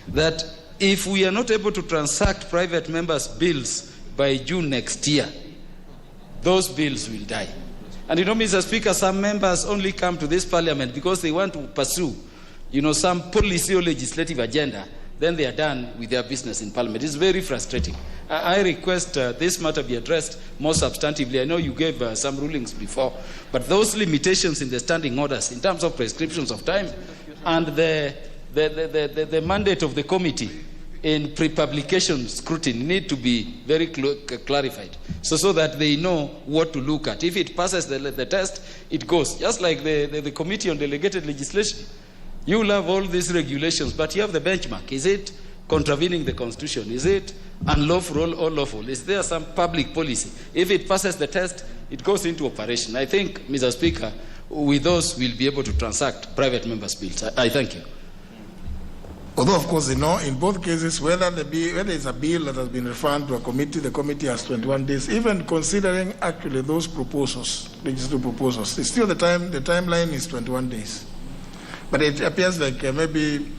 that if we are not able to transact private members' bills by June next year, those bills will die. And you know, Mr. Speaker, some members only come to this parliament because they want to pursue, some policy or legislative agenda. Then they are done with their business in parliament. It's very frustrating. I request this matter be addressed more substantively. I know you gave some rulings before, but those limitations in the standing orders in terms of prescriptions of time and the mandate of the committee in pre-publication scrutiny need to be very clarified so that they know what to look at. If it passes the test, it goes. Just like the Committee on Delegated Legislation. You will have all these regulations, but you have the benchmark. Is it contravening the Constitution? Is it unlawful or lawful? Is there some public policy? If it passes the test, it goes into operation. I think, Mr. Speaker, with those, we'll be able to transact private members' bills. I thank you.
Although, of course, in both cases, whether it's a bill that has been referred to a committee, the committee has 21 days. Even considering actually those proposals, legislative proposals, it's still the timeline is 21 days. But it appears like maybe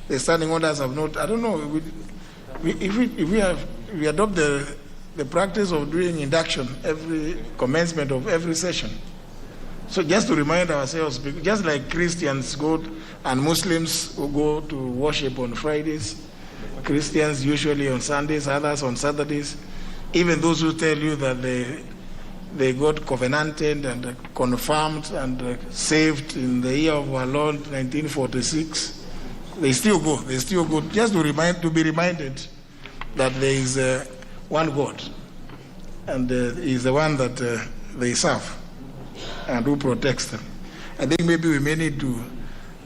the standing orders have not. I don't know. If we adopt the practice of doing induction every commencement of every session. So just to remind ourselves, just like Christians go and Muslims who go to worship on Fridays, Christians usually on Sundays, others on Saturdays, even those who tell you that they got covenanted and confirmed and saved in the year of our Lord 1946, they still go. Just to be reminded that there is one God, and He is the one that they serve and who protects them. I think maybe we may need to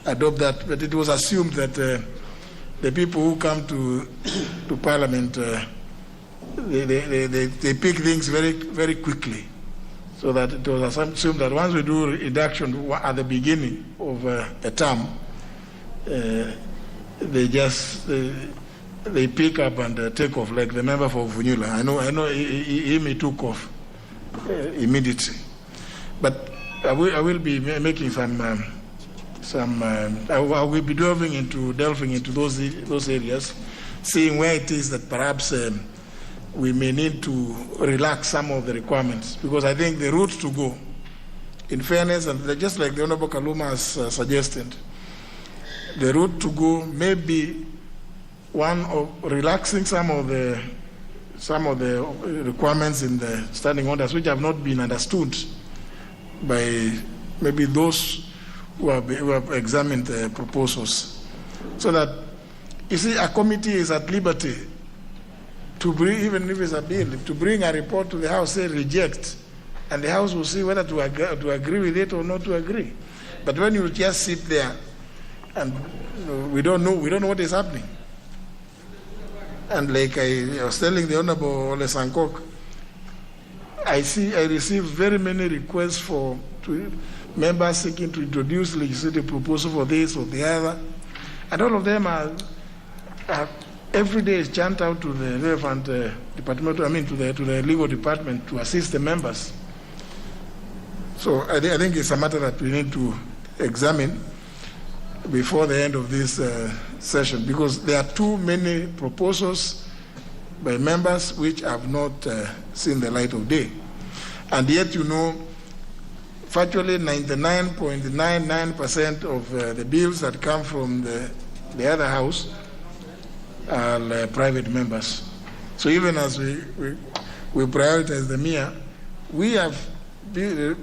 adopt that, but it was assumed that the people who come to Parliament, they pick things very, very quickly. So that it was assumed that once we do induction at the beginning of a term, they pick up and take off, like the member for Vunyula. I know he took off immediately. But I will be making I will be delving into those areas, seeing where it is that perhaps we may need to relax some of the requirements, because I think the route to go, in fairness, and just like the Honorable Kaluma has suggested, the route to go may be one of relaxing some of the requirements in the standing orders which have not been understood by maybe those who have examined the proposals, so that, you see, a committee is at liberty to bring, even if it's a bill, to bring a report to the House, say reject, and the House will see whether to agree with it or not to agree. But when you just sit there and we don't know what is happening. And like I was telling the Honorable Ole Sankok, I receive very many requests for members seeking to introduce legislative proposal for this or the other, and all of them are every day is chant out to the relevant department, to the legal department to assist the members. So I think it's a matter that we need to examine before the end of this session, because there are too many proposals by members which have not seen the light of day. And yet, virtually 99.99% of the bills that come from the other house are private members. So even as we prioritize the MIA, we have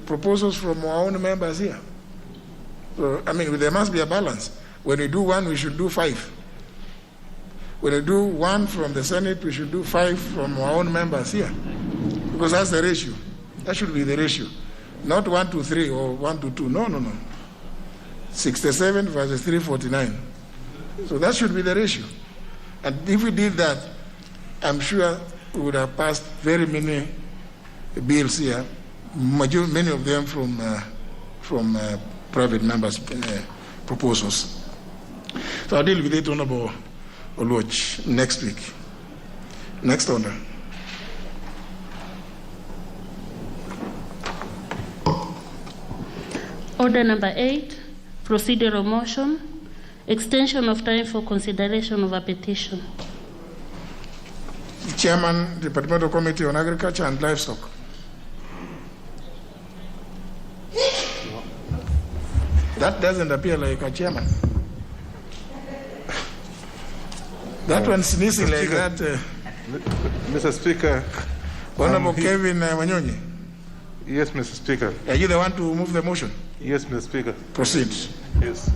proposals from our own members here. So, there must be a balance. When we do one, we should do 5. When we do 1 from the Senate, we should do 5 from our own members here. Because that's the ratio. That should be the ratio. Not 1 to 3 or 1 to 2. No. 67 versus 349. So that should be the ratio. And if we did that, I'm sure we would have passed very many bills here, many of them from private members' proposals. So I'll deal with it, Honorable Oluoch, next week. Next order.
Order number 8, Procedural motion, extension of time for consideration of a petition.
Chairman, Departmental Committee on Agriculture and Livestock. That doesn't appear like a chairman. That one's sneezing like that.
Mr. Speaker.
Honorable Kevin Wanyonyi.
Yes, Mr. Speaker.
Are you the one to move the motion?
Yes, Mr. Speaker.
Proceed.
Yes.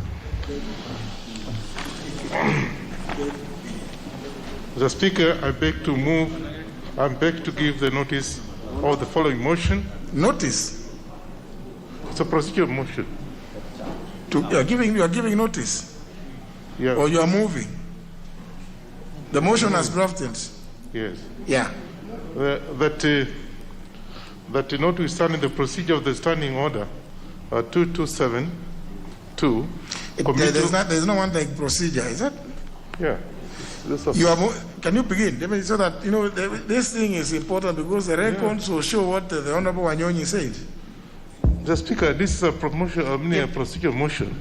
Mr. Speaker, I beg to give the notice of the following motion.
Notice?
It's a procedural motion.
You are giving notice?
Yeah.
Or you are moving? The motion has drafted.
Yes.
Yeah.
That notwithstanding the procedure of the standing order 2272.
There's no one like procedure, is it?
Yeah.
Can you begin? So that, you know, this thing is important because the records will show what the Honorable Wanyonyi said.
Mr. Speaker, this is a procedural motion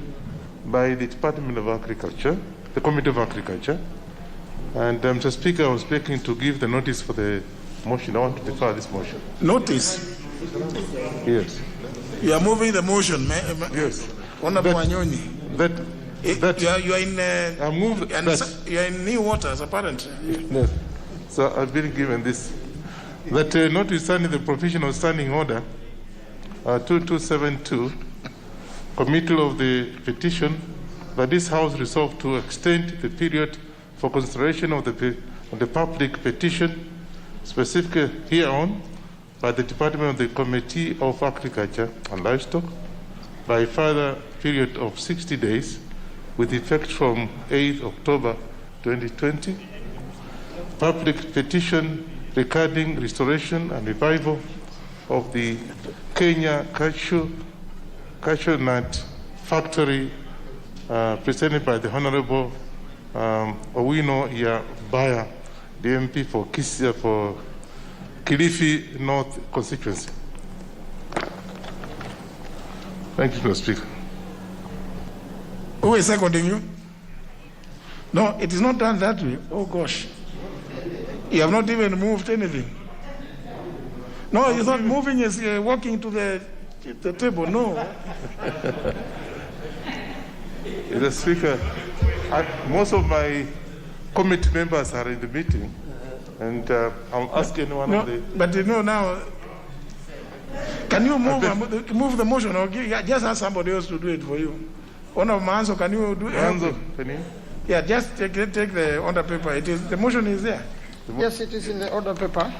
by the Department of Agriculture, the Committee of Agriculture. And Mr. Speaker, I was begging to give the notice for the motion. I want to defer this motion.
Notice?
Yes.
You are moving the motion,
yes.
Honorable Wanyonyi. You are in you are in new waters, apparently.
Yes. So I've been given this. That notwithstanding the provision of standing order 2272, committal of the petition, that this House resolved to extend the period for consideration of the public petition, specifically hereon by the Department of the Committee of Agriculture and Livestock, by a further period of 60 days, with effect from 8th October 2020. Public petition regarding restoration and revival of the Kenya cashew nut factory, presented by the Honorable Owino Yabaya, the MP for Kilifi North constituency. Thank you, Mr. Speaker.
Who is seconding you? No, it is not done that way. Oh gosh. You have not even moved anything. No, it's not moving, it's walking to the table. No.
Mr. Speaker, most of my committee members are in the meeting, and I'm asking one of the...
But you know now, can you move the motion or just ask somebody else to do it for you? One of Manzo, can you do it?
Can you?
Yeah, just take the order paper. The motion is there. Yes, it is in the order paper.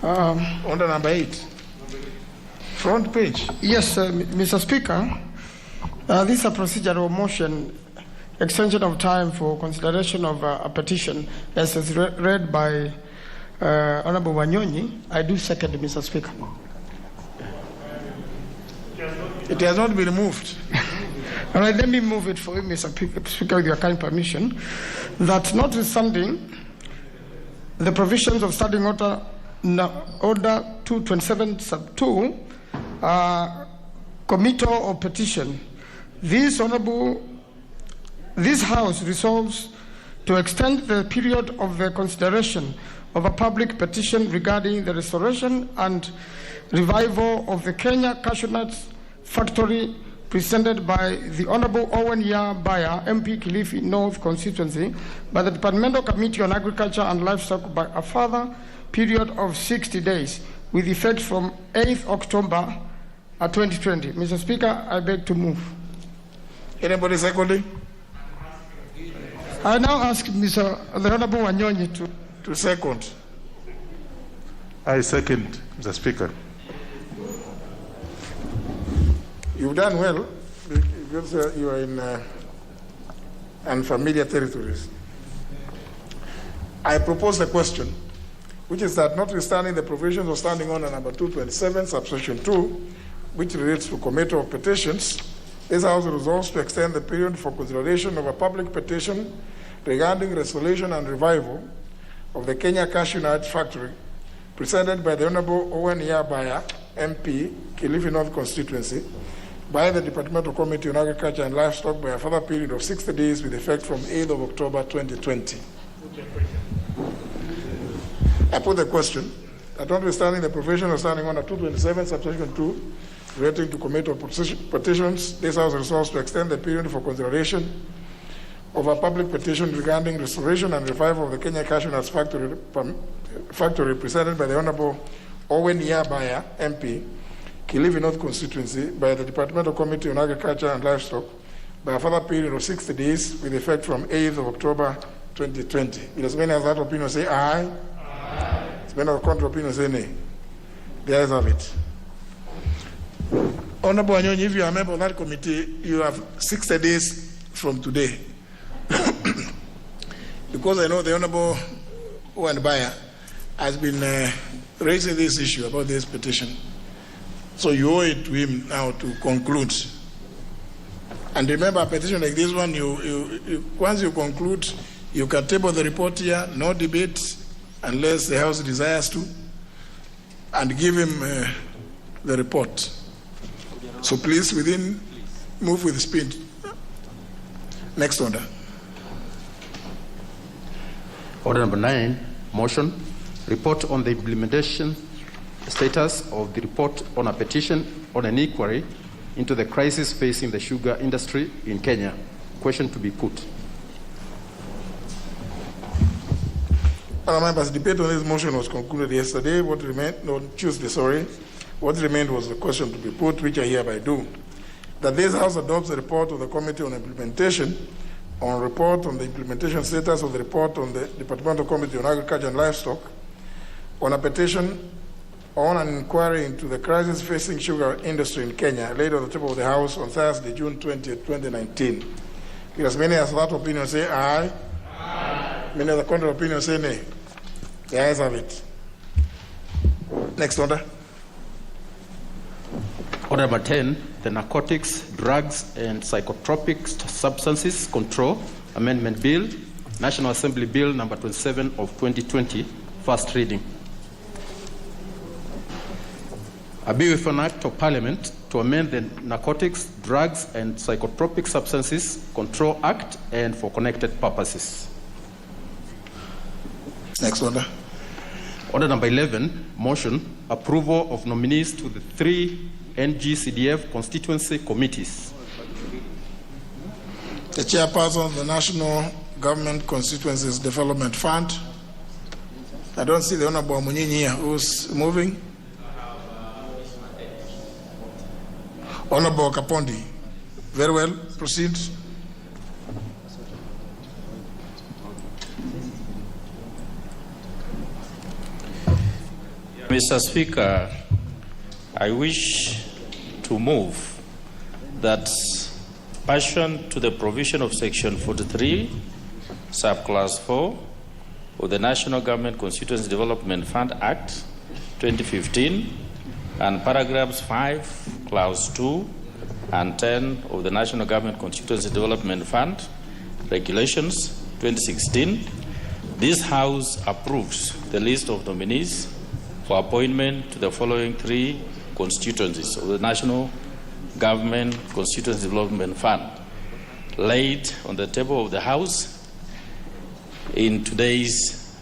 Order number 8. Front page.
Yes, Mr. Speaker. This is a procedural motion, extension of time for consideration of a petition as is read by Honorable Wanyonyi. I do second, Mr. Speaker.
It has not been moved.
All right, let me move it for you, Mr. Speaker, with your kind permission, that notwithstanding the provisions of Standing Order 227 sub 2, committal of petition, this House resolves to extend the period of the consideration of a public petition regarding the restoration and revival of the Kenya cashew nut factory, presented by the Honorable Owen Yabaya, MP Kilifi North constituency, by the Departmental Committee on Agriculture and Livestock, by a further period of 60 days, with effect from 8th October 2020. Mr. Speaker, I beg to move.
Anybody seconding?
I now ask the Honorable Wanyonyi
to second.
I second, Mr. Speaker.
You've done well because you are in unfamiliar territories. I propose a question, which is that notwithstanding the provisions of Standing Order number 227, subsection 2, which relates to committal of petitions, this House resolves to extend the period for consideration of a public petition regarding restoration and revival of the Kenya cashew nut factory, presented by the Honorable Owen Yabaya, MP, Kilifi North constituency,
by the Departmental Committee on Agriculture and Livestock by a further period of 60 days with effect from 8th of October 2020. I put the question that notwithstanding the provision of standing under 227 subsection 2 relating to committee of petitions, this House resolves to extend the period for consideration of a public petition regarding restoration and revival of the Kenya Cashew Nuts factory presented by the Honorable Owen Yabaya, MP, Kilifi North Constituency, by the Departmental Committee on Agriculture and Livestock by a further period of 60 days with effect from 8th of October 2020. Will as many as that opinion say aye? Aye. As many as the contrary opinion say nay? The ayes have it. Honorable Anyonyi, if you are a member of that committee, you have 60 days from today. Because I know the Honorable Owen Yabaya has been raising this issue about this petition. So you owe it to him now to conclude. And remember, a petition like this one, once you conclude, you can table the report here, no debate, unless the House desires to, and give him the report. So please, move with speed. Next order.
Order number 9, motion. Report on the implementation status of the report on a petition on an inquiry into the crisis facing the sugar industry in Kenya. Question to be put.
Members, debate on this motion was concluded yesterday. Tuesday, sorry. What remained was the question to be put, which I hereby do. That this House adopts the report of the Committee on Implementation on report on the implementation status of the report on the Departmental Committee on Agriculture and Livestock on a petition on an inquiry into the crisis facing sugar industry in Kenya, laid on the table of the House on Thursday, June 20, 2019. As many as that opinion say aye. Aye. Many of the contrary opinion say nay. The ayes have it. Next order.
Order number 10, the Narcotics, Drugs and Psychotropic Substances Control Amendment Bill, National Assembly Bill number 27 of 2020, first reading. A bill for an act of Parliament to amend the Narcotics, Drugs and Psychotropic Substances Control Act and for connected purposes.
Next order.
Order number 11, motion, approval of nominees to the 3 NGCDF constituency committees.
The chairperson of the National Government Constituencies Development Fund. I don't see the Honorable Munyinyi here. Who's moving? Honorable Kapondi. Very well. Proceed.
Mr. Speaker, I wish to move that pursuant to the provision of Section 43, Subclass 4 of the National Government Constituency Development Fund Act 2015 and paragraphs 5, Clause 2 and 10 of the National Government Constituency Development Fund Regulations 2016, this House approves the list of nominees for appointment to the following 3 constituencies of the National Government Constituency Development Fund, laid on the table of the House in today's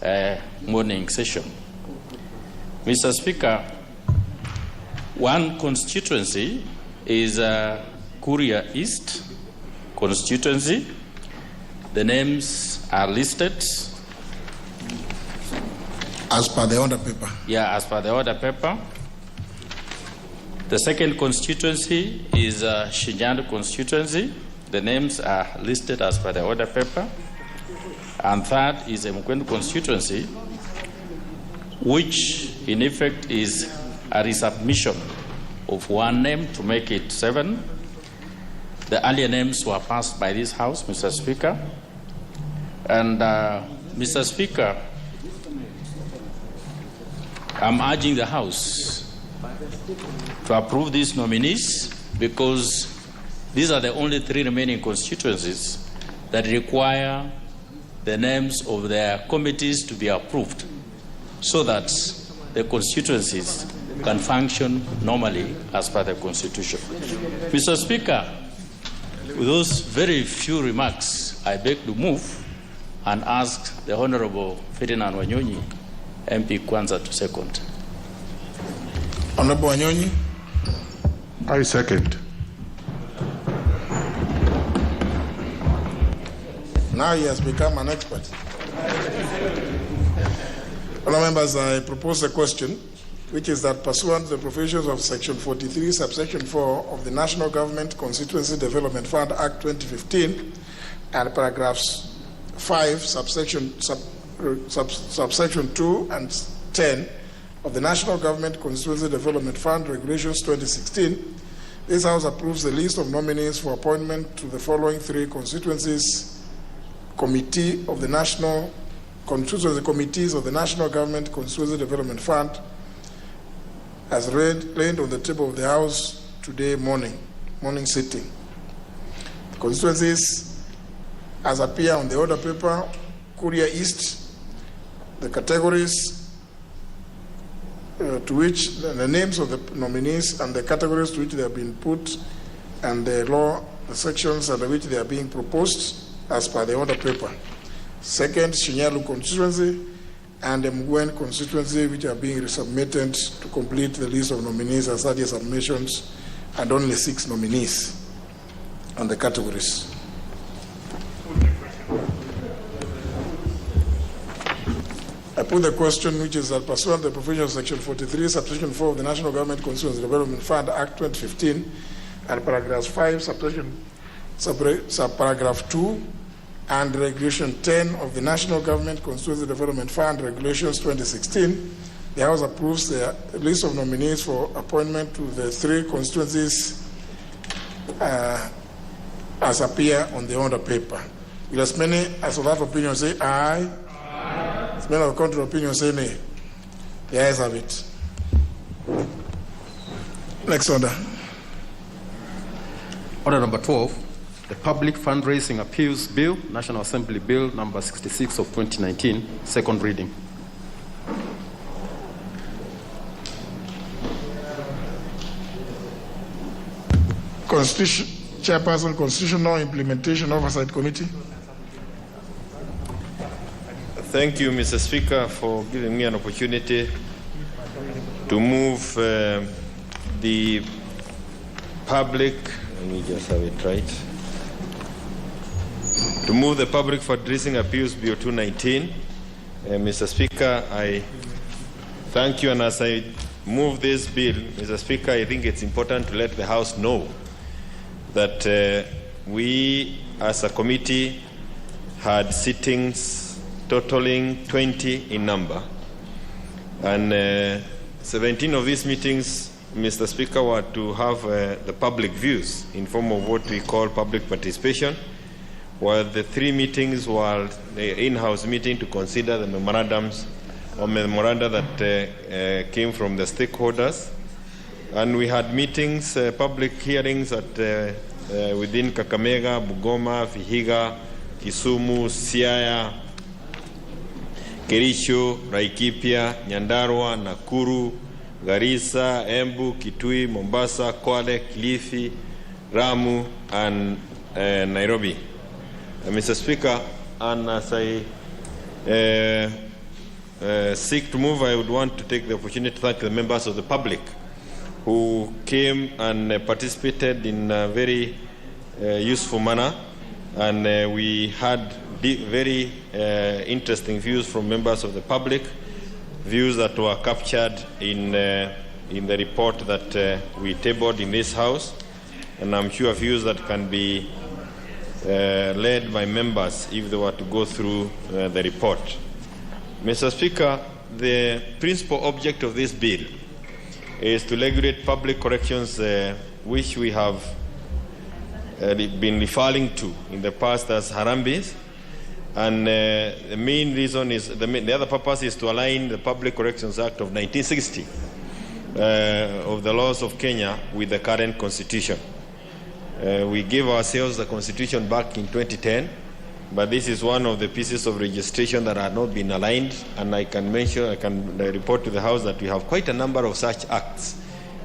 morning session. Mr. Speaker, one constituency is Kuria East constituency. The names are listed
as per the order paper.
Yeah, as per the order paper. The second constituency is Shinyandu constituency. The names are listed as per the order paper. And third is Mkwendu constituency, which in effect is a resubmission of one name to make it 7. The earlier names were passed by this House, Mr. Speaker. And Mr. Speaker, I'm urging the House to approve these nominees because these are the only 3 remaining constituencies that require the names of their committees to be approved so that the constituencies can function normally as per the Constitution. Mr. Speaker, with those very few remarks, I beg to move and ask the Honorable Ferdinand Wanyonyi, MP Kwanza, to second.
Honorable Wanyonyi.
I second.
Now he has become an expert. Honourable members, I propose a question, which is that pursuant to the provisions of Section 43, subsection 4 of the National Government Constituency Development Fund Act 2015 and paragraphs 5, subsection 2 and 10 of the National Government Constituency Development Fund Regulations 2016, this House approves the list of nominees for appointment to the following three constituencies committees of the National Government Constituency Development Fund as laid on the table of the House today morning sitting. The constituencies as appear on the order paper: Kuria East, the categories to which the names of the nominees and the categories to which they have been put, and the sections under which they are being proposed as per the order paper. Second, Shinyalu constituency and the Mgwen constituency, which are being resubmitted to complete the list of nominees as 30 submissions, and only 6 nominees on the categories. I put the question, which is that pursuant to the provision of Section 43, subsection 4 of the National Government Constituency Development Fund Act 2015 and paragraph 5, subparagraph 2, and Regulation 10 of the National Government Constituency Development Fund Regulations 2016, the House approves the list of nominees for appointment to the three constituencies as appear on the order paper. Will as many as of that opinion say aye? Aye. As many of the contrary opinion say nay? The ayes have it. Next order.
Order number 12. The Public Fundraising Appeals Bill, National Assembly Bill number 66 of 2019, second reading.
Chairperson, Constitutional Implementation Oversight Committee.
Thank you, Mr. Speaker, for giving me an opportunity to move the public, let me just have it right. To move the Public Fundraising Appeals Bill 219. Mr. Speaker, I thank you, and as I move this bill, Mr. Speaker, I think it's important to let the House know that we as a committee had sittings totaling 20 in number, and 17 of these meetings, Mr. Speaker, were to have the public views in form of what we call public participation, while the 3 meetings were the in-house meeting to consider the memorandums or memoranda that came from the stakeholders. And we had meetings, public hearings at within Kakamega, Bungoma, Vihiga, Kisumu, Siaya, Kericho, Laikipia, Nyandarua, Nakuru, Garissa, Embu, Kitui, Mombasa, Kwale, Kilifi, Ramu, and Nairobi. Mr. Speaker, and as I seek to move, I would want to take the opportunity to thank the members of the public who came and participated in a very useful manner, and we had very interesting views from members of the public, views that were captured in the report that we tabled in this House, and I'm sure views that can be led by members if they were to go through the report. Mr. Speaker, the principal object of this bill is to regulate public corrections, which we have been referring to in the past as Harambes. And the main reason is, the other purpose is to align the Public Corrections Act of 1960 of the laws of Kenya with the current constitution. We gave ourselves the constitution back in 2010, but this is one of the pieces of registration that are not been aligned, and I can report to the House that we have quite a number of such acts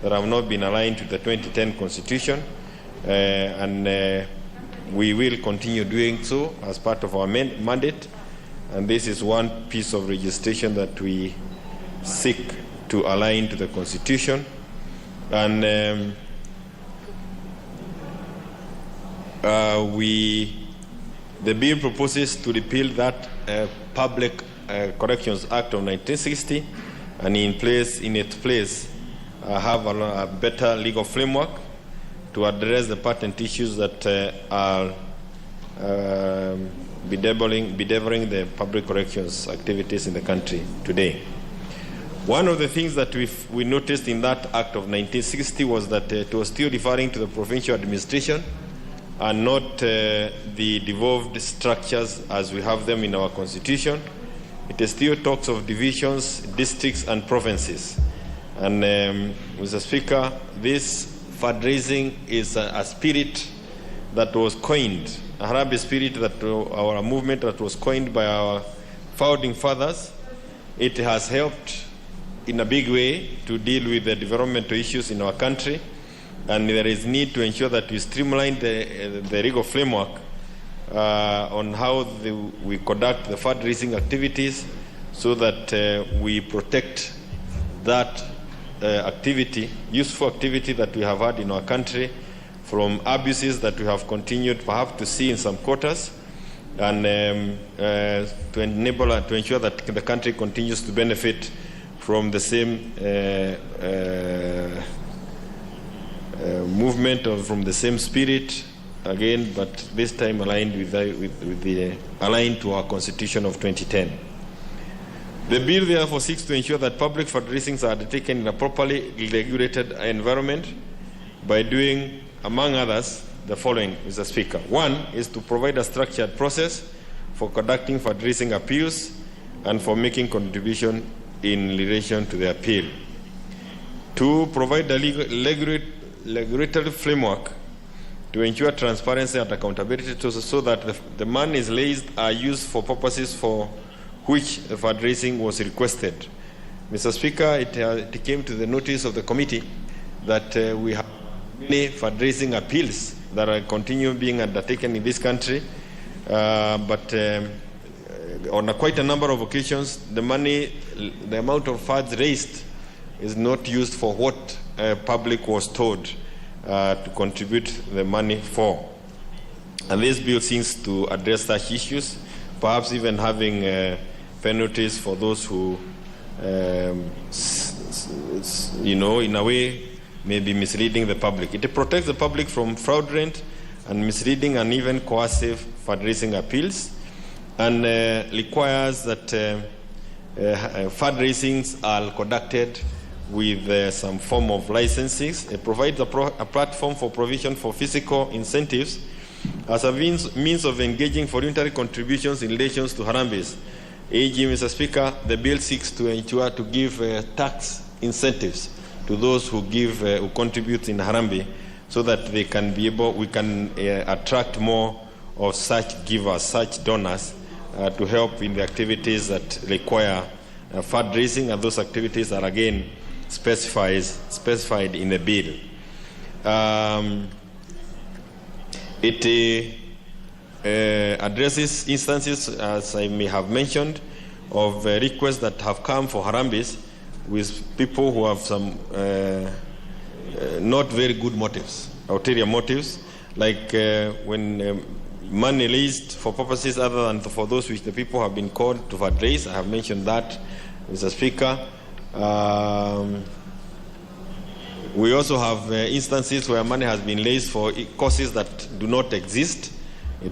that have not been aligned to the 2010 Constitution, and we will continue doing so as part of our mandate, and this is one piece of registration that we seek to align to the Constitution. And the bill proposes to repeal that Public Corrections Act of 1960, and in its place have a better legal framework to address the patent issues that are bedeviling the public corrections activities in the country today. One of the things that we noticed in that Act of 1960 was that it was still referring to the provincial administration and not the devolved structures as we have them in our Constitution. It still talks of divisions, districts, and provinces. And Mr. Speaker, this fundraising is a spirit that was coined, a Harambee spirit, that our movement that was coined by our founding fathers. It has helped in a big way to deal with the developmental issues in our country, and there is need to ensure that we streamline the legal framework on how we conduct the fundraising activities, so that we protect that activity, useful activity that we have had in our country, from abuses that we have continued perhaps to see in some quarters, and to enable and to ensure that the country continues to benefit from the same movement, or from the same spirit again, but this time aligned aligned to our Constitution of 2010. The bill therefore seeks to ensure that public fundraisings are undertaken in a properly regulated environment by doing, among others, the following, Mr. Speaker. One is to provide a structured process for conducting fundraising appeals and for making contribution in relation to the appeal. Two, provide a regulatory framework to ensure transparency and accountability, so that the monies raised are used for purposes for which the fundraising was requested. Mr. Speaker, it came to the notice of the committee that we have many fundraising appeals that are continuing being undertaken in this country, but on quite a number of occasions, the amount of funds raised is not used for what public was told to contribute the money for. And this bill seems to address such issues, perhaps even having penalties for those who, in a way, may be misleading the public. It protects the public from fraudulent and misleading and even coercive fundraising appeals, and requires that fundraisings are conducted with some form of licenses. It provides a platform for provision for fiscal incentives as a means of engaging voluntary contributions in relation to Harambees. A.G. Mr. Speaker, the bill seeks to ensure to give tax incentives to those who contribute in Harambee, so that we can attract more of such givers, such donors, to help in the activities that require fundraising, and those activities are again specified in the bill. It addresses instances, as I may have mentioned, of requests that have come for Harambees with people who have some not very good motives, ulterior motives, like when money raised for purposes other than for those which the people have been called to fundraise. I have mentioned that, Mr. Speaker. We also have instances where money has been raised for causes that do not exist.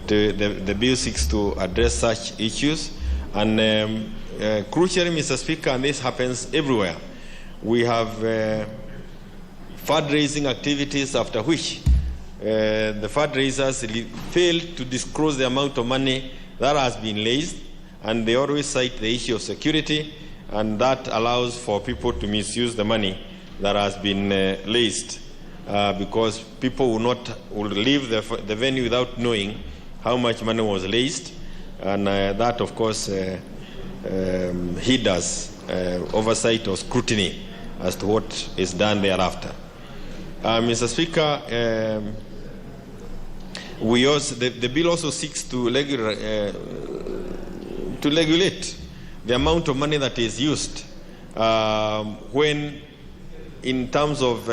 The bill seeks to address such issues. And crucially, Mr. Speaker, and this happens everywhere, we have fundraising activities after which the fundraisers fail to disclose the amount of money that has been raised, and they always cite the issue of security, and that allows for people to misuse the money that has been raised, because people will leave the venue without knowing how much money was raised, and that, of course, hinders oversight or scrutiny as to what is done thereafter. Mr. Speaker, we also, the bill also seeks to regulate the amount of money that is used when, in terms of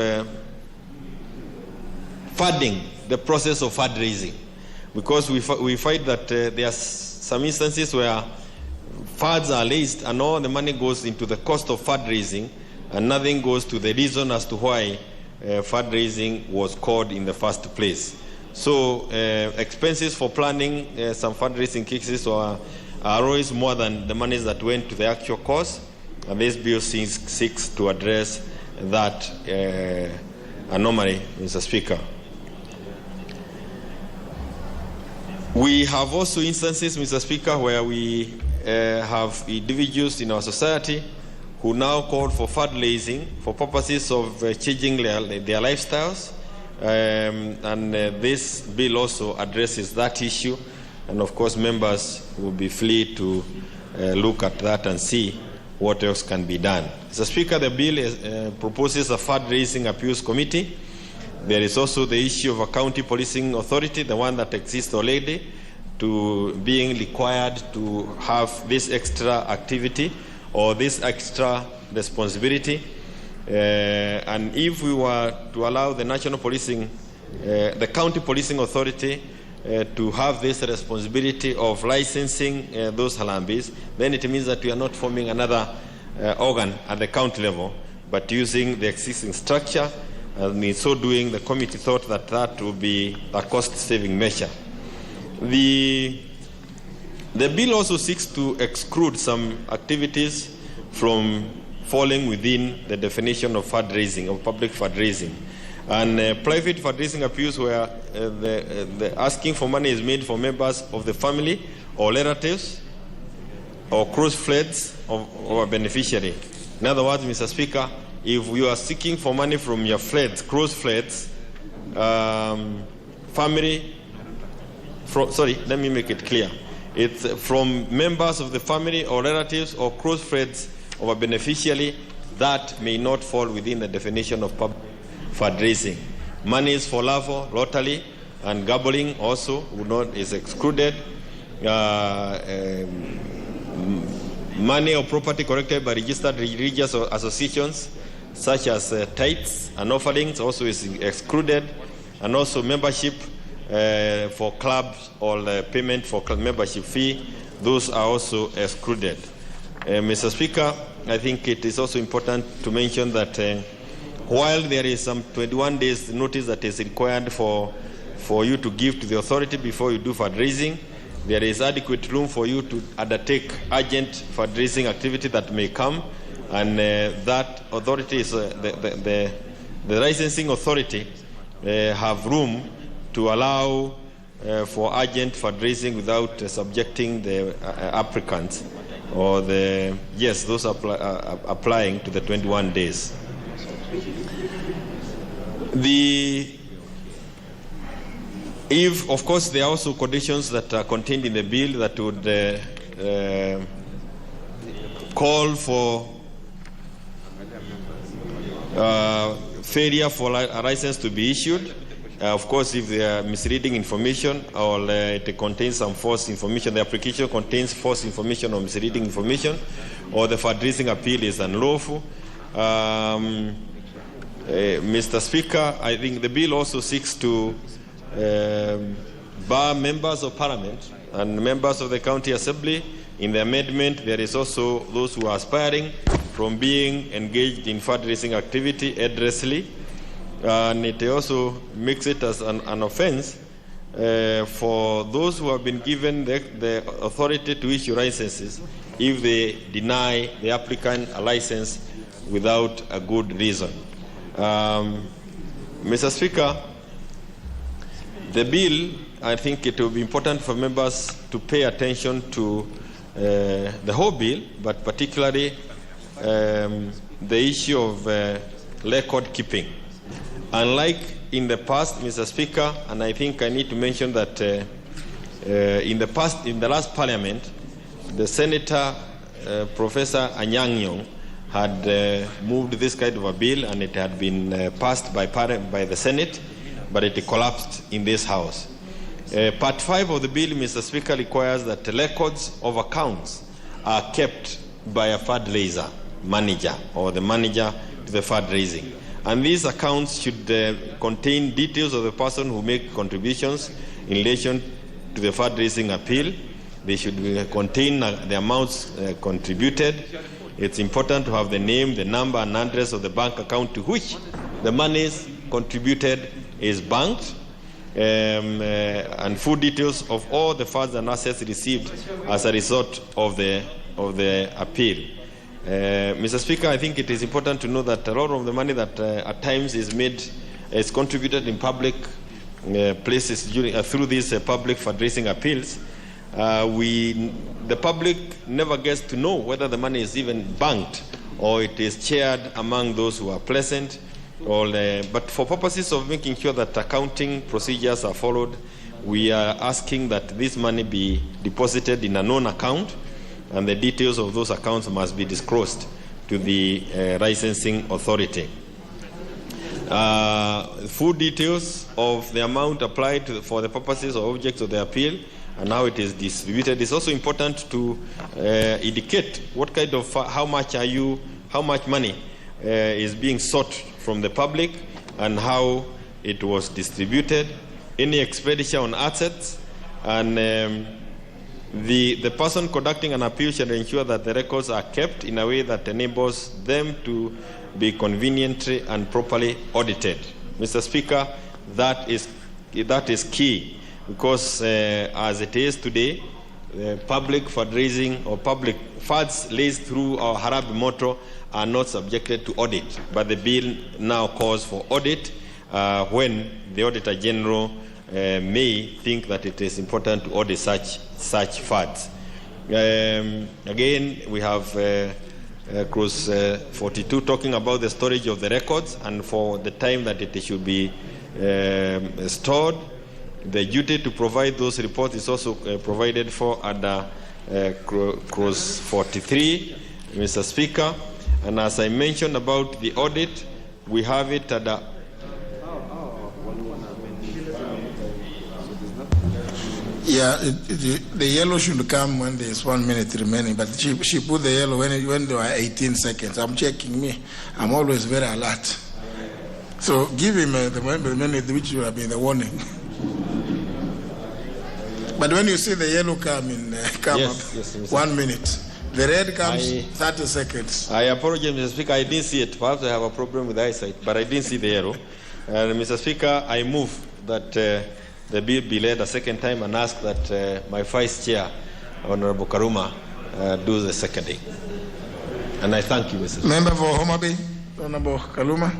funding the process of fundraising, because we find that there are some instances where funds are raised and all the money goes into the cost of fundraising and nothing goes to the reason as to why fundraising was called in the first place. So expenses for planning some fundraising cases are always more than the monies that went to the actual cause, and this bill seeks to address that anomaly, Mr. Speaker. We have also instances, Mr. Speaker, where we have individuals in our society who now call for fundraising for purposes of changing their lifestyles, and this bill also addresses that issue, and of course members will be free to look at that and see what else can be done. Mr. Speaker, the bill proposes a fundraising appeals committee. There is also the issue of a county policing authority, the one that exists already, to being required to have this extra activity or this extra responsibility. And if we were to allow the national policing, the county policing authority to have this responsibility of licensing those halambis, then it means that we are not forming another organ at the county level, but using the existing structure. And in so doing, the committee thought that that would be a cost-saving measure. The bill also seeks to exclude some activities from falling within the definition of fundraising, of public fundraising. And private fundraising appeals where the asking for money is made for members of the family or relatives or close friends of a beneficiary. In other words, Mr. Speaker, if you are seeking for money from your friends, close friends, family, let me make it clear. It's from members of the family or relatives or close friends of a beneficiary, that may not fall within the definition of public fundraising. Monies for lottery, lottery, and gambling also is excluded. Money or property collected by registered religious associations, such as tithes and offerings, also is excluded, and also membership for clubs or payment for club membership fee, those are also excluded. Mr. Speaker, I think it is also important to mention that while there is some 21 days notice that is required for you to give to the authority before you do fundraising, there is adequate room for you to undertake urgent fundraising activity that may come, and that authority is the licensing authority have room to allow for urgent fundraising without subjecting the applicants or those applying to the 21 days. If, of course, there are also conditions that are contained in the bill that would call for failure for a license to be issued. Of course, if there are misleading information or it contains some false information, the application contains false information or misleading information, or the fundraising appeal is unlawful. Mr. Speaker, I think the bill also seeks to bar members of parliament and members of the county assembly. In the amendment, there is also those who are aspiring from being engaged in fundraising activity adversely, and it also makes it as an offense for those who have been given the authority to issue licenses if they deny the applicant a license without a good reason. Mr. Speaker, the bill, I think it will be important for members to pay attention to the whole bill, but particularly the issue of record keeping. Unlike in the past, Mr. Speaker, and I think I need to mention that In the last parliament, the Senator, Professor Anyang' Nyong'o, had moved this kind of a bill, and it had been passed by the Senate, but it collapsed in this House. Part 5 of the bill, Mr. Speaker, requires that the records of accounts are kept by a fundraiser manager or the manager to the fundraising. And these accounts should contain details of the person who make contributions in relation to the fundraising appeal. They should contain the amounts contributed. It's important to have the name, the number, and address of the bank account to which the monies contributed is banked, and full details of all the funds and assets received as a result of the appeal. Mr. Speaker, I think it is important to know that a lot of the money that at times is contributed in public places through these public fundraising appeals, the public never gets to know whether the money is even banked or it is shared among those who are present. But for purposes of making sure that accounting procedures are followed, we are asking that this money be deposited in a known account, and the details of those accounts must be disclosed to the licensing authority. Full details of the amount applied for the purposes or objects of the appeal and how it is distributed. It's also important to indicate what kind of how much money is being sought from the public and how it was distributed, any expenditure on assets, and the person conducting an appeal should ensure that the records are kept in a way that enables them to be conveniently and properly audited. Mr. Speaker, that is key, because as it is today, public fundraising or public funds raised through our Harambee motto are not subjected to audit, but the bill now calls for audit when the Auditor General may think that it is important to audit such funds. Again, we have Clause 42 talking about the storage of the records and for the time that it should be stored. The duty to provide those reports is also provided for under Clause 43, Mr. Speaker. And as I mentioned about the audit, we have it at
the yellow should come when there's 1 minute remaining, but she put the yellow when there were 18 seconds. I'm checking me. I'm always very alert. So give him the minute which will have been the warning. But when you see the yellow come up, 1 minute. The red comes 30 seconds.
I apologize, Mr. Speaker. I didn't see it. Perhaps I have a problem with eyesight, but I didn't see the arrow. Mr. Speaker, I move that the bill be led a second time and ask that my Vice Chair, Honorable Karuma, do the seconding. And I thank you, Mr. Speaker.
Member for Homa Bay, Honorable Kaluma.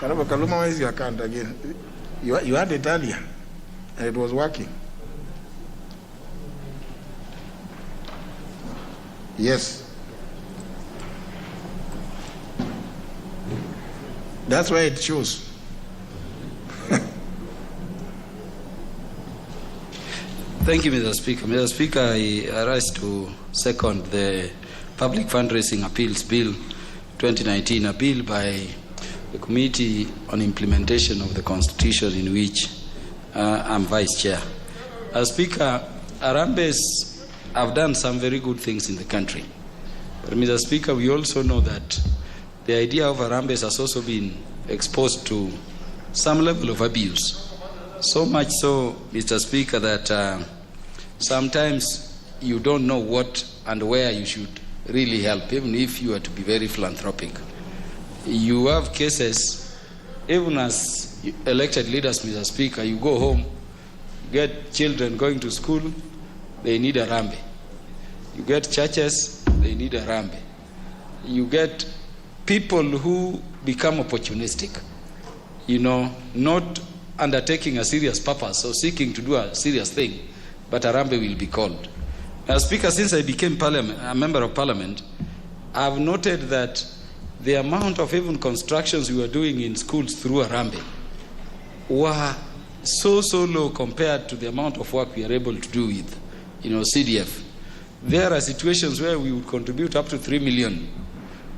Honorable Kaluma, where is your account again? You had it earlier, and it was working. Yes. That's why it shows.
Thank you, Mr. Speaker. Mr. Speaker, I rise to second the Public Fundraising Appeals Bill 2019, a bill by the Committee on Implementation of the Constitution, in which I'm Vice Chair. Speaker, Harambes have done some very good things in the country. But Mr. Speaker, we also know that the idea of Harambes has also been exposed to some level of abuse. So much so, Mr. Speaker, that sometimes you don't know what and where you should really help, even if you are to be very philanthropic. You have cases, even as elected leaders, Mr. Speaker, you go home, get children going to school, they need a Harambee. You get churches, they need a Harambee. You get people who become opportunistic, not undertaking a serious purpose or seeking to do a serious thing, but a Harambee will be called. Now, Speaker, since I became a member of Parliament, I have noted that the amount of even constructions we were doing in schools through Harambee were so low compared to the amount of work we are able to do with, CDF. There are situations where we would contribute up to 3 million.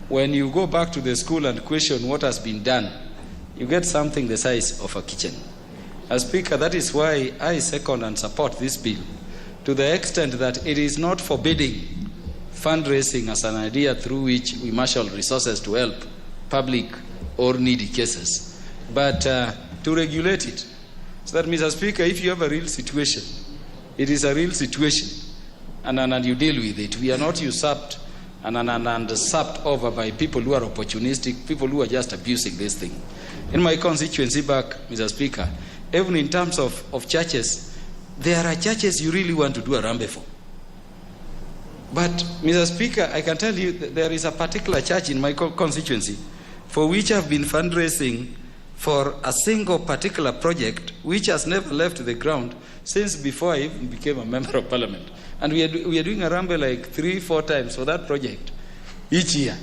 When you go back to the school and question what has been done, you get something the size of a kitchen. As Speaker, that is why I second and support this bill to the extent that it is not forbidding fundraising as an idea through which we marshal resources to help public or needy cases, but to regulate it. So that, Mr. Speaker, if you have a real situation, it is a real situation, and you deal with it. We are not usurped and usurped over by people who are opportunistic, people who are just abusing this thing. In my constituency back, Mr. Speaker, even in terms of churches, there are churches you really want to do a Harambee for. But, Mr. Speaker, I can tell you that there is a particular church in my constituency for which I've been fundraising for a single particular project which has never left the ground since before I even became a member of parliament. And we are doing a Harambee like 3-4 times for that project each year.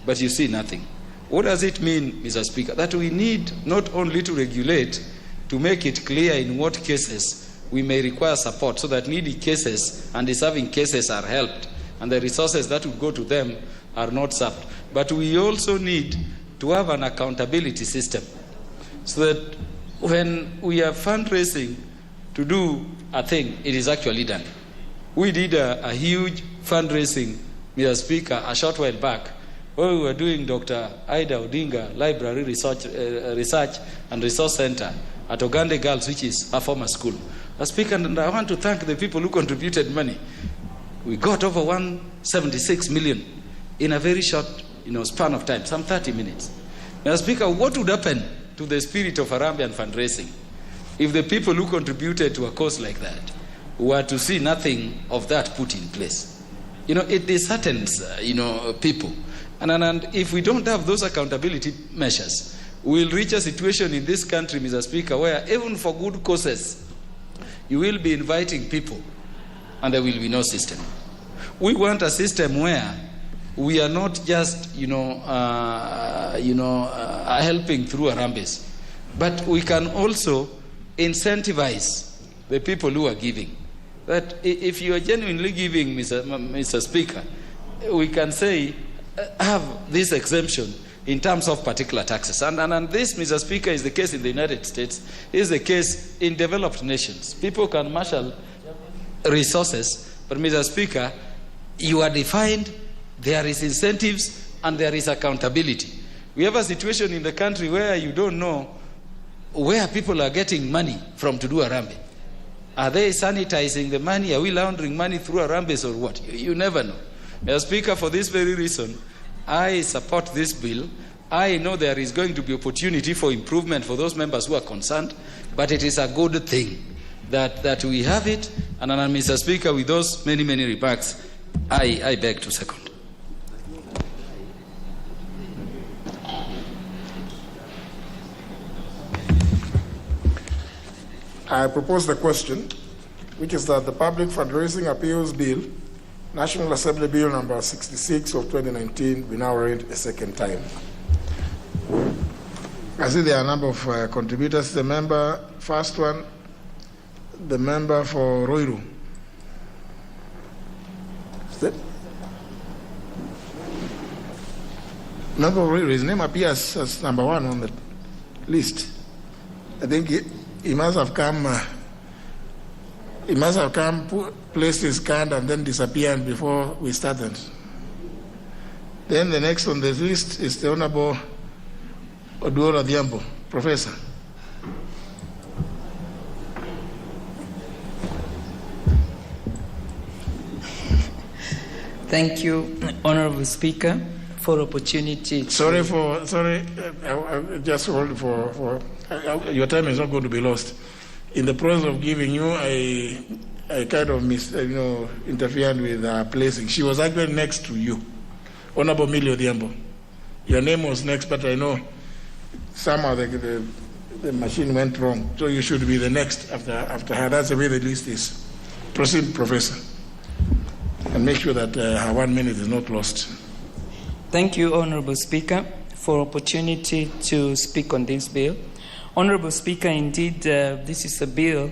But you see nothing. What does it mean, Mr. Speaker? That we need not only to regulate, to make it clear in what cases we may require support so that needy cases and deserving cases are helped and the resources that would go to them are not served. But we also need to have an accountability system so that when we are fundraising to do a thing, it is actually done. We did a huge fundraising, Mr. Speaker, a short while back, where we were doing Dr. Ida Odinga Library Research and Resource Center at Ogande Girls, which is a former school. Mr. Speaker, and I want to thank the people who contributed money. We got over 176 million in a very short span of time, some 30 minutes. Mr. Speaker, what would happen to the spirit of Harambee and fundraising if the people who contributed to a cause like that were to see nothing of that put in place? It disheartens, people. And if we don't have those accountability measures, we'll reach a situation in this country, Mr. Speaker, where even for good causes, you will be inviting people and there will be no system. We want a system where we are not just, helping through Harambees, but we can also incentivize the people who are giving. That if you are genuinely giving, Mr. Speaker, we can say, have this exemption in terms of particular taxes. And this, Mr. Speaker, is the case in the United States, is the case in developed nations. People can marshal resources, but, Mr. Speaker, you are defined, there is incentives, and there is accountability. We have a situation in the country where you don't know where people are getting money from to do Harambee. Are they sanitizing the money? Are we laundering money through Harambees or what? You never know. Mr. Speaker, for this very reason, I support this bill. I know there is going to be opportunity for improvement for those members who are concerned, but it is a good thing that we have it. And Mr. Speaker, with those many remarks, I beg to second.
I propose the question, which is that the Public Fundraising Appeals Bill, National Assembly Bill number 66 of 2019, be now read a second time. I see there are a number of contributors. The member, first one, the member for Ruiru. Is that? Member of Ruiru, his name appears as number 1 on the list. I think he must have come. Placed his card, and then disappeared before we started. Then the next on the list is the Honorable Oduor Adhiambo, Professor.
Thank you, Honorable Speaker, for opportunity.
Just hold for your time is not going to be lost. In the process of giving you, I kind of interfered with placing. She was actually next to you, Honorable Millie Odhiambo. Your name was next, but I know somehow the machine went wrong, so you should be the next after her. That's the way the list is. Proceed, Professor, and make sure that her 1 minute is not lost.
Thank you, Honorable Speaker, for opportunity to speak on this bill. Honorable Speaker, indeed, this is a bill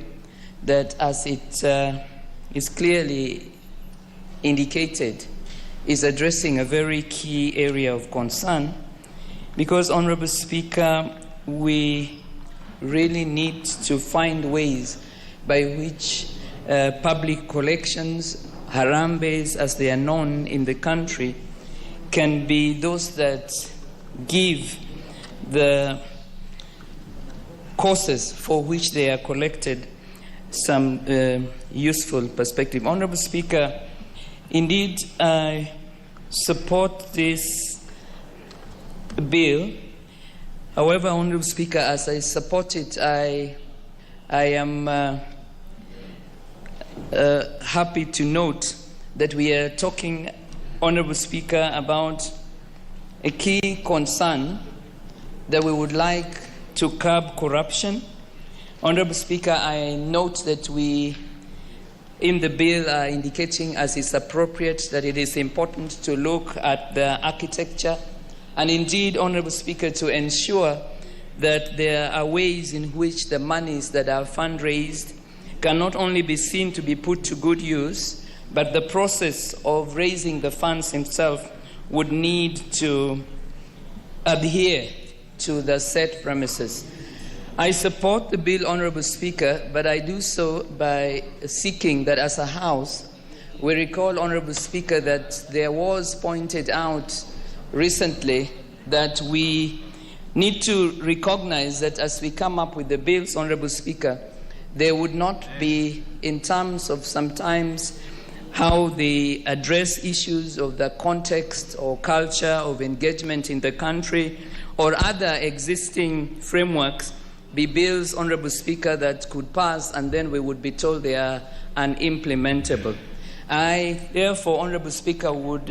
that, as it is clearly indicated, is addressing a very key area of concern because, Honorable Speaker, we really need to find ways by which public collections, Harambes as they are known in the country, can be those that give the causes for which they are collected some useful perspective. Honorable Speaker, indeed, I support this bill. However, Honorable Speaker, as I support it, I am happy to note that we are talking, Honorable Speaker, about a key concern that we would like to curb corruption. Honorable Speaker, I note that we, in the bill, are indicating, as is appropriate, that it is important to look at the architecture and indeed, Honorable Speaker, to ensure that there are ways in which the monies that are fundraised can not only be seen to be put to good use, but the process of raising the funds himself would need to adhere to the set premises. I support the bill, Honorable Speaker, but I do so by seeking that as a House, we recall, Honorable Speaker, that there was pointed out recently that we need to recognize that as we come up with the bills, Honorable Speaker, there would not be, in terms of sometimes how they address issues of the context or culture of engagement in the country or other existing frameworks, be bills, Honorable Speaker, that could pass and then we would be told they are unimplementable. I, therefore, Honorable Speaker, would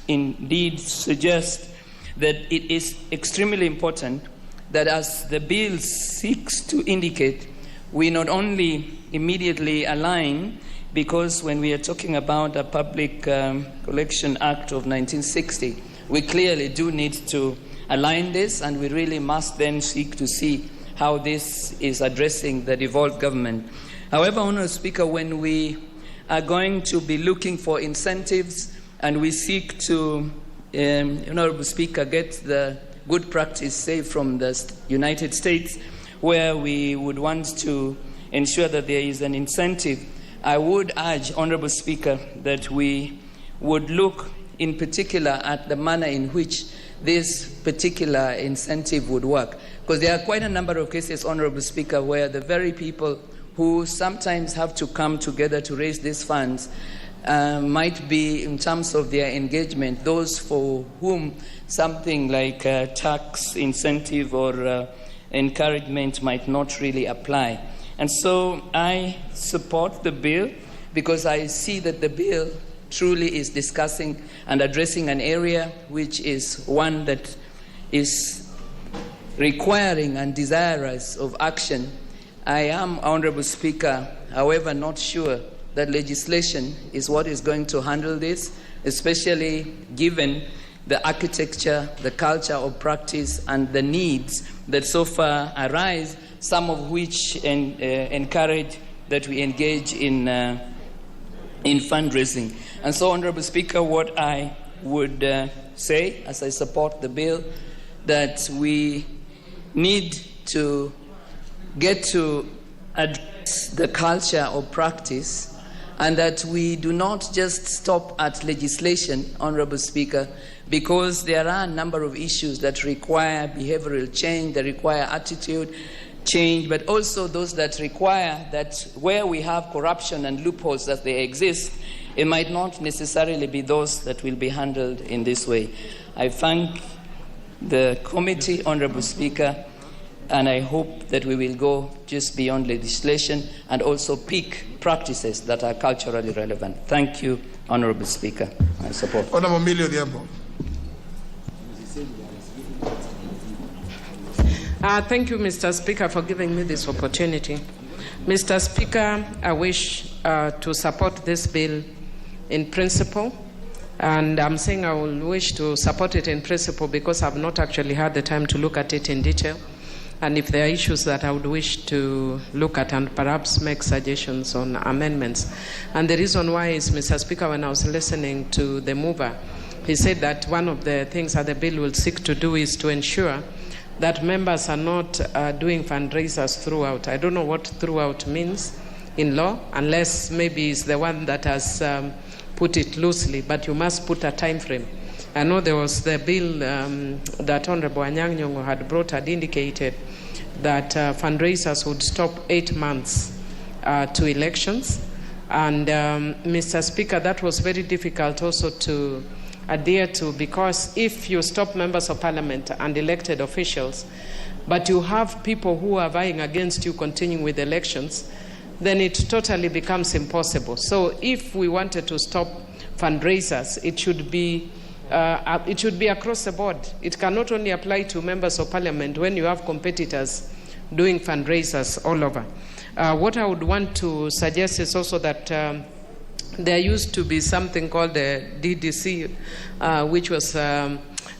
indeed suggest that it is extremely important that as the bill seeks to indicate, we not only immediately align, because when we are talking about a Public Collection Act of 1960, we clearly do need to align this, and we really must then seek to see how this is addressing the devolved government. However, Honourable Speaker, when we are going to be looking for incentives and we seek to, Honourable Speaker, get the good practice, say, from the United States, where we would want to ensure that there is an incentive, I would urge, Honourable Speaker, that we would look in particular at the manner in which this particular incentive would work. Because there are quite a number of cases, Honourable Speaker, where the very people who sometimes have to come together to raise these funds might be, in terms of their engagement, those for whom something like a tax incentive or encouragement might not really apply. And so I support the bill because I see that the bill truly is discussing and addressing an area which is one that is requiring and desirous of action. I am, Honourable Speaker, however, not sure that legislation is what is going to handle this, especially given the architecture, the culture of practice, and the needs that so far arise, some of which encourage that we engage in fundraising. And so, Honourable Speaker, what I would say, as I support the bill, that we need to get to address the culture of practice, and that we do not just stop at legislation, Honourable Speaker, because there are a number of issues that require behavioral change, that require attitude change, but also those that require that where we have corruption and loopholes that they exist, it might not necessarily be those that will be handled in this way. I thank the committee, Honourable Speaker, and I hope that we will go just beyond legislation and also pick practices that are culturally relevant. Thank you, Honourable Speaker. I support.
Honourable Millie Odhiambo.
Thank you, Mr. Speaker, for giving me this opportunity. Mr. Speaker, I wish to support this bill in principle. And I'm saying I will wish to support it in principle because I've not actually had the time to look at it in detail. And if there are issues that I would wish to look at and perhaps make suggestions on amendments. And the reason why is, Mr. Speaker, when I was listening to the mover, he said that one of the things that the bill will seek to do is to ensure that members are not doing fundraisers throughout. I don't know what throughout means in law, unless maybe it's the one that has put it loosely, but you must put a time frame. I know there was the bill that Honorable Anyang' Nyong'o had brought had indicated that fundraisers would stop 8 months to elections. And Mr. Speaker, that was very difficult also to adhere to, because if you stop members of parliament and elected officials, but you have people who are vying against you continuing with elections, then it totally becomes impossible. So if we wanted to stop fundraisers, it should be across the board. It cannot only apply to members of parliament when you have competitors doing fundraisers all over. What I would want to suggest is also that there used to be something called the DDC, which was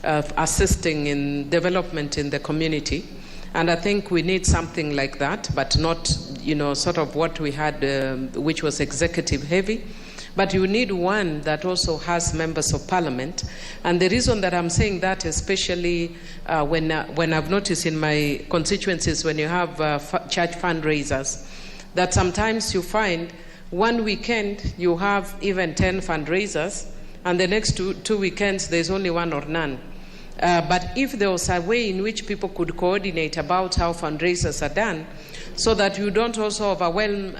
assisting in development in the community. And I think we need something like that, but not, sort of what we had, which was executive heavy. But you need one that also has members of parliament. And the reason that I'm saying that, especially when I've noticed in my constituencies, when you have church fundraisers, that sometimes you find one weekend you have even 10 fundraisers, and the next two weekends there's only one or none. But if there was a way in which people could coordinate about how fundraisers are done, so that you don't also overwhelm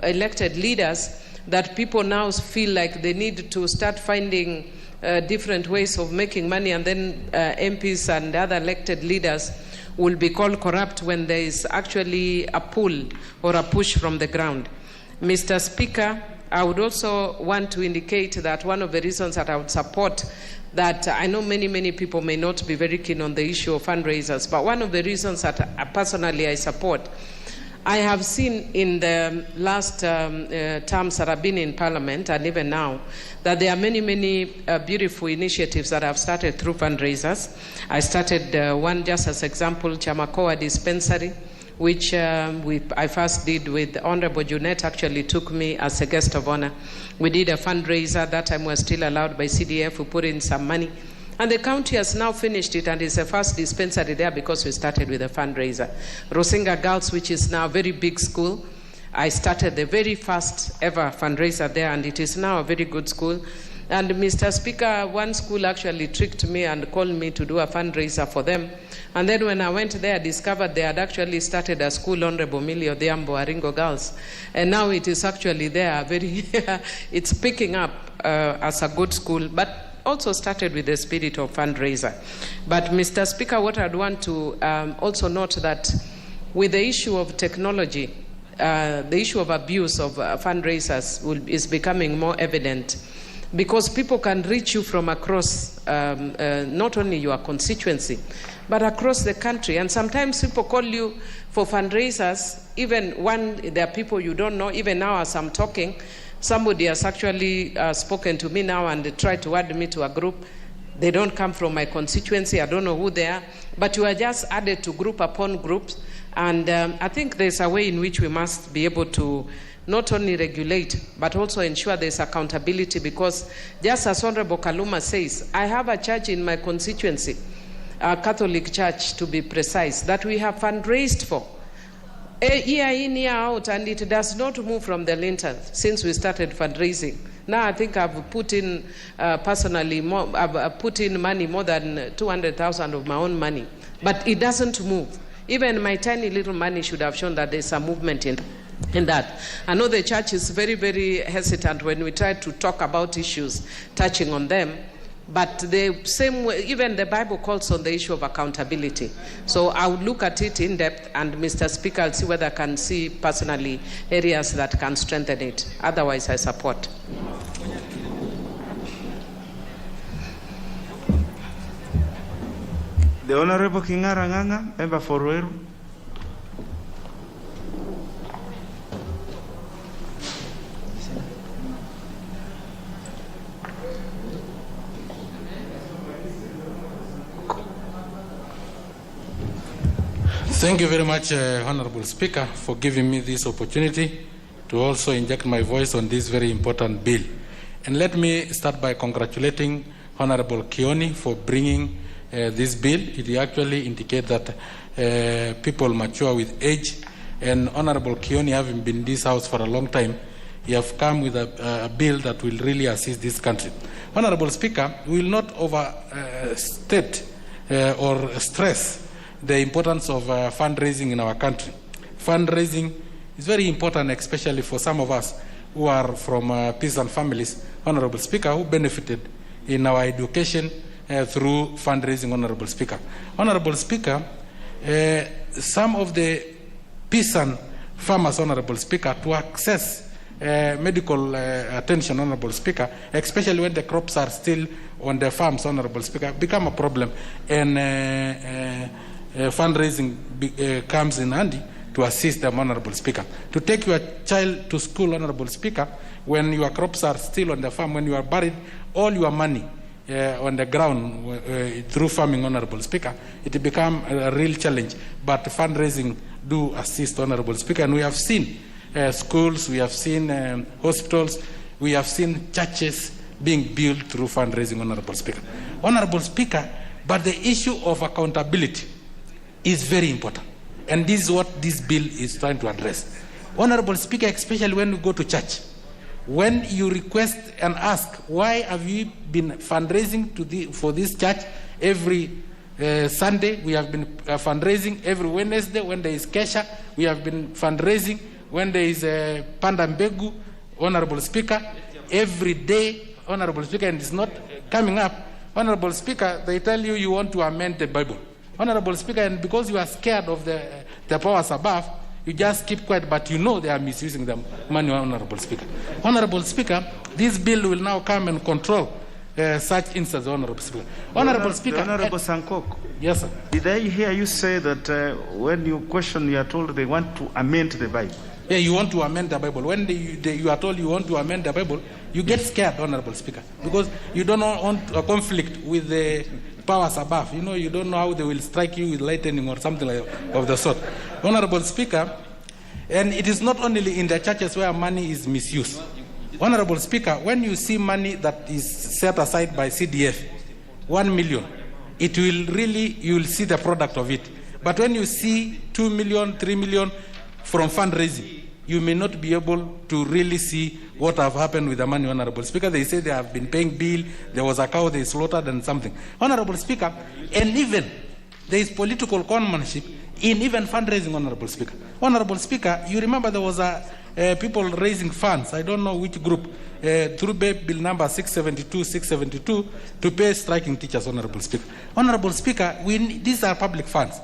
elected leaders, that people now feel like they need to start finding different ways of making money, and then MPs and other elected leaders will be called corrupt when there is actually a pull or a push from the ground. Mr. Speaker, I would also want to indicate that one of the reasons that I would support that, I know many people may not be very keen on the issue of fundraisers, but one of the reasons that personally I support, I have seen in the last terms that I've been in Parliament, and even now, that there are many beautiful initiatives that have started through fundraisers. I started one just as example, Chamakoa Dispensary, which I first did with Honorable Junet, actually took me as a guest of honor. We did a fundraiser. That time we were still allowed by CDF. We put in some money. And the county has now finished it, and it's the first dispensary there because we started with a fundraiser. Rosinga Girls, which is now a very big school, I started the very first ever fundraiser there, and it is now a very good school. And Mr. Speaker, one school actually tricked me and called me to do a fundraiser for them. And then when I went there, I discovered they had actually started a school, Honorable Millie Odhiambo, Aringo Girls. And now it is actually there, it's picking up as a good school, but also started with the spirit of fundraiser. But Mr. Speaker, what I'd want to also note that with the issue of technology, the issue of abuse of fundraisers is becoming more evident, because people can reach you from across not only your constituency, but across the country. And sometimes people call you for fundraisers, even when there are people you don't know. Even now as I'm talking, somebody has actually spoken to me now and tried to add me to a group. They don't come from my constituency. I don't know who they are. But you are just added to group upon groups. And I think there's a way in which we must be able to not only regulate, but also ensure there's accountability, because just as Honorable Kaluma says, I have a church in my constituency, a Catholic church to be precise, that we have fundraised for year in, year out, and it does not move from the lintel since we started fundraising. Now I think I've put in personally, I've put in money more than 200,000 of my own money, but it doesn't move. Even my tiny little money should have shown that there's a movement in that. I know the church is very hesitant when we try to talk about issues touching on them, but the same way, even the Bible calls on the issue of accountability. So I would look at it in depth, and Mr. Speaker, I'll see whether I can see personally areas that can strengthen it. Otherwise, I support.
The Honorable Kingara Nganga, member for Ruiru.
Thank you very much, Honorable Speaker, for giving me this opportunity to also inject my voice on this very important bill. And let me start by congratulating Honorable Kioni for bringing this bill. It actually indicates that people mature with age. And Honorable Kioni, having been in this house for a long time, you have come with a bill that will really assist this country. Honorable Speaker, we will not overstate or stress the importance of fundraising in our country. Fundraising is very important, especially for some of us who are from peasant families, Honorable Speaker, who benefited in our education through fundraising, Honorable Speaker. Honorable Speaker, some of the peasant farmers, Honorable Speaker, to access medical attention, Honorable Speaker, especially when the crops are still on the farms, Honorable Speaker, become a problem. And fundraising comes in handy to assist them, Honorable Speaker. To take your child to school, Honorable Speaker, when your crops are still on the farm, when you are buried all your money on the ground through farming, Honorable Speaker, it becomes a real challenge. But fundraising do assist, Honorable Speaker. And we have seen schools, we have seen hospitals, we have seen churches being built through fundraising, Honorable Speaker. Honorable Speaker, but the issue of accountability is very important. And this is what this bill is trying to address. Honorable Speaker, especially when we go to church, when you request and ask, why have you been fundraising for this church every Sunday? We have been fundraising every Wednesday when there is Kesha. We have been fundraising when there is Panda Mbegu, Honorable Speaker, every day, Honorable Speaker, and it's not coming up. Honorable Speaker, they tell you you want to amend the Bible. Honorable Speaker, and because you are scared of the powers above, you just keep quiet, but you know they are misusing the money, Honorable Speaker. Honorable Speaker, this bill will now come and control such instances, Honorable Speaker. Honorable Speaker.
Honorable Sankok.
Yes, sir.
Did I hear you say that when you question, you are told they want to amend the Bible?
Yeah, you want to amend the Bible. When you are told you want to amend the Bible, you get scared, Honorable Speaker, because you don't want a conflict with the powers above. You know, you don't know how they will strike you with lightning or something like of the sort. Honorable Speaker, and it is not only in the churches where money is misused. Honorable Speaker, when you see money that is set aside by CDF, 1 million, it will really, you will see the product of it. But when you see 2 million, 3 million from fundraising, you may not be able to really see what have happened with the money, Honorable Speaker. They say they have been paying bill, there was a cow they slaughtered and something. Honorable Speaker, and even there is political conmanship in even fundraising, Honorable Speaker. Honorable Speaker, you remember there was people raising funds, I don't know which group, through bill number 672 to pay striking teachers, Honorable Speaker. Honorable Speaker, these are public funds.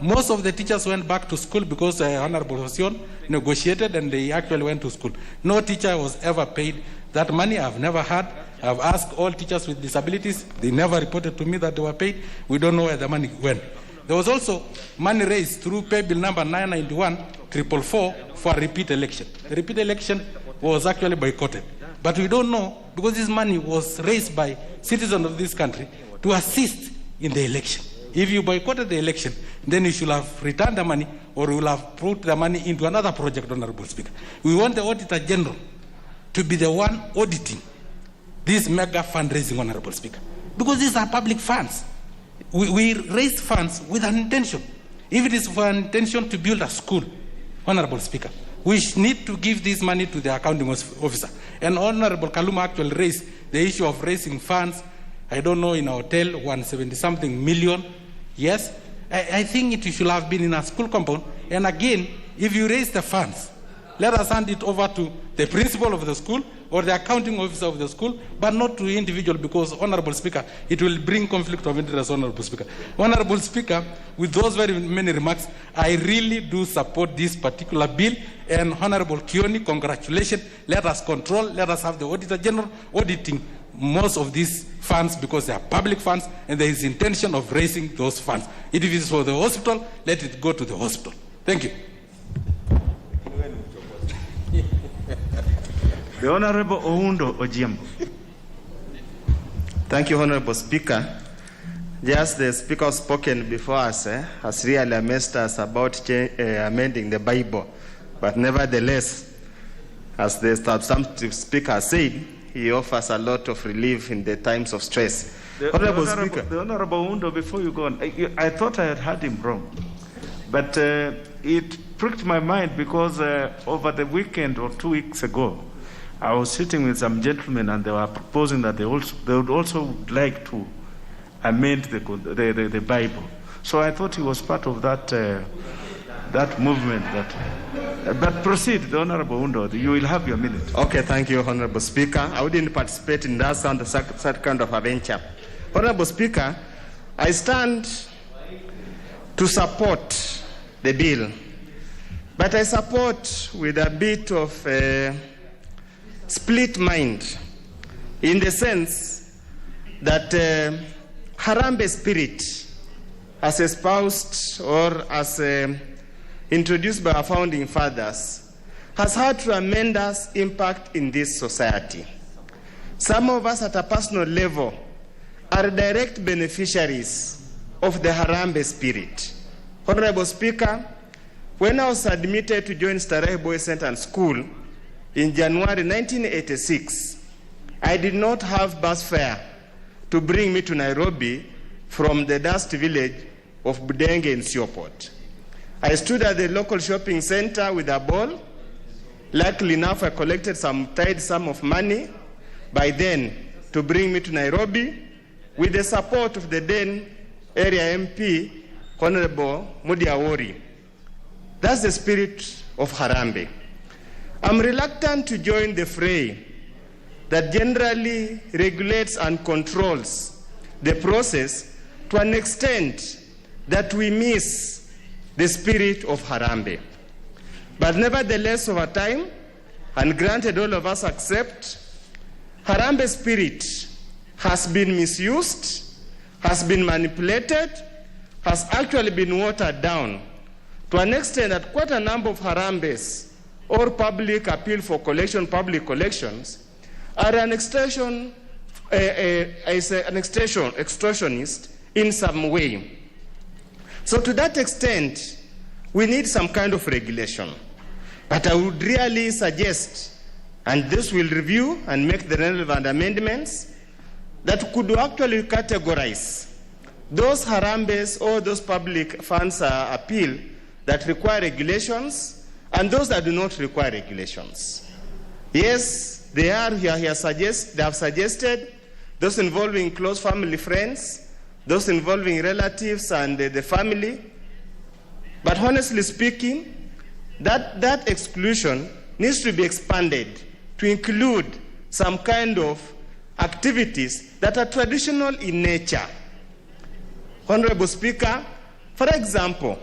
Most of the teachers went back to school because Honorable Hosion negotiated and they actually went to school. No teacher was ever paid that money. I've never had. I've asked all teachers with disabilities. They never reported to me that they were paid. We don't know where the money went. There was also money raised through pay bill number 991-444 for a repeat election. The repeat election was actually boycotted. But we don't know because this money was raised by citizens of this country to assist in the election. If you boycotted the election, then you should have returned the money or you will have put the money into another project, Honorable Speaker. We want the Auditor General to be the one auditing this mega fundraising, Honorable Speaker. Because these are public funds. We raise funds with an intention. If it is for an intention to build a school, Honorable Speaker, we need to give this money to the accounting officer. And Honorable Kaluma actually raised the issue of raising funds, I don't know, in a hotel, 170-something million. Yes, I think it should have been in a school compound. And again, if you raise the funds, let us hand it over to the principal of the school or the accounting officer of the school, but not to individual, because, Honorable Speaker, it will bring conflict of interest, Honorable Speaker. Honorable Speaker, with those very many remarks, I really do support this particular bill. And Honorable Kioni, congratulations. Let us control, let us have the Auditor General auditing most of these funds because they are public funds and there is intention of raising those funds. If it is for the hospital, let it go to the hospital. Thank you.
The Honorable Oundo Ojiambo.
Thank you, Honorable Speaker. Just the speaker spoken before us has really amazed us about amending the Bible. But nevertheless, as the substantive speaker said, he offers a lot of relief in the times of stress.
The Honorable Undo, before you go on, I thought I had heard him wrong. But it pricked my mind because over the weekend or 2 weeks ago, I was sitting with some gentlemen and they were proposing that they would also like to amend the Bible. So I thought he was part of that that movement. But proceed, the Honorable Undo. You will have your minute.
Okay, thank you, Honorable Speaker. I wouldn't participate in that kind of a venture. Honorable Speaker, I stand to support the bill, but I support with a bit of split mind, in the sense that Harambee spirit, as espoused or as introduced by our founding fathers, has had tremendous impact in this society. Some of us at a personal level are direct beneficiaries of the Harambee spirit. Honorable Speaker, when I was admitted to join Starehe Boys Center School in January 1986, I did not have bus fare to bring me to Nairobi from the dust village of Budenge in Siopot. I stood at the local shopping center with a ball. Luckily enough, I collected some tidy sum of money by then to bring me to Nairobi with the support of the then area MP, Honorable Mudi Awori. That's the spirit of Harambee. I'm reluctant to join the fray that generally regulates and controls the process to an extent that we miss the spirit of Harambee. But nevertheless, over time, and granted all of us accept, Harambee spirit has been misused, has been manipulated, has actually been watered down to an extent that quite a number of Harambees or public appeal for collection, public collections, are an extortionist in some way. So to that extent, we need some kind of regulation. But I would really suggest, and this will review and make the relevant amendments, that could actually categorize those Harambees or those public funds appeal that require regulations and those that do not require regulations. Yes, they have suggested those involving close family friends, those involving relatives and the family. But honestly speaking, that exclusion needs to be expanded to include some kind of activities that are traditional in nature. Honorable Speaker, for example,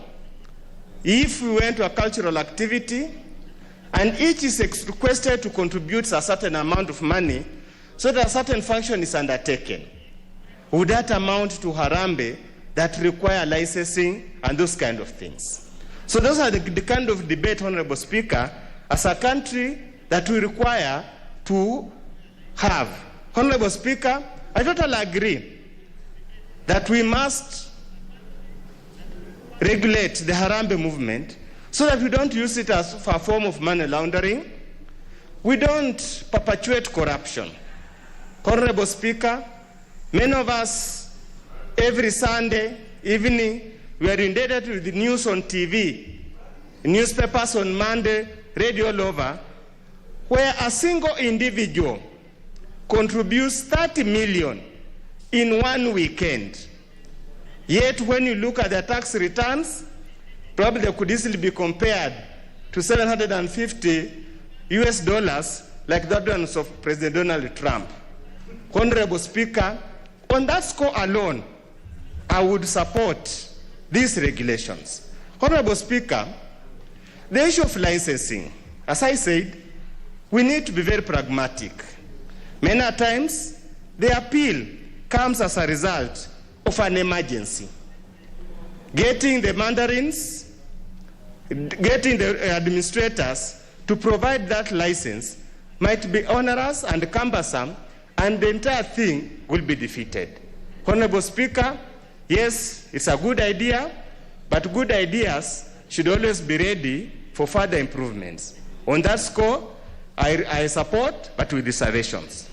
if we went to a cultural activity and each is requested to contribute a certain amount of money so that a certain function is undertaken, would that amount to Harambee that require licensing and those kind of things? So those are the kind of debate, Honorable Speaker, as a country that we require to have. Honorable Speaker, I totally agree that we must regulate the Harambee movement so that we don't use it as a form of money laundering. We don't perpetuate corruption. Honorable Speaker, many of us, every Sunday evening, we are indebted to the news on TV, newspapers on Monday, radio all over, where a single individual contributes 30 million in one weekend. Yet when you look at the tax returns, probably they could easily be compared to $750 like that ones of President Donald Trump. Honorable Speaker, on that score alone, I would support these regulations. Honorable Speaker, the issue of licensing, as I said, we need to be very pragmatic. Many times, the appeal comes as a result of an emergency. Getting the mandarins, getting the administrators to provide that license might be onerous and cumbersome, and the entire thing will be defeated. Honorable Speaker, Yes, it's a good idea, but good ideas should always be ready for further improvements. On that score, I support, but with reservations.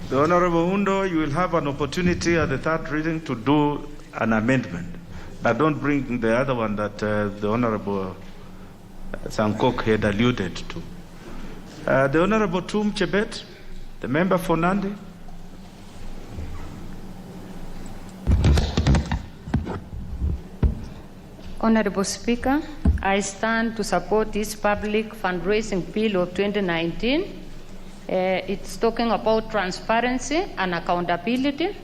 The Honorable Undo, you will have an opportunity at the third reading to do an amendment, but don't bring the other one that the Honorable Sankok had alluded to. The Honorable Tum Chebet, the member for Nandi.
Honorable Speaker, I stand to support this public fundraising bill of 2019. It's talking about transparency and accountability.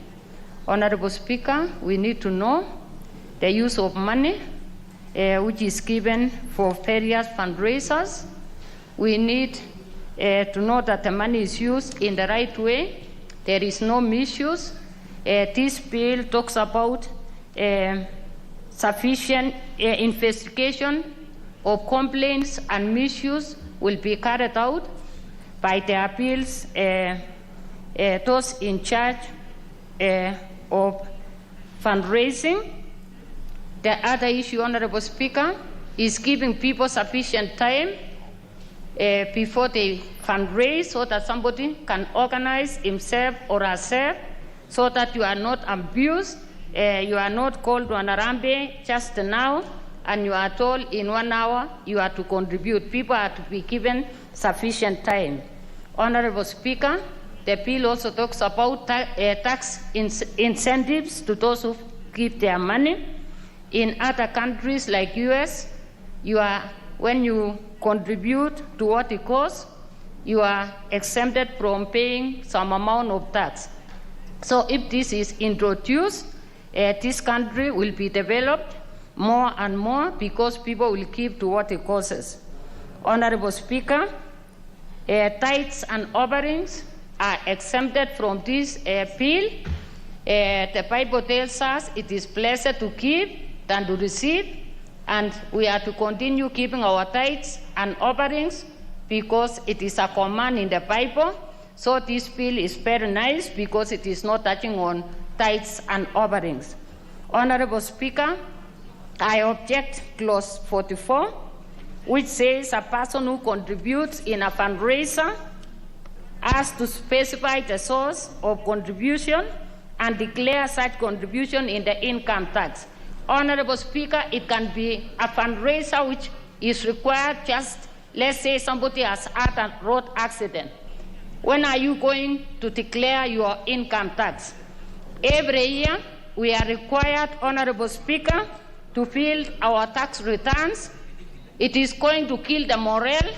Honorable Speaker, we need to know the use of money which is given for various fundraisers. We need to know that the money is used in the right way. There is no misuse. This bill talks about sufficient investigation of complaints and misuse will be carried out by the appeals, those in charge of fundraising. The other issue, Honorable Speaker, is giving people sufficient time before they fundraise so that somebody can organize himself or herself so that you are not abused. You are not called to an Harambe just now, and you are told in 1 hour you are to contribute. People are to be given sufficient time. Honorable Speaker, the bill also talks about tax incentives to those who give their money. In other countries like US, when you contribute to what it costs, you are exempted from paying some amount of tax. So if this is introduced, this country will be developed more and more because people will keep to what it costs. Honorable Speaker, tithes and offerings are exempted from this bill. The Bible tells us it is blessed to give than to receive, and we are to continue keeping our tithes and offerings because it is a command in the Bible. So this bill is very nice because it is not touching on tithes and offerings. Honorable Speaker, I object clause 44, which says a person who contributes in a fundraiser has to specify the source of contribution and declare such contribution in the income tax. Honorable Speaker, it can be a fundraiser which is required just, let's say somebody has had a road accident. When are you going to declare your income tax? Every year, we are required, Honorable Speaker, to fill our tax returns. It is going to kill the morale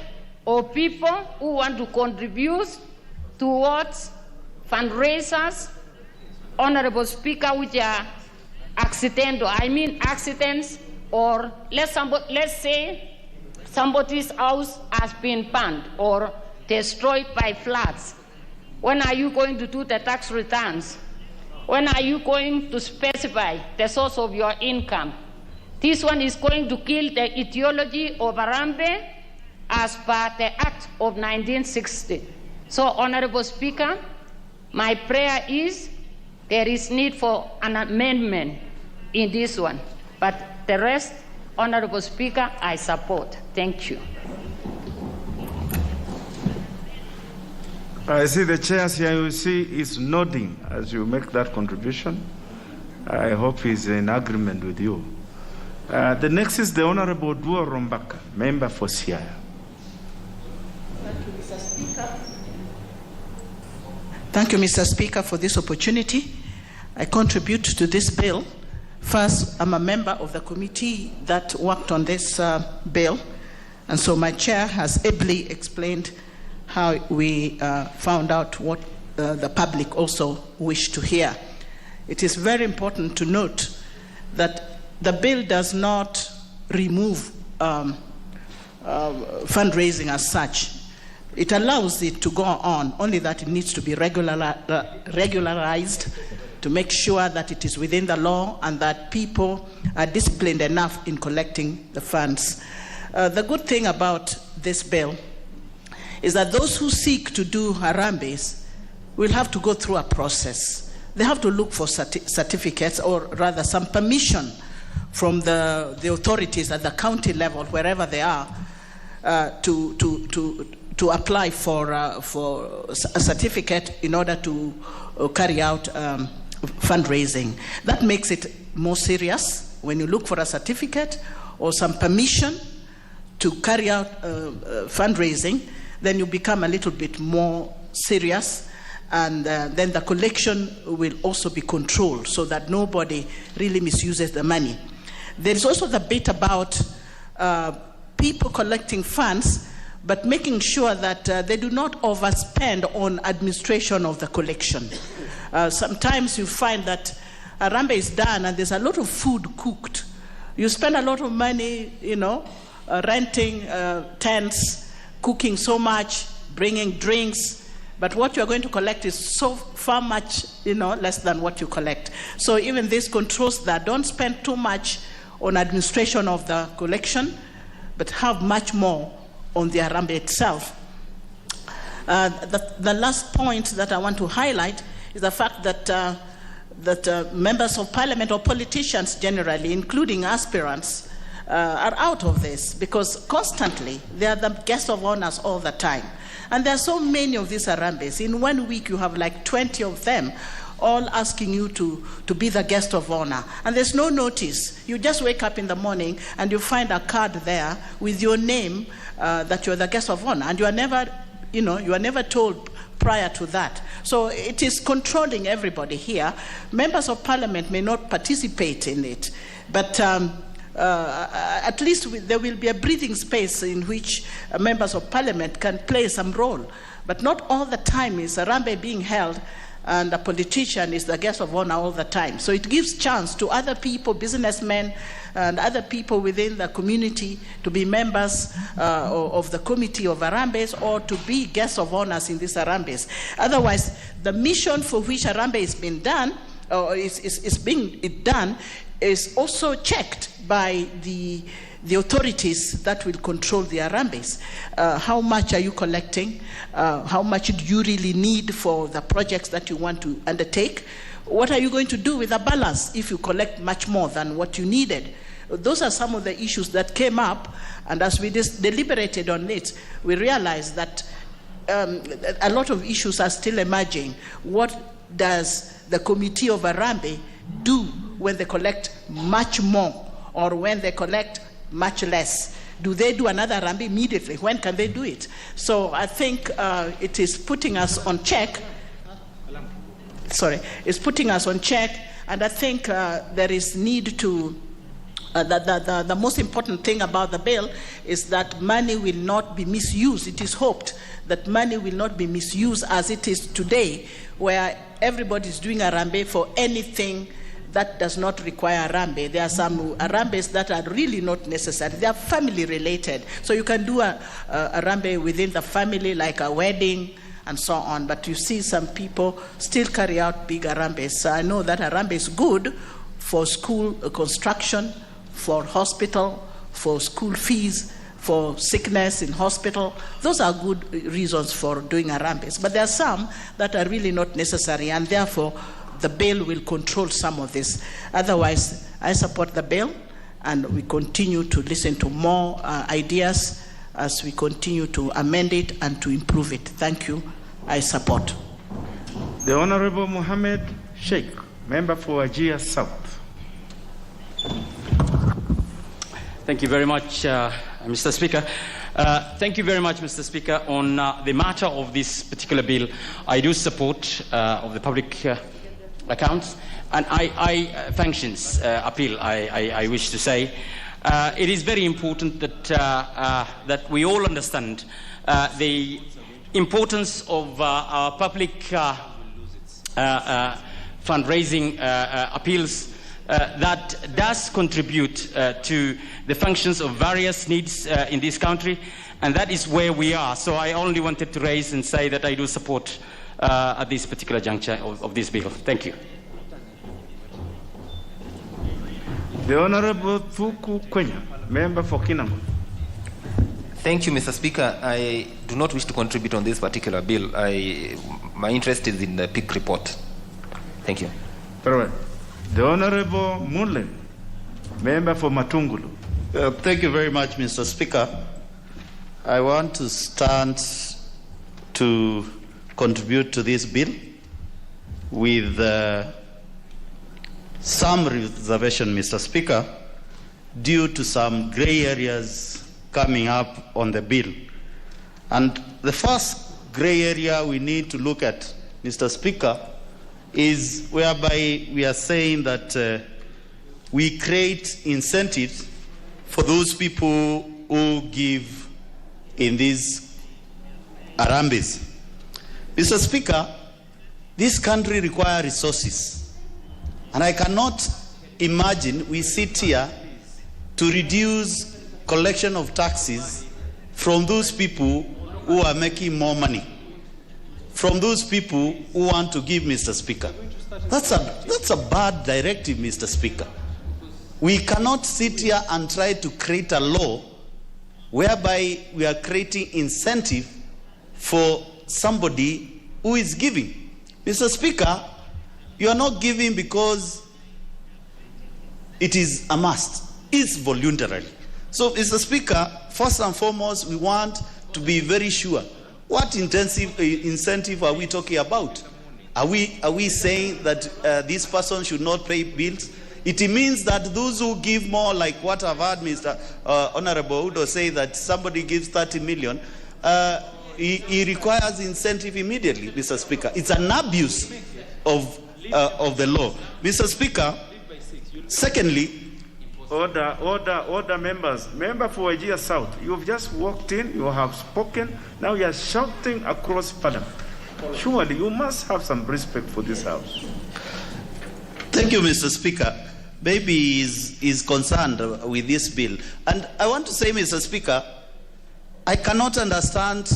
of people who want to contribute towards fundraisers, Honorable Speaker, which are accidental. I mean accidents, or let's say somebody's house has been burned or destroyed by floods. When are you going to do the tax returns? When are you going to specify the source of your income? This one is going to kill the ideology of Harambe as per the Act of 1960. So, Honorable Speaker, my prayer is there is need for an amendment in this one. But the rest, Honorable Speaker, I support. Thank you.
I see the chair CIOC is nodding as you make that contribution. I hope he's in agreement with you. The next is the Honorable Duo Rombaka, member for Siaya.
Thank you, Mr. Speaker. Thank you, Mr. Speaker, for this opportunity. I contribute to this bill. First, I'm a member of the committee that worked on this bill, and so my chair has ably explained how we found out what the public also wished to hear. It is very important to note that the bill does not remove fundraising as such. It allows it to go on, only that it needs to be regularized to make sure that it is within the law and that people are disciplined enough in collecting the funds. The good thing about this bill is that those who seek to do Harambes will have to go through a process. They have to look for certificates, or rather some permission from the authorities at the county level, wherever they are, to apply for a certificate in order to carry out fundraising. That makes it more serious when you look for a certificate or some permission to carry out fundraising. Then you become a little bit more serious, and then the collection will also be controlled so that nobody really misuses the money. There is also the bit about people collecting funds, but making sure that they do not overspend on administration of the collection. Sometimes you find that Harambee is done and there's a lot of food cooked. You spend a lot of money, renting tents, cooking so much, bringing drinks, but what you're going to collect is so far much, less than what you collect. So even this controls that. Don't spend too much on administration of the collection, but have much more on the Harambee itself. The last point that I want to highlight is the fact that members of parliament or politicians generally, including aspirants, are out of this, because constantly they are the guests of honors all the time. And there are so many of these Harambees. In 1 week you have like 20 of them all asking you to be the guest of honor. And there's no notice. You just wake up in the morning and you find a card there with your name that you're the guest of honor. And you are never told prior to that. So it is controlling everybody here. Members of parliament may not participate in it, but at least there will be a breathing space in which members of parliament can play some role. But not all the time is Harambee being held and a politician is the guest of honor all the time. So it gives chance to other people, businessmen and other people within the community, to be members of the committee of Harambees or to be guests of honors in these Harambees. Otherwise, the mission for which Harambee is being done, or is being done, is also checked by the authorities that will control the Harambees. How much are you collecting? How much do you really need for the projects that you want to undertake? What are you going to do with the balance if you collect much more than what you needed? Those are some of the issues that came up, and as we deliberated on it, we realized that a lot of issues are still emerging. What does the committee of Harambee do when they collect much more, or when they collect much less? Do they do another Harambee immediately? When can they do it? So I think it is putting us on check. It's putting us on check, and I think there is need to. The most important thing about the bill is that money will not be misused. It is hoped that money will not be misused as it is today, where everybody is doing Harambee for anything that does not require Harambee. There are some Harambees that are really not necessary. They are family related. So you can do a Harambee within the family, like a wedding and so on. But you see some people still carry out big Harambees. So I know that Harambee is good for school construction, for hospital, for school fees, for sickness in hospital. Those are good reasons for doing Harambees. But there are some that are really not necessary, and therefore the bill will control some of this. Otherwise, I support the bill, and we continue to listen to more ideas as we continue to amend it and to improve it. Thank you. I support.
The Honorable Mohammed Sheikh, member for Wajir South.
Thank you very much, Mr. Speaker. Thank you very much, Mr. Speaker. On the matter of this particular bill, I do support of the public accounts and functions appeal, I wish to say. It is very important that, that we all understand the importance of our public fundraising appeals that does contribute to the functions of various needs in this country, and that is where we are. So I only wanted to raise and say that I do support at this particular juncture of this bill. Thank you.
The Honorable Thuku Kwenya, member for Kinango.
Thank you, Mr. Speaker. I do not wish to contribute on this particular bill. My interest is in the PIC report. Thank you.
Very well. The Honorable Mule, member for Matungulu.
Thank you very much, Mr. Speaker. I want to stand to contribute to this bill with some reservation, Mr. Speaker, due to some gray areas coming up on the bill. And the first gray area we need to look at, Mr. Speaker, is whereby we are saying that we create incentives for those people who give in these Harambes. Mr. Speaker, this country requires resources. And I cannot imagine we sit here to reduce collection of taxes from those people who are making more money, from those people who want to give, Mr. Speaker. That's a bad directive, Mr. Speaker. We cannot sit here and try to create a law whereby we are creating incentive for somebody who is giving. Mr. Speaker, you are not giving because it is a must. It's voluntary. So, Mr. Speaker, first and foremost, we want to be very sure. What incentive are we talking about? Are we saying that this person should not pay bills? It means that those who give more, like what I've heard Mr. Honorable Udo say, that somebody gives 30 million, he requires incentive immediately, Mr. Speaker. It's an abuse of the law. Mr. Speaker, secondly,
Order, members. Member for Wajir South, you've just walked in, you have spoken, now you are shouting across Parliament. Surely you must have some respect for this House.
Thank you, Mr. Speaker. Baby is concerned with this bill. And I want to say, Mr. Speaker, I cannot understand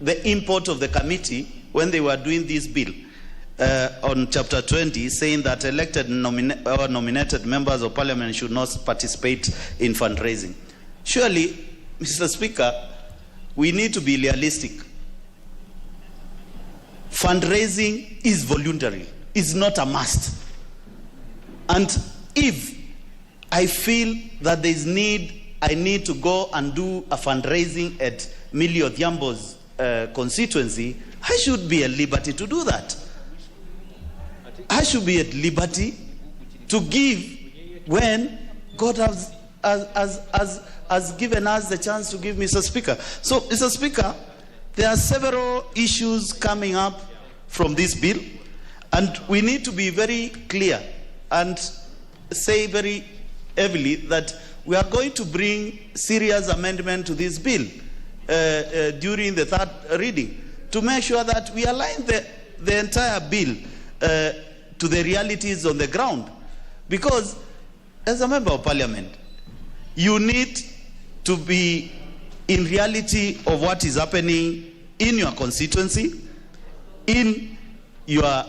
the import of the committee when they were doing this bill. On chapter 20, saying that elected or nominated members of parliament should not participate in fundraising. Surely, Mr. Speaker, we need to be realistic. Fundraising is voluntary. It's not a must. And if I feel that I need to go and do a fundraising at Millie Odhiambo's constituency, I should be at liberty to do that. I should be at liberty to give when God has given us the chance to give, Mr. Speaker. So, Mr. Speaker, there are several issues coming up from this bill, and we need to be very clear and say very heavily that we are going to bring serious amendment to this bill during the third reading to make sure that we align the entire bill to the realities on the ground. Because as a member of parliament, you need to be in reality of what is happening in your constituency, in your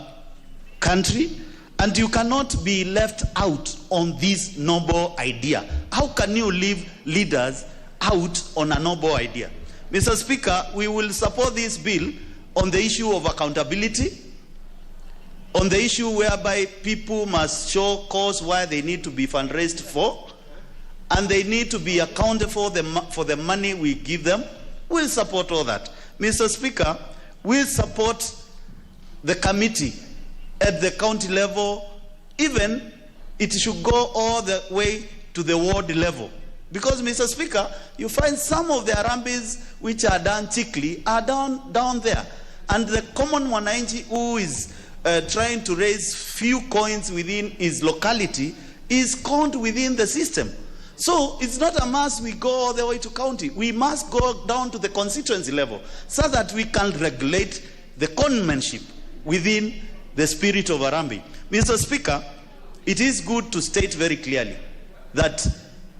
country, and you cannot be left out on this noble idea. How can you leave leaders out on a noble idea? Mr. Speaker, we will support this bill on the issue of accountability, on the issue whereby people must show cause why they need to be fundraised for, and they need to be accounted for the money we give them. We'll support all that. Mr. Speaker, we'll support the committee at the county level, even it should go all the way to the ward level. Because, Mr. Speaker, you find some of the Harambes which are done cheekily are down there. And the common mwananchi who is trying to raise few coins within his locality is conned within the system. So it's not a must we go all the way to county. We must go down to the constituency level so that we can regulate the conmanship within the spirit of Harambee. Mr. Speaker, it is good to state very clearly that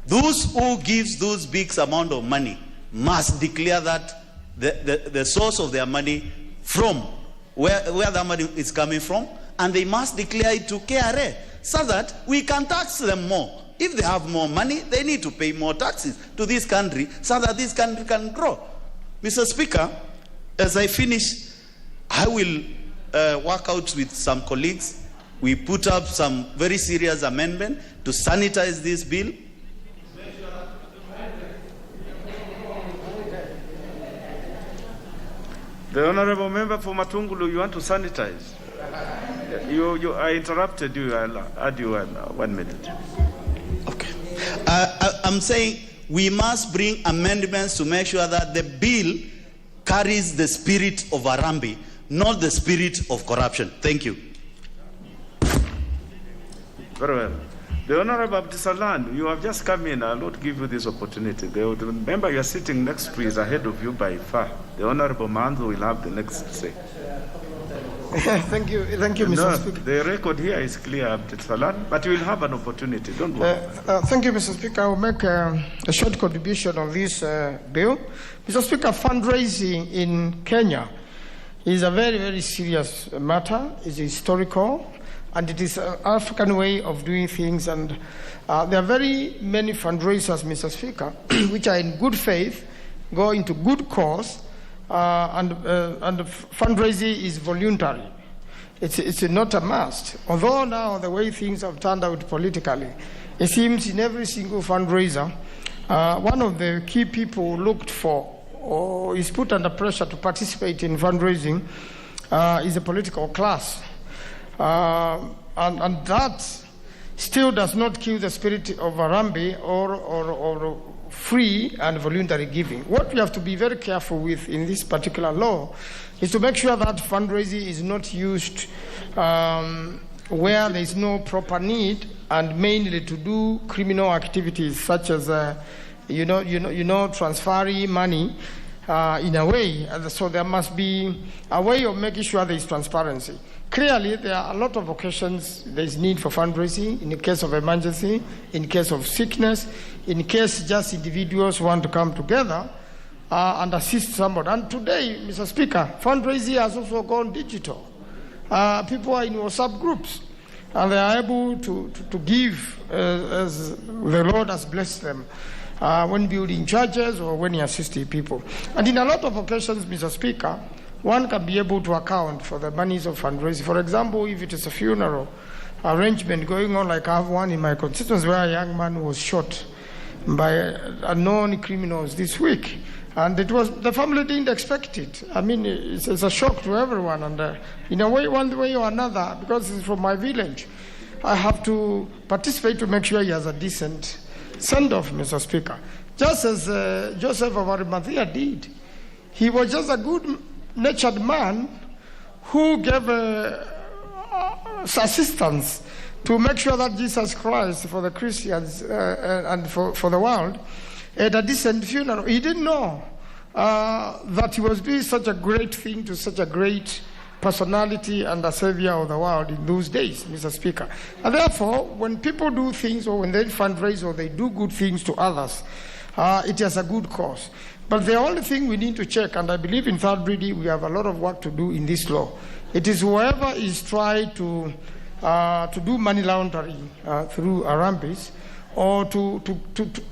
those who gives those big amount of money must declare that the source of their money from where the money is coming from, and they must declare it to KRA so that we can tax them more. If they have more money, they need to pay more taxes to this country so that this country can grow. Mr. Speaker, as I finish, I will work out with some colleagues. We put up some very serious amendment to sanitize this bill.
The Honorable Member for Matungulu, you want to sanitize? I interrupted you. I'll add you 1 minute.
Okay. I'm saying we must bring amendments to make sure that the bill carries the spirit of Harambee, not the spirit of corruption. Thank you.
Very well. The Honorable Abdisalan, you have just come in. I'll not give you this opportunity. The member you are sitting next to is ahead of you by far. The Honorable Manzo will have the next say.
Thank you, Mr. Speaker.
The record here is clear, Abdisalan, but you will have an opportunity. Don't worry.
Thank you, Mr. Speaker. I will make a short contribution on this bill. Mr. Speaker, fundraising in Kenya is a very, very serious matter. It's historical, and it is an African way of doing things. And there are very many fundraisers, Mr. Speaker, which are in good faith, go into good cause, and fundraising is voluntary. It's not a must. Although now the way things have turned out politically, it seems in every single fundraiser, one of the key people looked for or is put under pressure to participate in fundraising is a political class. And that still does not kill the spirit of Harambee or free and voluntary giving. What we have to be very careful with in this particular law is to make sure that fundraising is not used where there is no proper need, and mainly to do criminal activities such as transferring money in a way. So there must be a way of making sure there is transparency. Clearly, there are a lot of occasions there is need for fundraising in the case of emergency, in case of sickness, in case just individuals want to come together and assist somebody. And today, Mr. Speaker, fundraising has also gone digital. People are in WhatsApp groups, and they are able to give as the Lord has blessed them when building churches or when assisting people. And in a lot of occasions, Mr. Speaker, one can be able to account for the monies of fundraising. For example, if it is a funeral arrangement going on, like I have one in my constituency where a young man was shot by unknown criminals this week. And the family didn't expect it. I mean, it's a shock to everyone. And in a way, one way or another, because it's from my village, I have to participate to make sure he has a decent send-off, Mr. Speaker. Just as Joseph of Arimathea did. He was just a good-natured man who gave assistance to make sure that Jesus Christ, for the Christians and for the world, had a decent funeral. He didn't know that he was doing such a great thing to such a great personality and a savior of the world in those days, Mr. Speaker. And therefore, when people do things or when they fundraise or they do good things to others, it is a good cause. But the only thing we need to check, and I believe in third reading we have a lot of work to do in this law, it is whoever is trying to do money laundering through Harambees, or to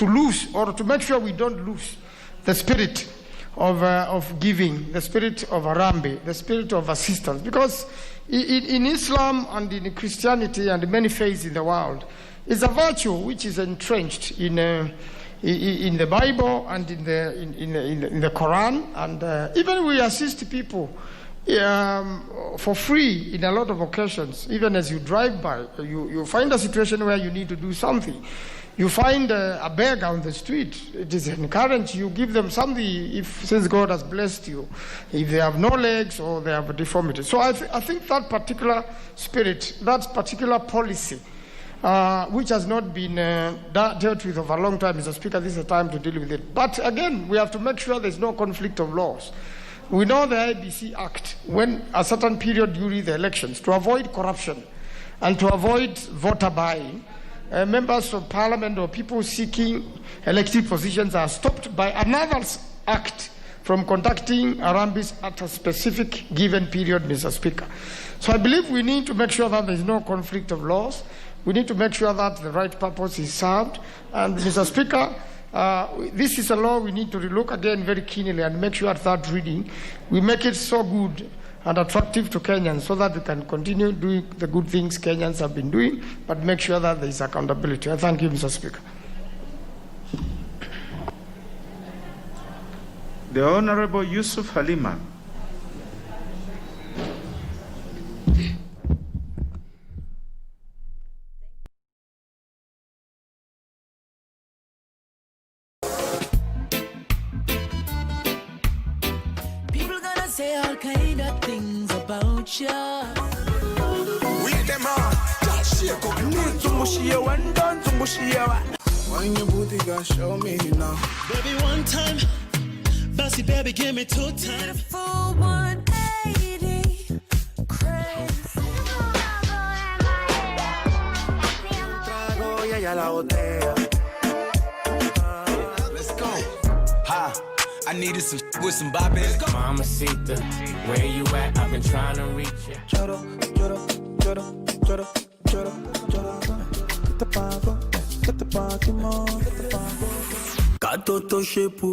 lose, or to make sure we don't lose the spirit of giving, the spirit of Harambee, the spirit of assistance. Because in Islam and in Christianity and many faiths in the world, it's a virtue which is entrenched in the Bible and in the Quran, and even we assist people for free in a lot of occasions. Even as you drive by, you find a situation where you need to do something. You find a beggar on the street. It is encouraged. You give them something since God has blessed you, if they have no legs or they have a deformity. So I think that particular spirit, that particular policy, which has not been dealt with over a long time, Mr. Speaker, this is the time to deal with it. But again, we have to make sure there's no conflict of laws. We know the IBC Act, when a certain period during the elections, to avoid corruption and to avoid voter buying, members of parliament or people seeking elected positions are stopped by another act from conducting Harambees at a specific given period, Mr. Speaker. So I believe we need to make sure that there is no conflict of laws. we need to make sure that the right purpose is served. And Mr. Speaker, this is a law we need to relook again very keenly and make sure at third reading we make it so good and attractive to Kenyans so that we can continue doing the good things Kenyans have been doing, but make sure that there is accountability. I thank you, Mr. Speaker.
The Honorable Yusuf Halima.
People gonna say all kind of things about you.
Wait them on. Just shake up. Need to mush you and done to mush you. When your booty got show me now.
Baby, one time. Bossy baby, give me 2 times. Full 180. Crazy.
Let's go. Ha. I needed some with some bop in it.
Mamacita, where you at? I've been trying to reach you.
Choro, choro, choro, choro, choro, choro. Get the pago, get the pago, get the pago.
Katoto shepu